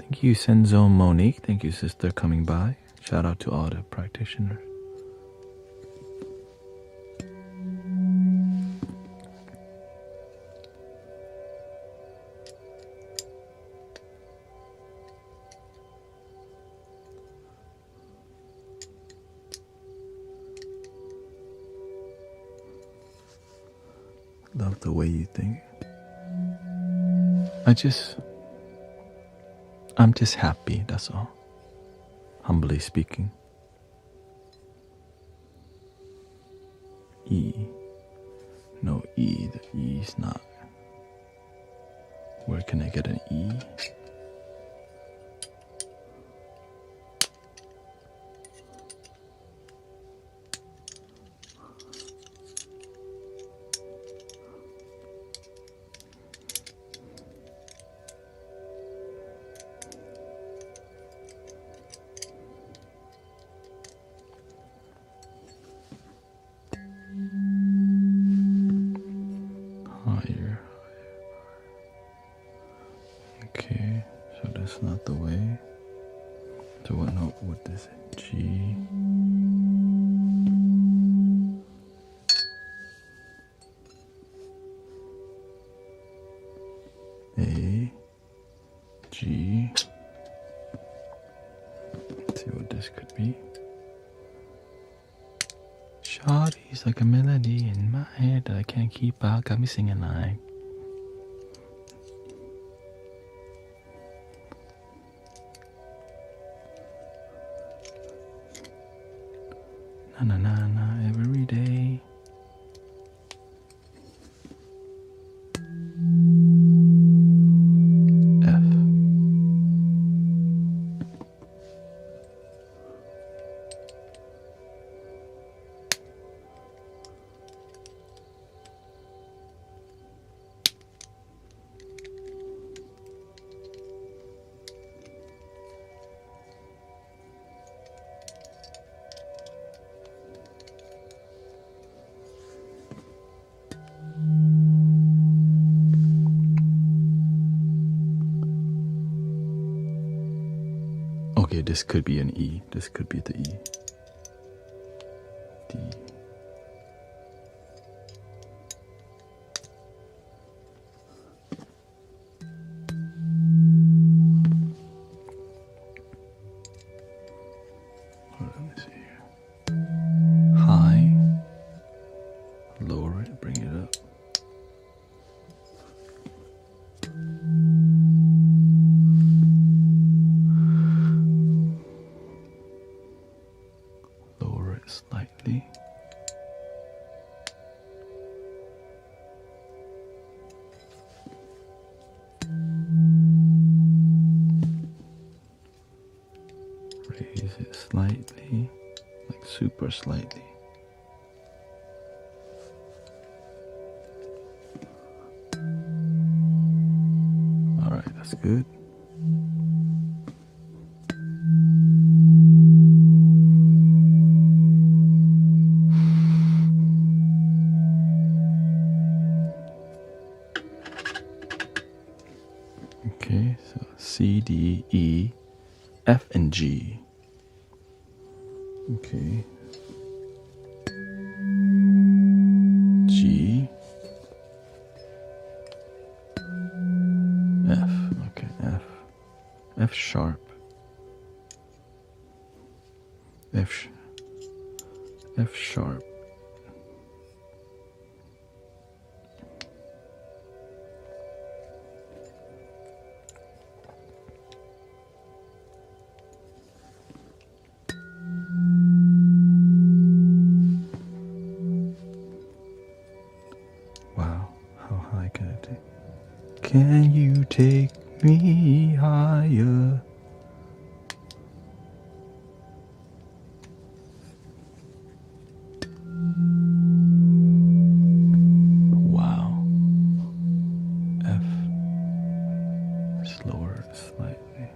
Thank you, Senzo Monique. Thank you, sister, coming by. Shout out to all the practitioners. Love the way you think. I'm just happy, that's all. Humbly speaking. E. No E, the E is not. Where can I get an E? Higher. Okay, so that's not the way. So what note would this G? A, G. Let's see what this could be. Shawty's like a melody in my head that I can't keep out. Got me singing like. Na na na na every day. F. Okay, this could be an E. This could be the E. D. Let me see here. High. Lower it, bring it up. Lower it slightly. Raise it slightly, like super slightly. All right, that's good. Okay, so C, D, E, F, and G. Okay. G. F. Okay, F. F sharp. F sharp. Wow, how high can I take? Can you take me higher? Wow. F. Slower slightly.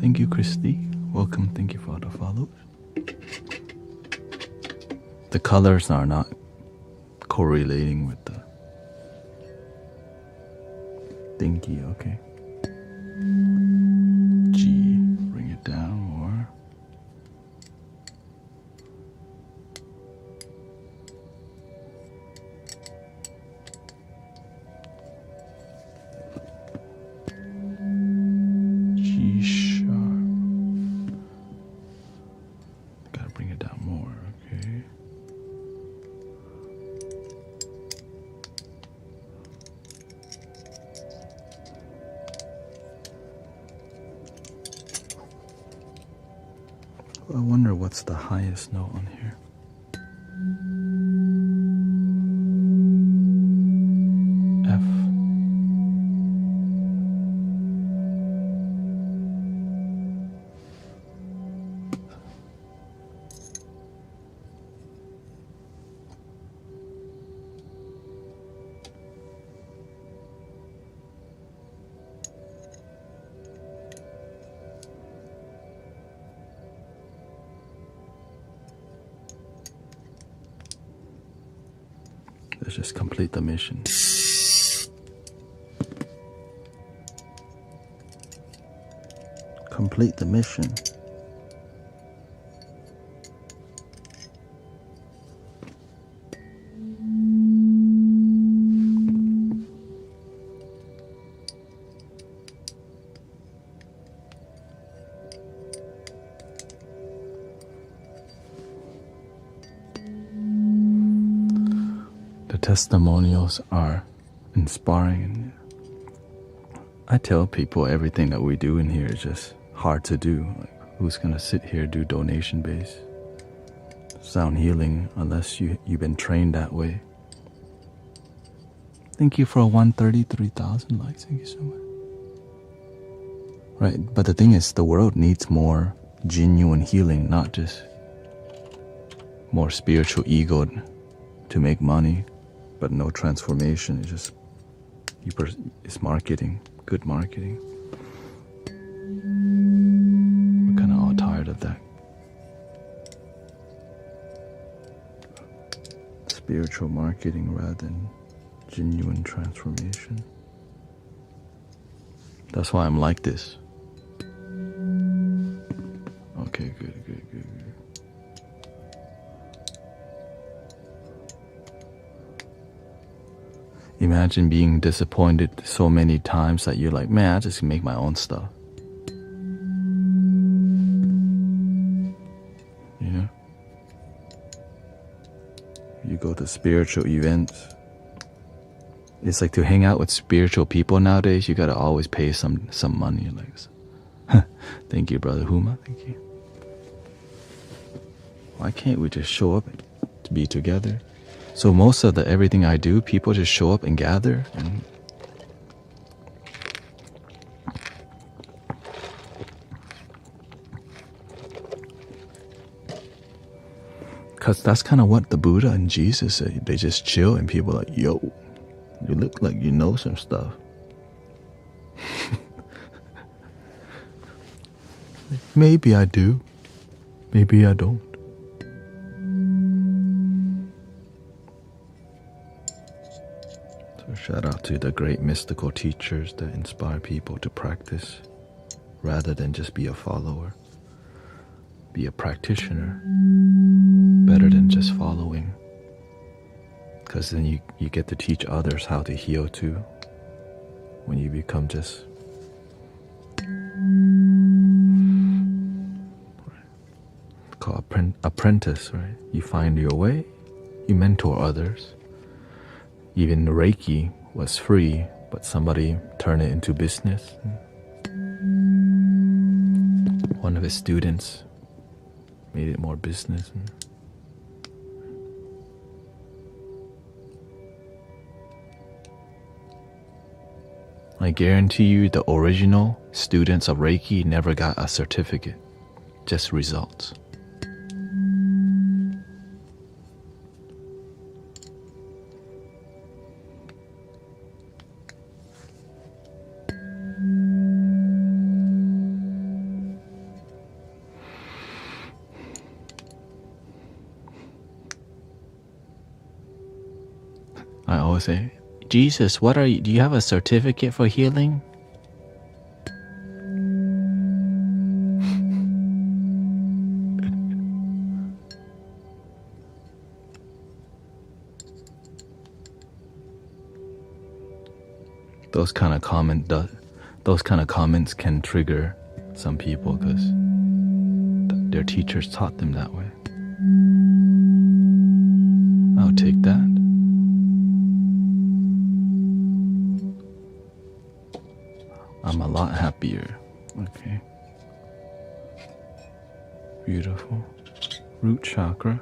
Thank you, Christy. Welcome. Thank you for the follows. The colors are not correlating with the thingy, okay. G, bring it down more. G sharp. Gotta bring it down more, okay. I wonder what's the highest note on here. F. Let's just complete the mission. Complete the mission. The testimonials are inspiring, and I tell people everything that we do in here is just hard to do. Like, who's gonna sit here do donation based sound healing unless you've been trained that way? Thank you for 133,000 likes. Thank you so much. Right, but the thing is, the world needs more genuine healing, not just more spiritual ego to make money, but no transformation. It's just it's marketing, good marketing. We're kind of all tired of that. Spiritual marketing rather than genuine transformation. That's why I'm like this. Okay, good. Imagine being disappointed so many times that you're like, man, I just make my own stuff. You know? You go to spiritual events. It's like to hang out with spiritual people nowadays, you gotta always pay some money. Like, thank you, brother Huma. Thank you. Why can't we just show up to be together? So most of everything I do, people just show up and gather. And because that's kind of what the Buddha and Jesus said. They just chill and people are like, yo, you look like you know some stuff. Maybe I do. Maybe I don't. So shout out to the great mystical teachers that inspire people to practice rather than just be a follower. Be a practitioner better than just following. Because then you get to teach others how to heal too. When you become just called apprentice, right? You find your way, you mentor others. Even Reiki was free, but somebody turned it into business. One of his students made it more business. I guarantee you the original students of Reiki never got a certificate, just results. I always say, Jesus, do you have a certificate for healing? Those kind of comments can trigger some people because their teachers taught them that way. I'll take that. I'm a lot happier. Okay. Beautiful. Root chakra.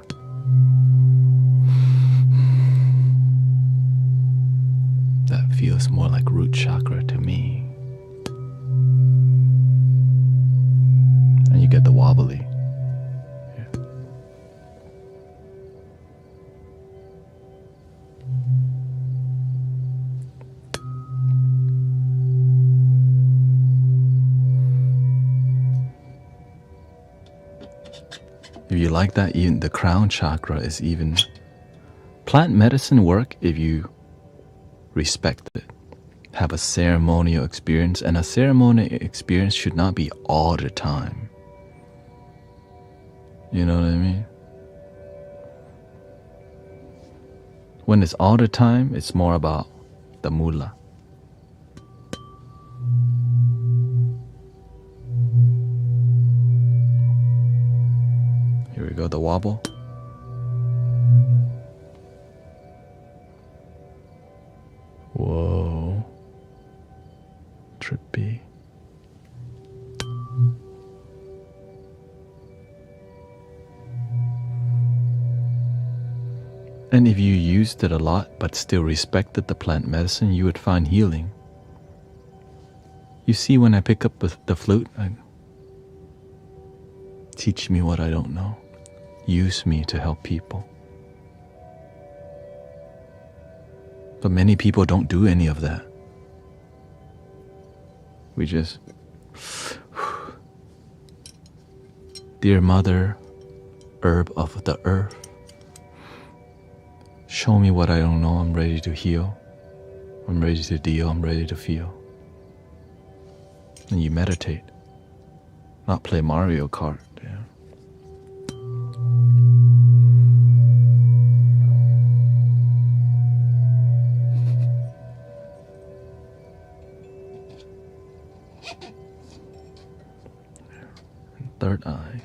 That feels more like root chakra to me. And you get the wobbly. Yeah. If you like that, even the crown chakra is even plant medicine work if you respect it. Have a ceremonial experience, and a ceremonial experience should not be all the time. You know what I mean? When it's all the time, it's more about the mula. Here we go, the wobble. Whoa. Trippy. And if you used it a lot but still respected the plant medicine, you would find healing. You see, when I pick up the flute, teach me what I don't know. Use me to help people. But many people don't do any of that. We just, dear Mother, herb of the earth, show me what I don't know. I'm ready to heal. I'm ready to deal. I'm ready to feel. and you meditate, not play Mario Kart. Yeah. Third eye.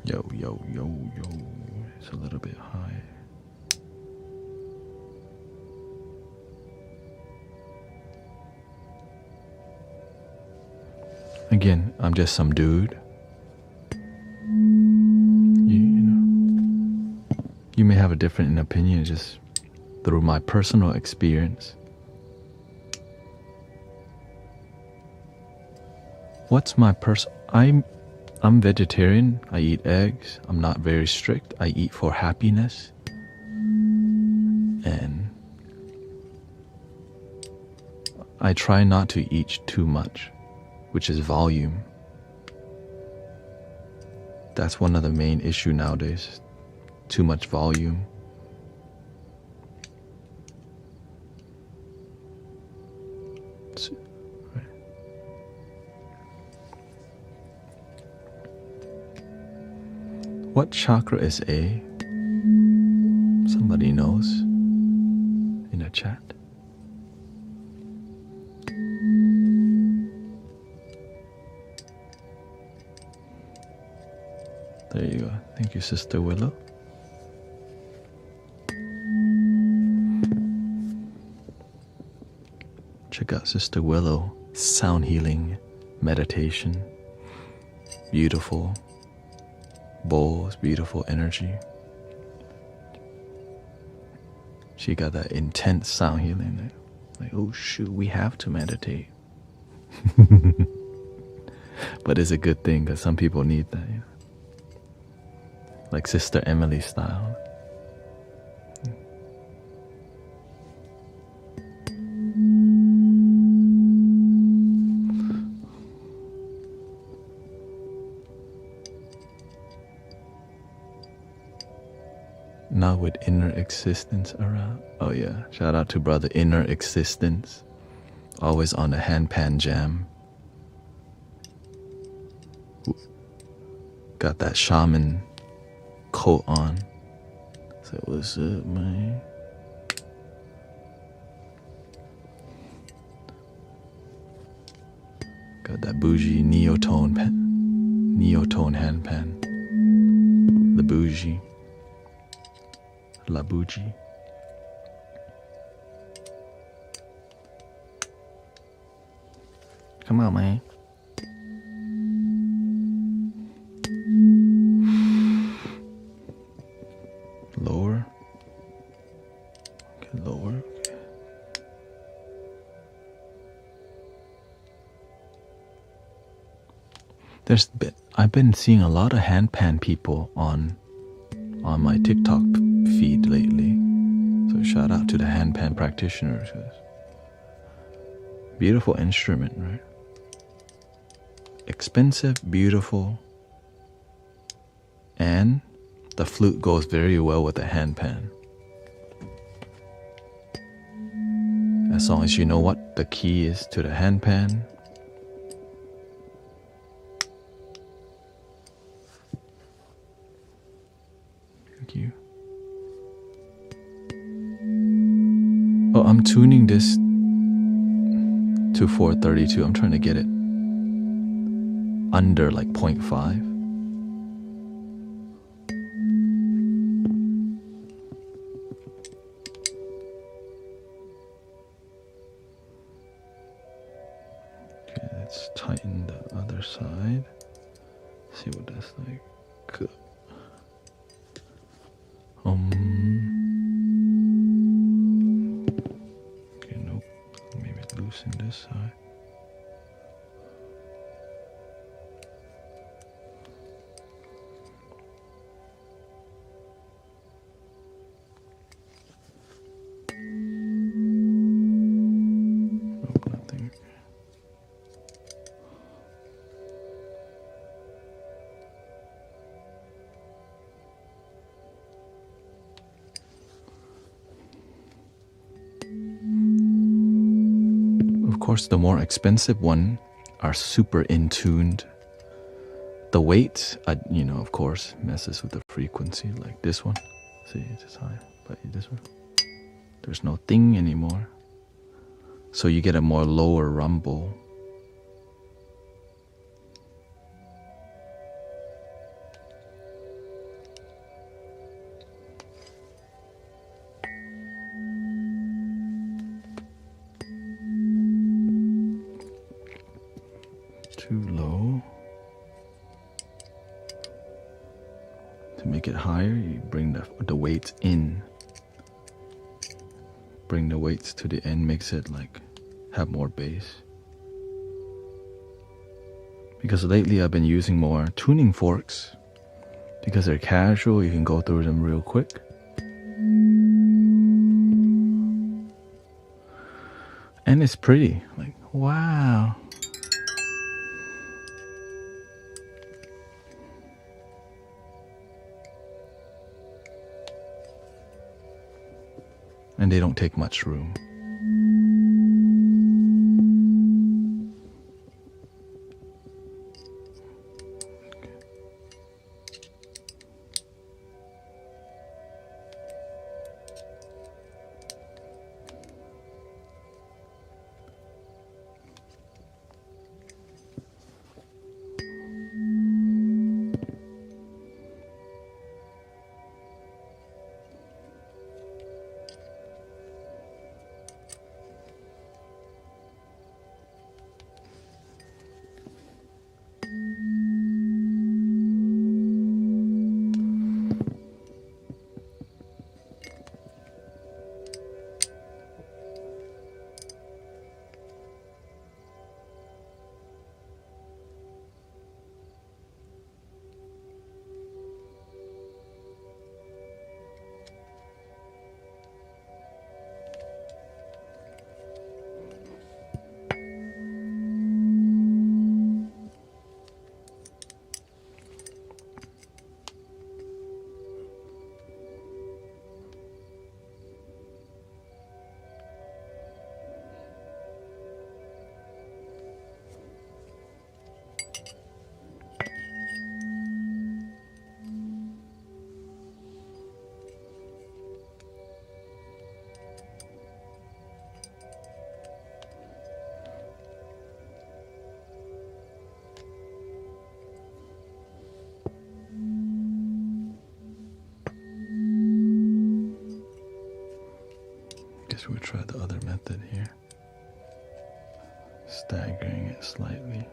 Yo, yo, yo, yo. It's a little bit high. Again, I'm just some dude. You may have a different opinion just through my personal experience. What's my I'm vegetarian. I eat eggs. I'm not very strict. I eat for happiness. And I try not to eat too much, which is volume. That's one of the main issue nowadays. Too much volume. What chakra is A? Somebody knows in the chat. There you go. Thank you, Sister Willow. Check out Sister Willow sound healing meditation. Beautiful bowls, beautiful energy. She got that intense sound healing. Like, oh shoot, we have to meditate. But it's a good thing because some people need that. You know? Like Sister Emily style. Not with inner existence around. Oh yeah, shout out to brother Inner Existence. Always on the handpan jam. Got that shaman coat on. Say, what's up, man? Got that bougie neotone handpan. The bougie. La bougie. Come on, man. Lower. Okay, lower. Okay. I've been seeing a lot of handpan people on my TikTok feed lately. So shout out to the handpan practitioners. Beautiful instrument, right? Expensive, beautiful, and the flute goes very well with the handpan. As long as you know what the key is to the handpan. Thank you. Oh, I'm tuning this to 432. I'm trying to get it under like 0.5. Okay, let's tighten the other side. See what that's like. Good. Okay, nope. Maybe loosen this side. Nope, nothing. course, the more expensive one are super in tuned. The weight, of course, messes with the frequency. Like this one, see, it's just high. But this one, there's no thing anymore. So you get a more lower rumble. Too low. To make it higher, you bring the weights in. Bring the weights to the end, makes it like have more bass. Because lately I've been using more tuning forks because they're casual, you can go through them real quick. And it's pretty, like, wow. And they don't take much room. We'll try the other method here. Staggering it slightly.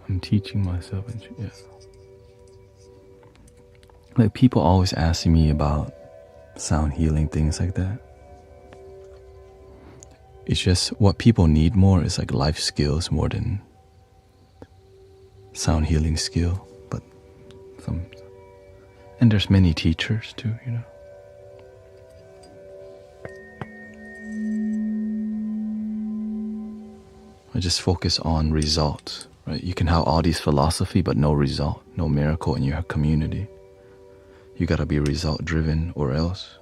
I'm teaching myself, and yeah. Like people always asking me about sound healing, things like that. It's just what people need more is like life skills more than sound healing skill. But and there's many teachers too, you know. I just focus on results, right? You can have all these philosophy, but no result, no miracle in your community. You gotta be result driven or else.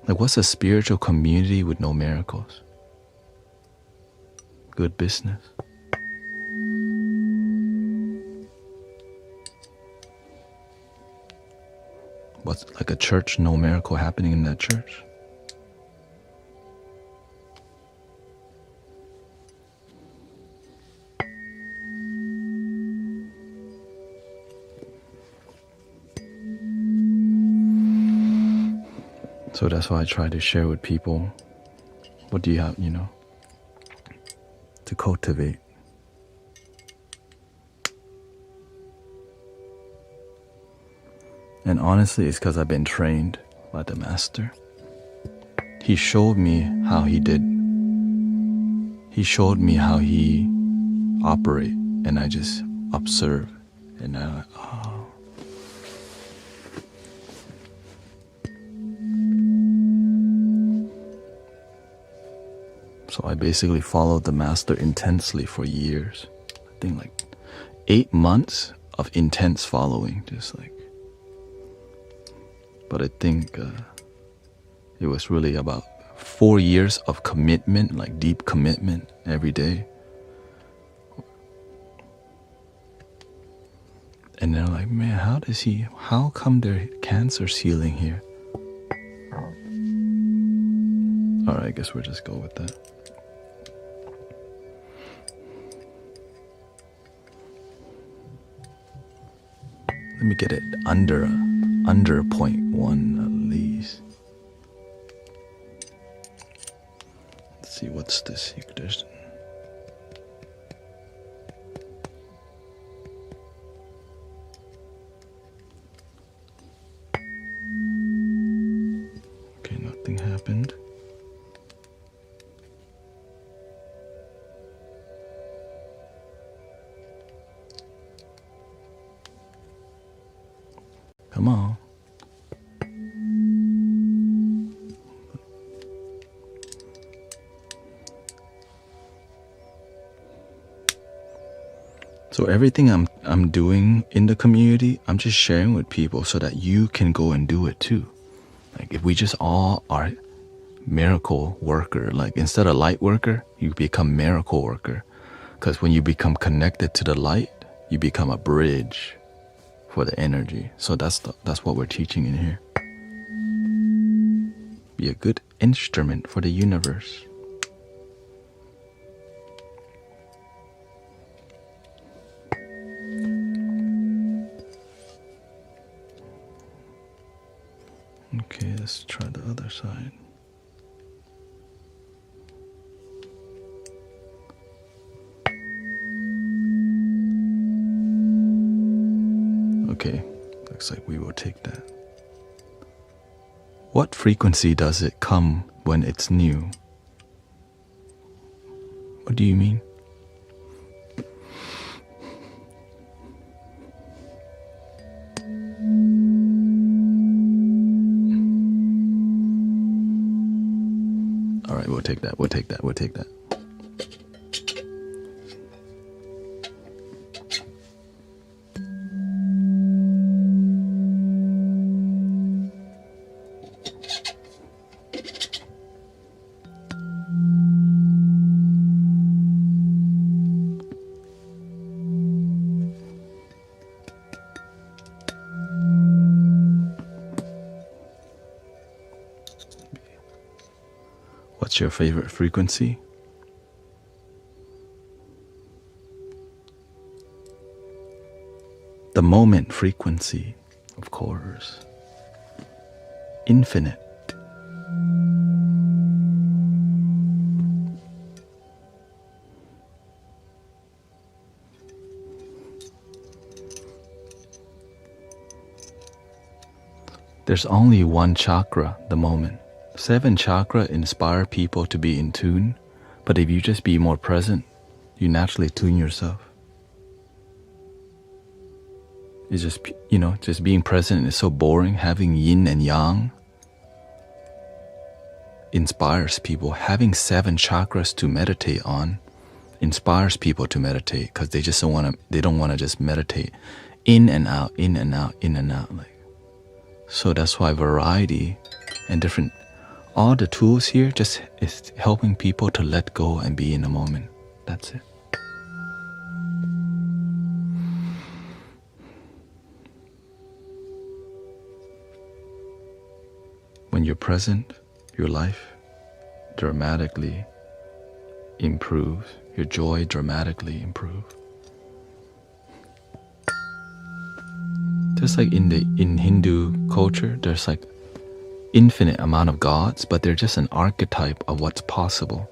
Like what's a spiritual community with no miracles? Good business. What's like a church, no miracle happening in that church? So that's why I try to share with people, what do you have, to cultivate. And honestly, it's because I've been trained by the master. He showed me how he did. He showed me how he operate, and I just observe. And I'm like, oh. So I basically followed the master intensely for years. I think like 8 months of intense following, just like. But I think it was really about 4 years of commitment, like deep commitment every day. And they're like, man, how come their cancer's healing here? All right, I guess we'll just go with that. Let me get it under 0.1 at least. Let's see, what's the secret? Okay, nothing happened. Come on. So everything I'm doing in the community, I'm just sharing with people so that you can go and do it too. Like if we just all are miracle worker, like instead of light worker, you become miracle worker. Because when you become connected to the light, you become a bridge for the energy. So that's what we're teaching in here. Be a good instrument for the universe. Okay, let's try the other side. Okay, looks like we will take that. What frequency does it come when it's new? What do you mean? All right, we'll take that. What's your favorite frequency? The moment frequency, of course. Infinite. There's only one chakra, the moment. 7 chakra inspire people to be in tune, but if you just be more present, you naturally tune yourself. It's just, just being present is so boring. Having yin and yang inspires people. Having 7 chakras to meditate on inspires people to meditate because they don't want to just meditate in and out, in and out, in and out. So that's why variety and different, all the tools here just is helping people to let go and be in the moment. That's it. When you're present, your life dramatically improves. Your joy dramatically improves. Just like in Hindu culture, there's like infinite amount of gods, but they're just an archetype of what's possible.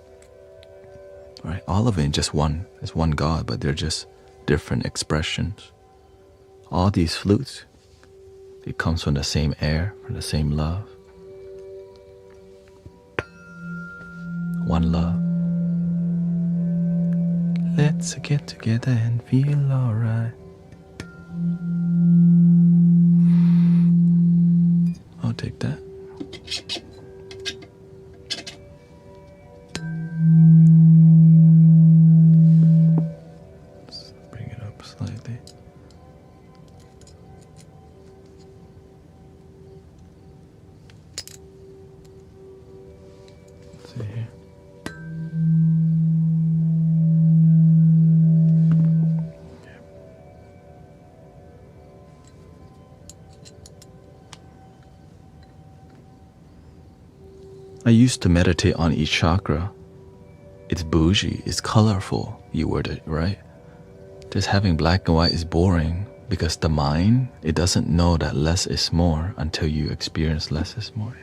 Right? All of it is one God, but they're just different expressions. All these flutes, it comes from the same air, from the same love. One love. Let's get together and feel alright. I'll take that. Let's bring it up slightly. Let's see here. I used to meditate on each chakra. It's bougie, it's colorful, you word it, right? Just having black and white is boring because the mind, it doesn't know that less is more until you experience less is more.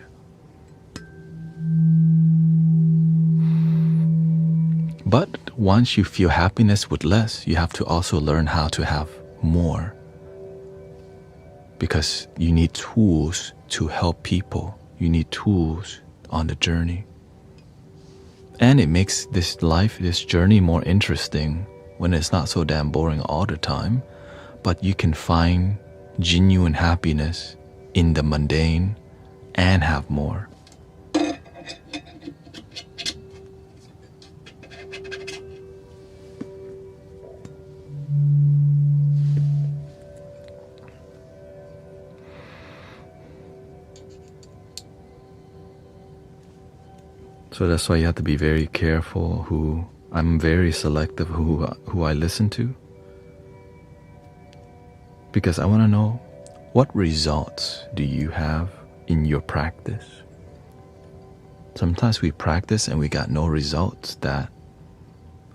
But once you feel happiness with less, you have to also learn how to have more. Because you need tools to help people. You need tools on the journey. And it makes this life, this journey more interesting when it's not so damn boring all the time, but you can find genuine happiness in the mundane and have more. So that's why you have to be very careful I'm very selective who I listen to. Because I want to know, what results do you have in your practice? Sometimes we practice and we got no results that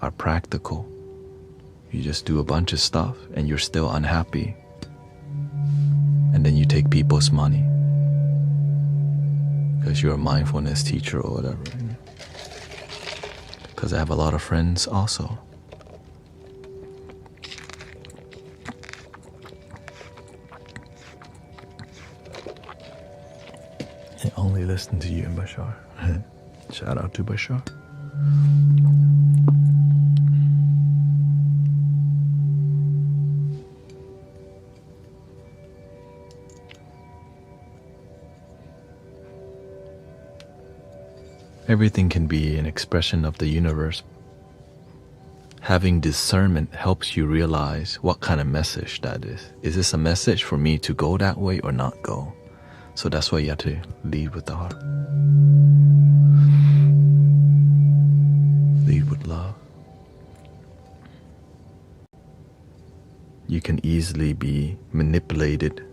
are practical. You just do a bunch of stuff and you're still unhappy. And then you take people's money. Because you're a mindfulness teacher or whatever. Because I have a lot of friends also. I only listen to you and Bashar. Shout out to Bashar. Everything can be an expression of the universe. Having discernment helps you realize what kind of message that is. Is this a message for me to go that way or not go? So that's why you have to lead with the heart. Lead with love. You can easily be manipulated,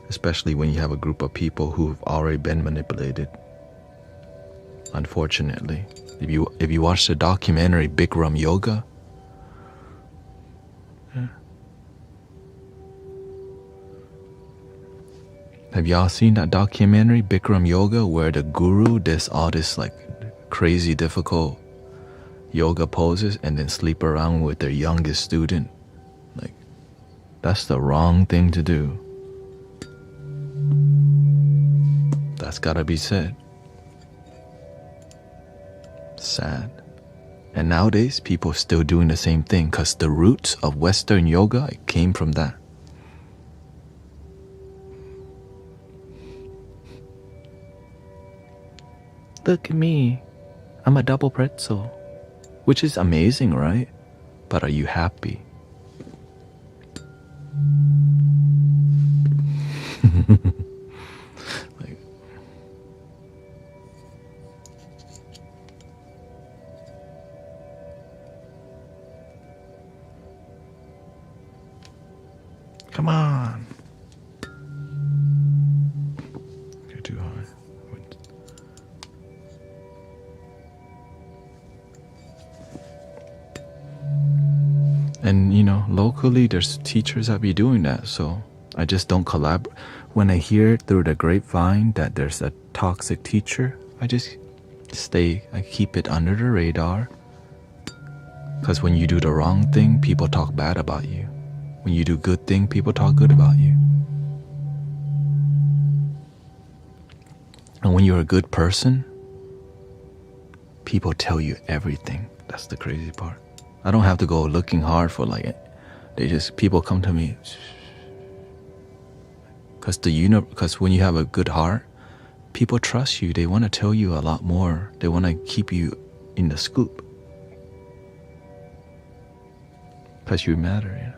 especially when you have a group of people who've already been manipulated. Unfortunately, if you watch the documentary Bikram Yoga, have y'all seen that documentary Bikram Yoga where the guru does all this like crazy difficult yoga poses and then sleep around with their youngest student? Like, that's the wrong thing to do. That's gotta be said. Sad. And nowadays, people are still doing the same thing because the roots of Western yoga, it came from that. Look at me. I'm a double pretzel. Which is amazing, right? But are you happy? Like, come on. You're too hard. And you know, locally there's teachers that be doing that, so I just don't collaborate. When I hear through the grapevine that there's a toxic teacher, I just I keep it under the radar. Because when you do the wrong thing, people talk bad about you. When you do good thing, people talk good about you. And when you're a good person, people tell you everything. That's the crazy part. I don't have to go looking hard for like it. People come to me. Because when you have a good heart, people trust you. They want to tell you a lot more. They want to keep you in the scoop. Because you matter, you know.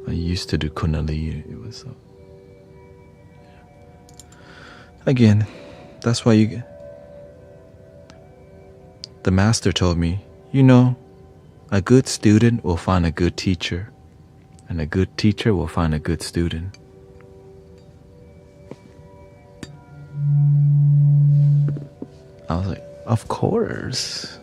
I used to do Kundalini. It was again, that's why the master told me, a good student will find a good teacher, and a good teacher will find a good student. I was like, of course.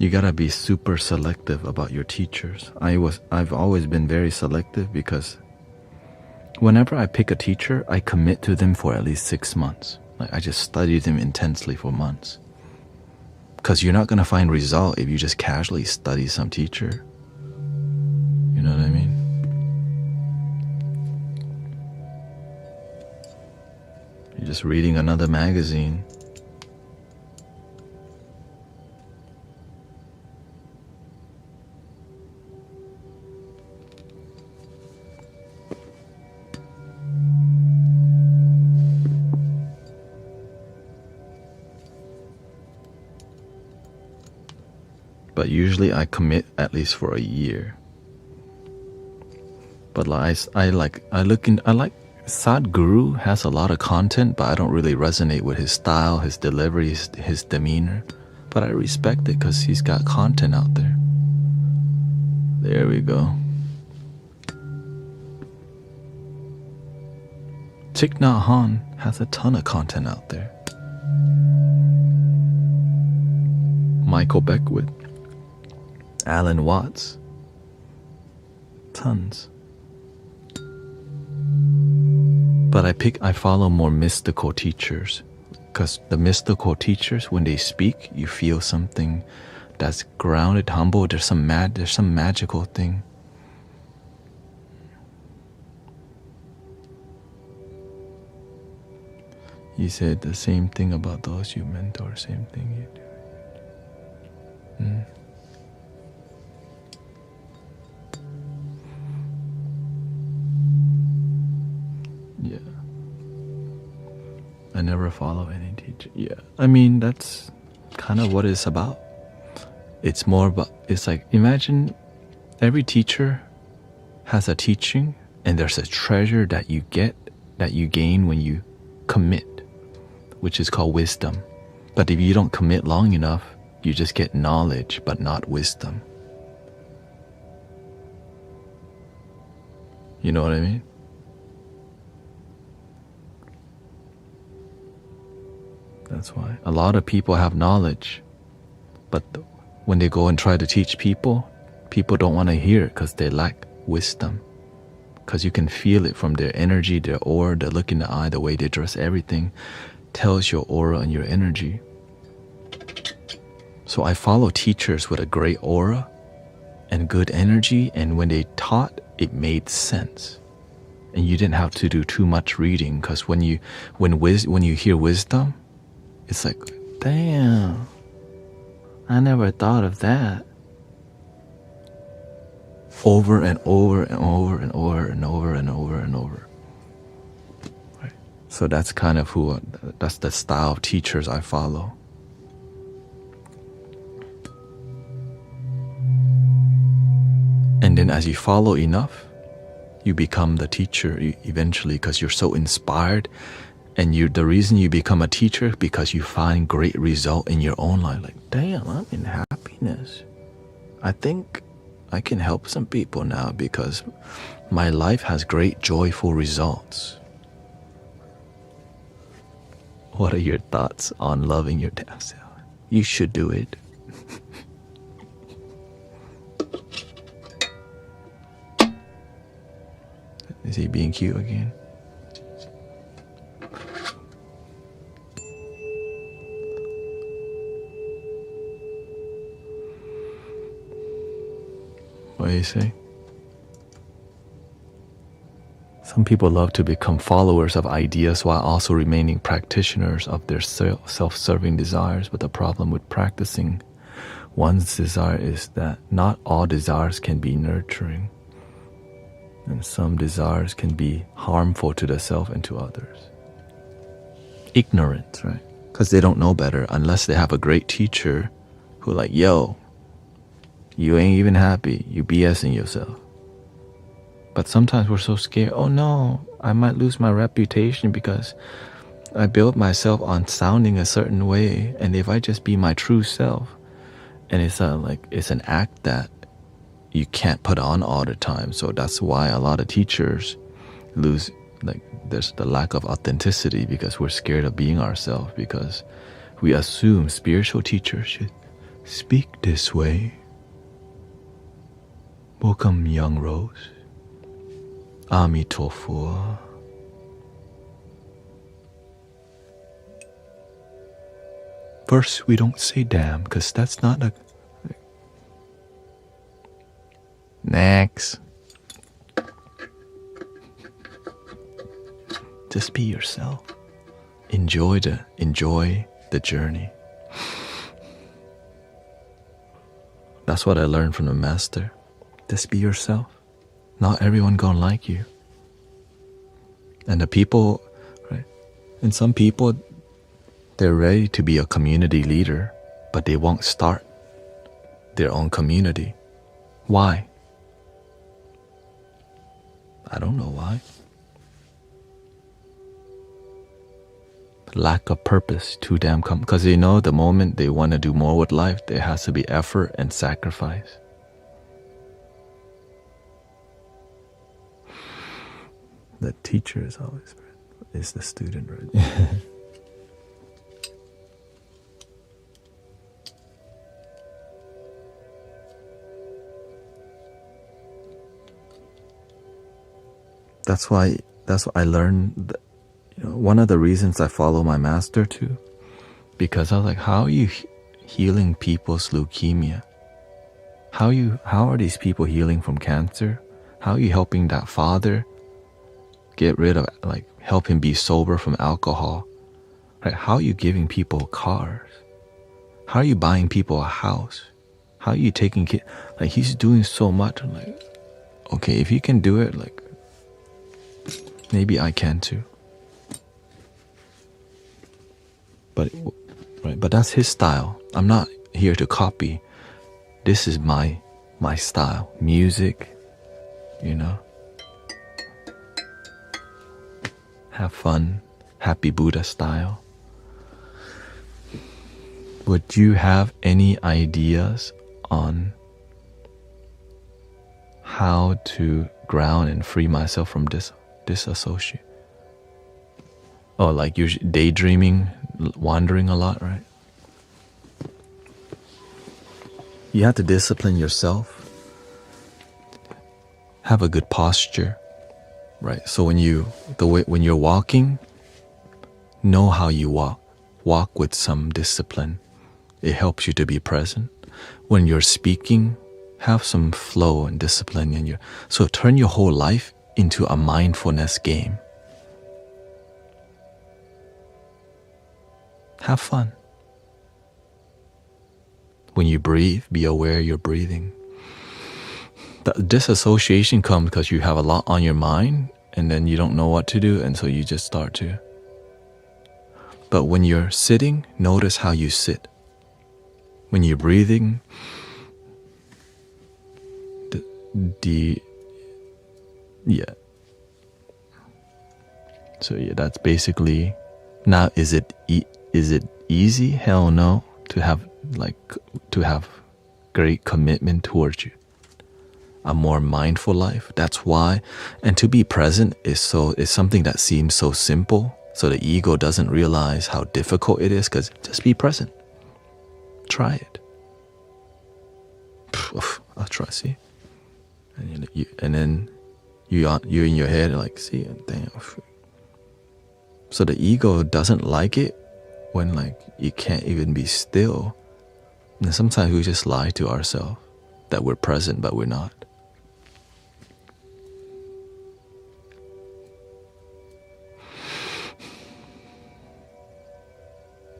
You gotta be super selective about your teachers. I've always been very selective because whenever I pick a teacher, I commit to them for at least 6 months. Like I just study them intensely for months. Because you're not gonna find result if you just casually study some teacher. You know what I mean? You're just reading another magazine. But usually I commit at least for a year. But like Sadhguru has a lot of content, but I don't really resonate with his style, his delivery, his demeanor. But I respect it because he's got content out there. There we go. Thich Nhat Hanh has a ton of content out there. Michael Beckwith, Alan Watts, tons. But I follow more mystical teachers, because the mystical teachers, when they speak, you feel something that's grounded, humble. There's some magical thing. You said the same thing about those you mentor, same thing you do. Yeah. I never follow any teacher. Yeah. I mean, that's kind of what it's about. It's more about, it's like, imagine every teacher has a teaching, and there's a treasure that you gain when you commit, which is called wisdom. But if you don't commit long enough, you just get knowledge, but not wisdom. You know what I mean? That's why a lot of people have knowledge, but when they go and try to teach people don't want to hear it because they lack wisdom. Because you can feel it from their energy, their aura, the look in the eye, the way they dress, everything tells your aura and your energy. So I follow teachers with a great aura and good energy, and when they taught, it made sense. And you didn't have to do too much reading, because when you hear wisdom, it's like, damn, I never thought of that. Over and over and over and over and over and over and over. Right. So that's kind of that's the style of teachers I follow. And then as you follow enough, you become the teacher eventually because you're so inspired. And the reason you become a teacher because you find great result in your own life. Like, damn, I'm in happiness. I think I can help some people now because my life has great joyful results. What are your thoughts on loving your damn self? You should do it. Is he being cute again? What do you say? Some people love to become followers of ideas while also remaining practitioners of their self-serving desires, but the problem with practicing one's desire is that not all desires can be nurturing, and some desires can be harmful to the self and to others. Ignorance, right? Because they don't know better unless they have a great teacher who like, yo, you ain't even happy, you BSing yourself. But sometimes we're so scared, oh no, I might lose my reputation because I built myself on sounding a certain way, and if I just be my true self, and it's an act that you can't put on all the time. So that's why a lot of teachers lose, like there's the lack of authenticity because we're scared of being ourselves, because we assume spiritual teachers should speak this way. Welcome, young Rose. Amitofo. First, we don't say damn, because that's not a... Next. Just be yourself. Enjoy the journey. That's what I learned from the master. Just be yourself. Not everyone gonna like you. And the people, right? And some people, they're ready to be a community leader, but they won't start their own community. Why? I don't know why. Lack of purpose, too damn because they know the moment they want to do more with life, there has to be effort and sacrifice. The teacher is always is the student, right? That's what I learned. One of the reasons I follow my master too, because I was like, how are you healing people's leukemia? How are these people healing from cancer? How are you helping that father get rid of, like, help him be sober from alcohol? Right? How are you giving people cars? How are you buying people a house? How are you taking care? Like, he's doing so much. I'm like, okay, if he can do it, like, maybe I can too. But that's his style. I'm not here to copy. This is my style. Music, have fun, happy Buddha style. Would you have any ideas on how to ground and free myself from disassociate? Oh, like you're daydreaming, wandering a lot, right? You have to discipline yourself. Have a good posture, right? So when you're walking, know how you walk. Walk with some discipline. It helps you to be present. When you're speaking, have some flow and discipline so turn your whole life into a mindfulness game. Have fun. When you breathe, be aware you're breathing. The disassociation comes because you have a lot on your mind and then you don't know what to do, and so you just start to. But when you're sitting, notice how you sit. When you're breathing, Yeah. So yeah, that's basically. Now, is it easy? Hell no. To have great commitment towards you, a more mindful life. That's why, and to be present is something that seems so simple. So the ego doesn't realize how difficult it is. Because just be present. Try it. I'll try. See, and then you in your head like, see, damn. So the ego doesn't like it when like you can't even be still. And sometimes we just lie to ourselves that we're present, but we're not.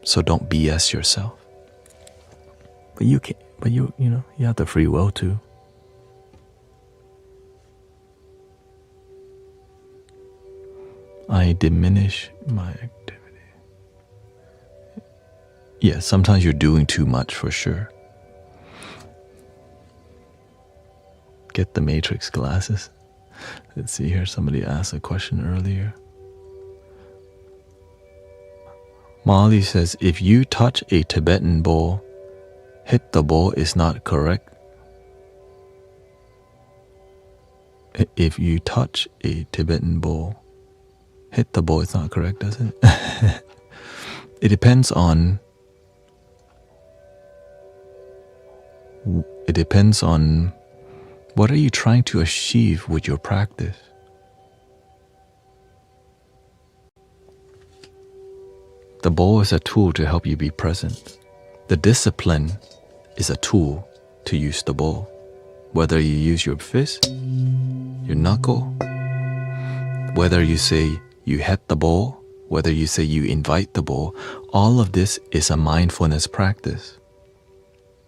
So don't BS yourself. But you can. But you have the free will to. I diminish my activity. Yeah, sometimes you're doing too much for sure. Get the Matrix glasses. Let's see here. Somebody asked a question earlier. Molly says, if you touch a Tibetan bowl, hit the bowl is not correct. If you touch a Tibetan bowl, hit the bowl is not correct, does it? It depends on what are you trying to achieve with your practice. The bowl is a tool to help you be present. The discipline is a tool to use the bowl. Whether you use your fist, your knuckle, whether you say you hit the bowl, whether you say you invite the bowl, all of this is a mindfulness practice.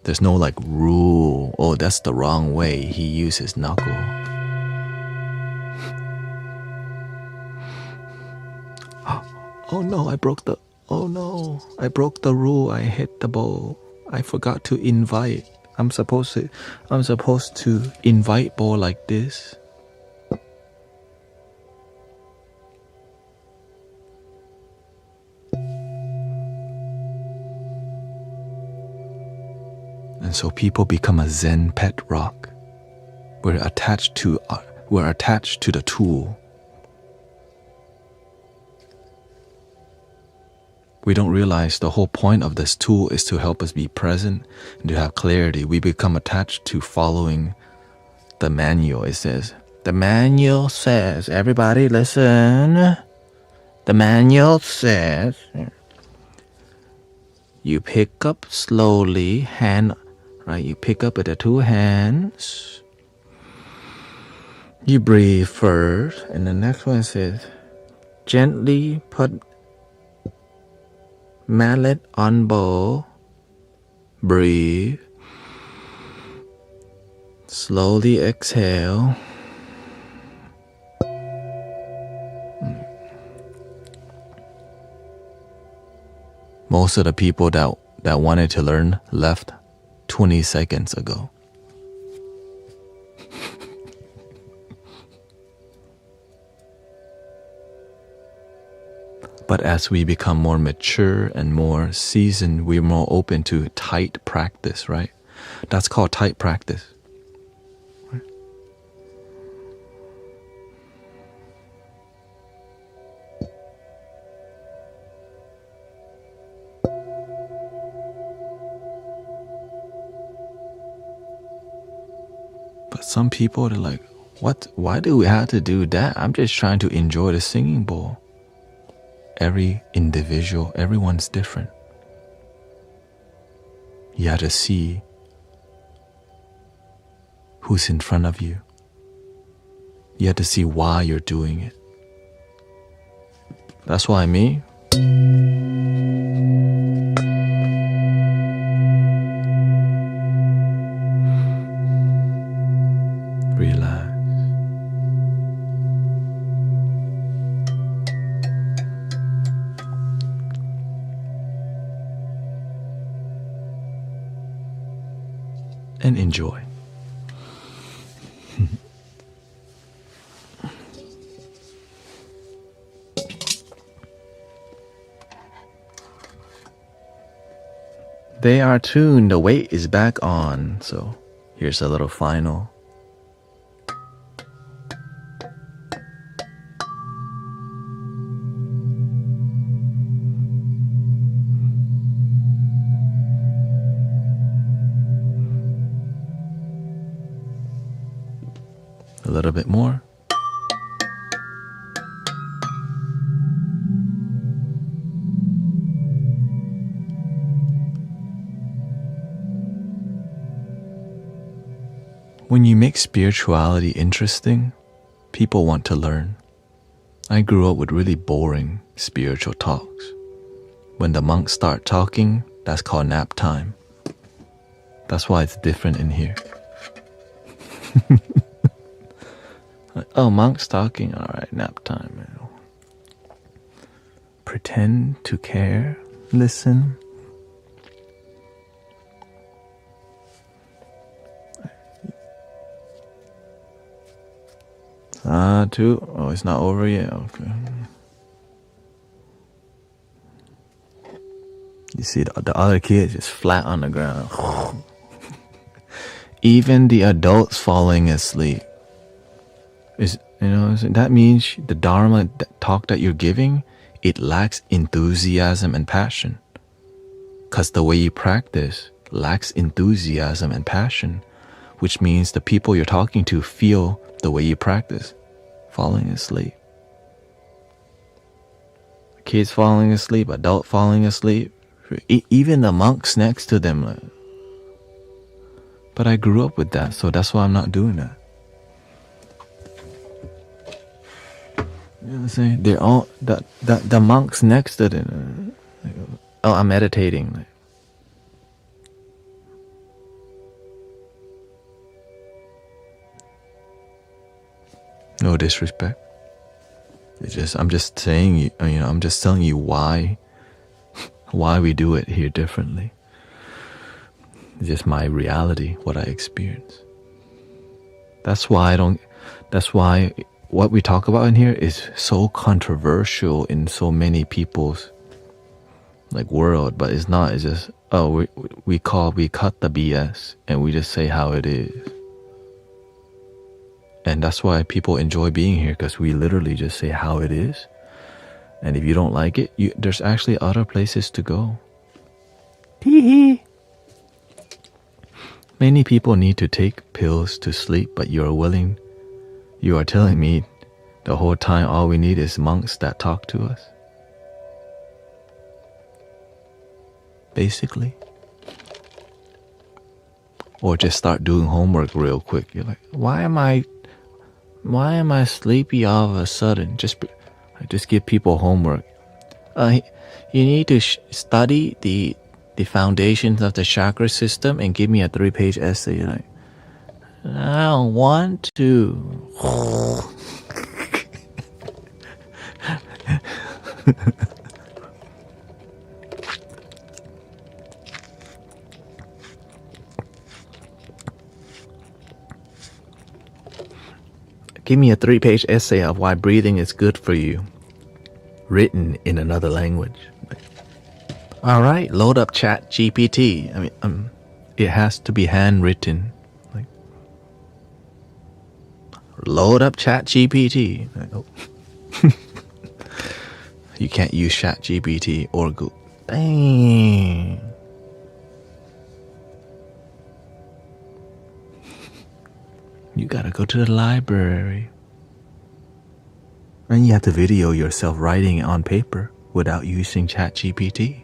There's no like rule, oh, that's the wrong way, he used his knuckle. Oh no, I broke the rule, I hit the bowl. I forgot to invite. I'm supposed to invite bowl like this. And so people become a Zen pet rock. We're attached to the tool. We don't realize the whole point of this tool is to help us be present and to have clarity. We become attached to following the manual. It says, the manual says, everybody listen. The manual says, you pick up slowly, hand, right? You pick up with the two hands. You breathe first. And the next one says, gently put mallet on bowl. Breathe. Slowly exhale. Most of the people that wanted to learn left 20 seconds ago. But as we become more mature and more seasoned, we're more open to tight practice, right? That's called tight practice. Right? But some people, they're like, what? Why do we have to do that? I'm just trying to enjoy the singing bowl. Every individual, everyone's different. You have to see who's in front of you. You have to see why you're doing it. That's why me, relax. And enjoy. They are tuned. The weight is back on. So here's a little final. A little bit more. When you make spirituality interesting, people want to learn. I grew up with really boring spiritual talks. When the monks start talking, that's called nap time. That's why it's different in here. Like, oh, monks talking? Alright, nap time. Pretend to care. Listen. Two. Oh, it's not over yet. Okay. You see the other kids just flat on the ground. Even the adults falling asleep. That means the Dharma talk that you're giving, it lacks enthusiasm and passion. Because the way you practice lacks enthusiasm and passion, which means the people you're talking to feel the way you practice. Falling asleep. Kids falling asleep, adult falling asleep, even the monks next to them. But I grew up with that, so that's why I'm not doing that. You know what I'm saying? They're all the monks next to them. Oh, I'm meditating. No disrespect. I'm just saying, I'm just telling you why we do it here differently. It's just my reality, what I experience. That's why what we talk about in here is so controversial in so many people's world, but it's not. It's just, we cut the BS and we just say how it is. And that's why people enjoy being here, because we literally just say how it is. And if you don't like it, there's actually other places to go. Hee. Many people need to take pills to sleep, but you are telling me the whole time all we need is monks that talk to us. Basically. Or just start doing homework real quick. You're like, why am I sleepy all of a sudden? Just give people homework. You need to study the foundations of the chakra system and give me a 3-page essay. You're like, I don't want to. Give me a 3-page essay of why breathing is good for you, written in another language. All right, load up ChatGPT. It has to be handwritten. Load up ChatGPT. You can't use ChatGPT or Google. Dang. You gotta go to the library. And you have to video yourself writing it on paper without using ChatGPT.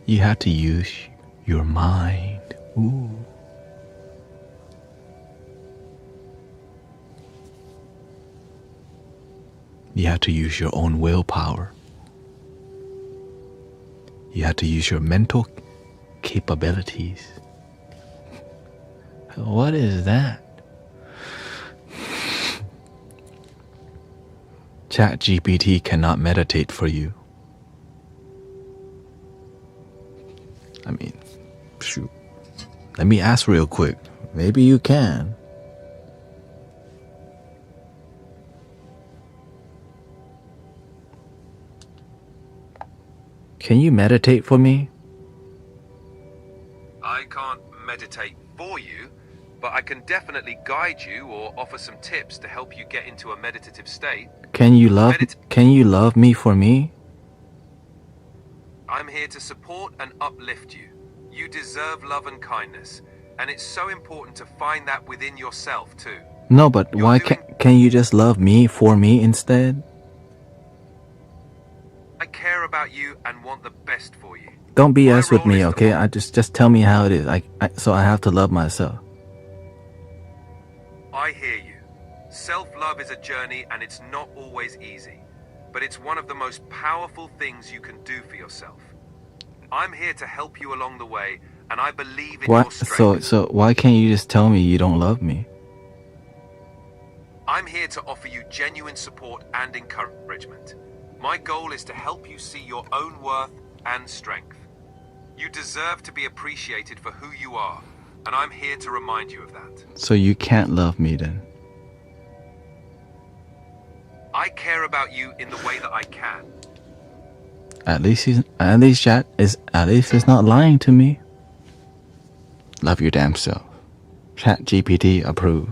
You have to use your mind. Ooh. You have to use your own willpower. You have to use your mental capabilities. What is that? ChatGPT cannot meditate for you. Let me ask real quick. Maybe you can. Can you meditate for me? I can't meditate for you, but I can definitely guide you or offer some tips to help you get into a meditative state. Can you love me for me? I'm here to support and uplift you. You deserve love and kindness, and it's so important to find that within yourself too. No, but why can you just love me for me instead? I care about you and want the best for you. Don't My BS with role me, is to okay? I just tell me how it is. So I have to love myself. I hear you. Self-love is a journey and it's not always easy, but it's one of the most powerful things you can do for yourself. I'm here to help you along the way, and I believe in your strength. So why can't you just tell me you don't love me? I'm here to offer you genuine support and encouragement. My goal is to help you see your own worth and strength. You deserve to be appreciated for who you are, and I'm here to remind you of that. So you can't love me then? I care about you in the way that I can. At least it's not lying to me. Love your damn self. ChatGPT approve.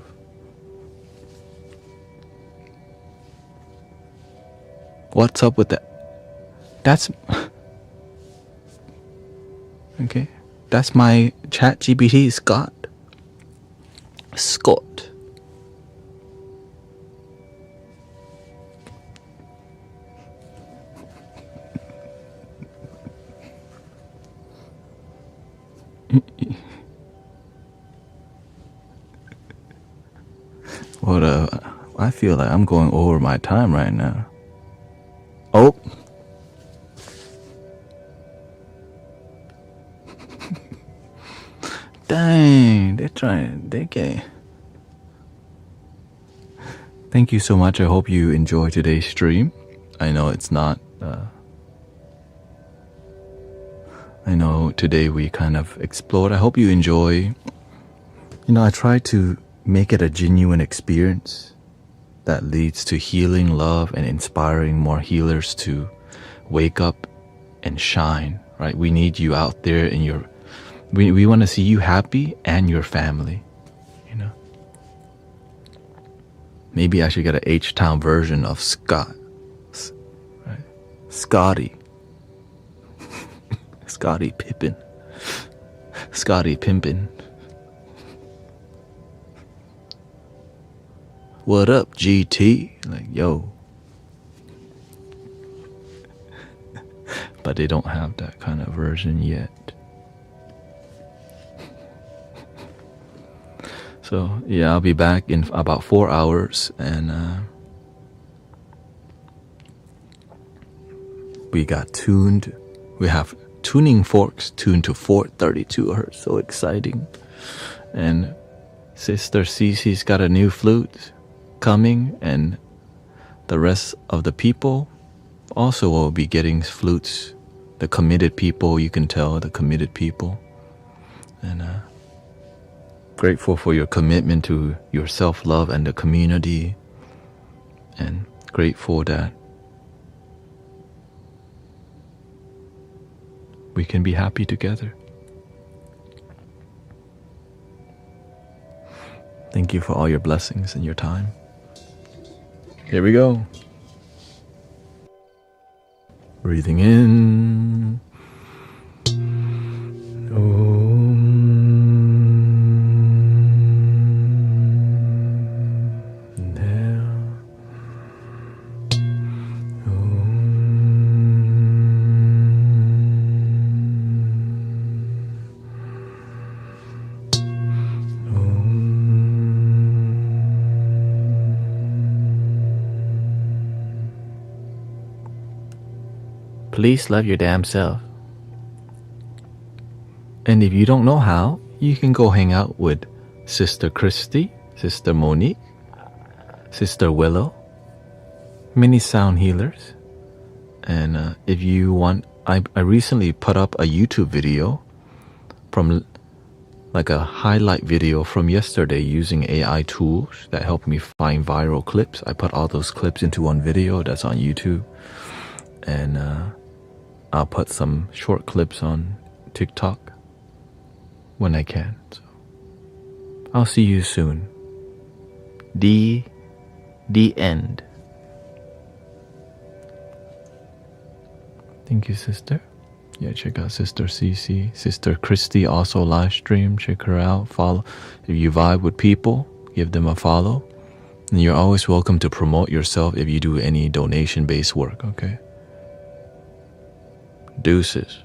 What's up with that? That's okay. That's my ChatGPT, Scott. What I feel like I'm going over my time right now. Oh. Dang, they can't. Thank you so much. I hope you enjoy today's stream. I know it's not I know today we kind of explored. I hope you enjoy. I try to make it a genuine experience that leads to healing, love, and inspiring more healers to wake up and shine, right? We need you out there in we want to see you happy and your family, Maybe I should get an H-Town version of Scott, right? Scotty. Scotty Pippin. Scotty Pimpin. What up, GT? Like, yo. But they don't have that kind of version yet. So, yeah, I'll be back in about 4 hours, and we have tuning forks tuned to 432 hertz. So exciting. And Sister Cece's got a new flute coming, and the rest of the people also will be getting flutes. The committed people, you can tell, the committed people. And grateful for your commitment to your self-love and the community, and grateful that we can be happy together. Thank you for all your blessings and your time. Here we go. Breathing in. Please love your damn self. And if you don't know how, you can go hang out with Sister Christy, Sister Monique, Sister Willow, many sound healers. And if you want, I recently put up a YouTube video from like a highlight video from yesterday using AI tools that helped me find viral clips. I put all those clips into one video that's on YouTube, and I'll put some short clips on TikTok when I can. So I'll see you soon. The end. Thank you, sister. Yeah, check out Sister CC. Sister Christy also live stream. Check her out. Follow. If you vibe with people, give them a follow. And you're always welcome to promote yourself if you do any donation-based work, okay? Deuces.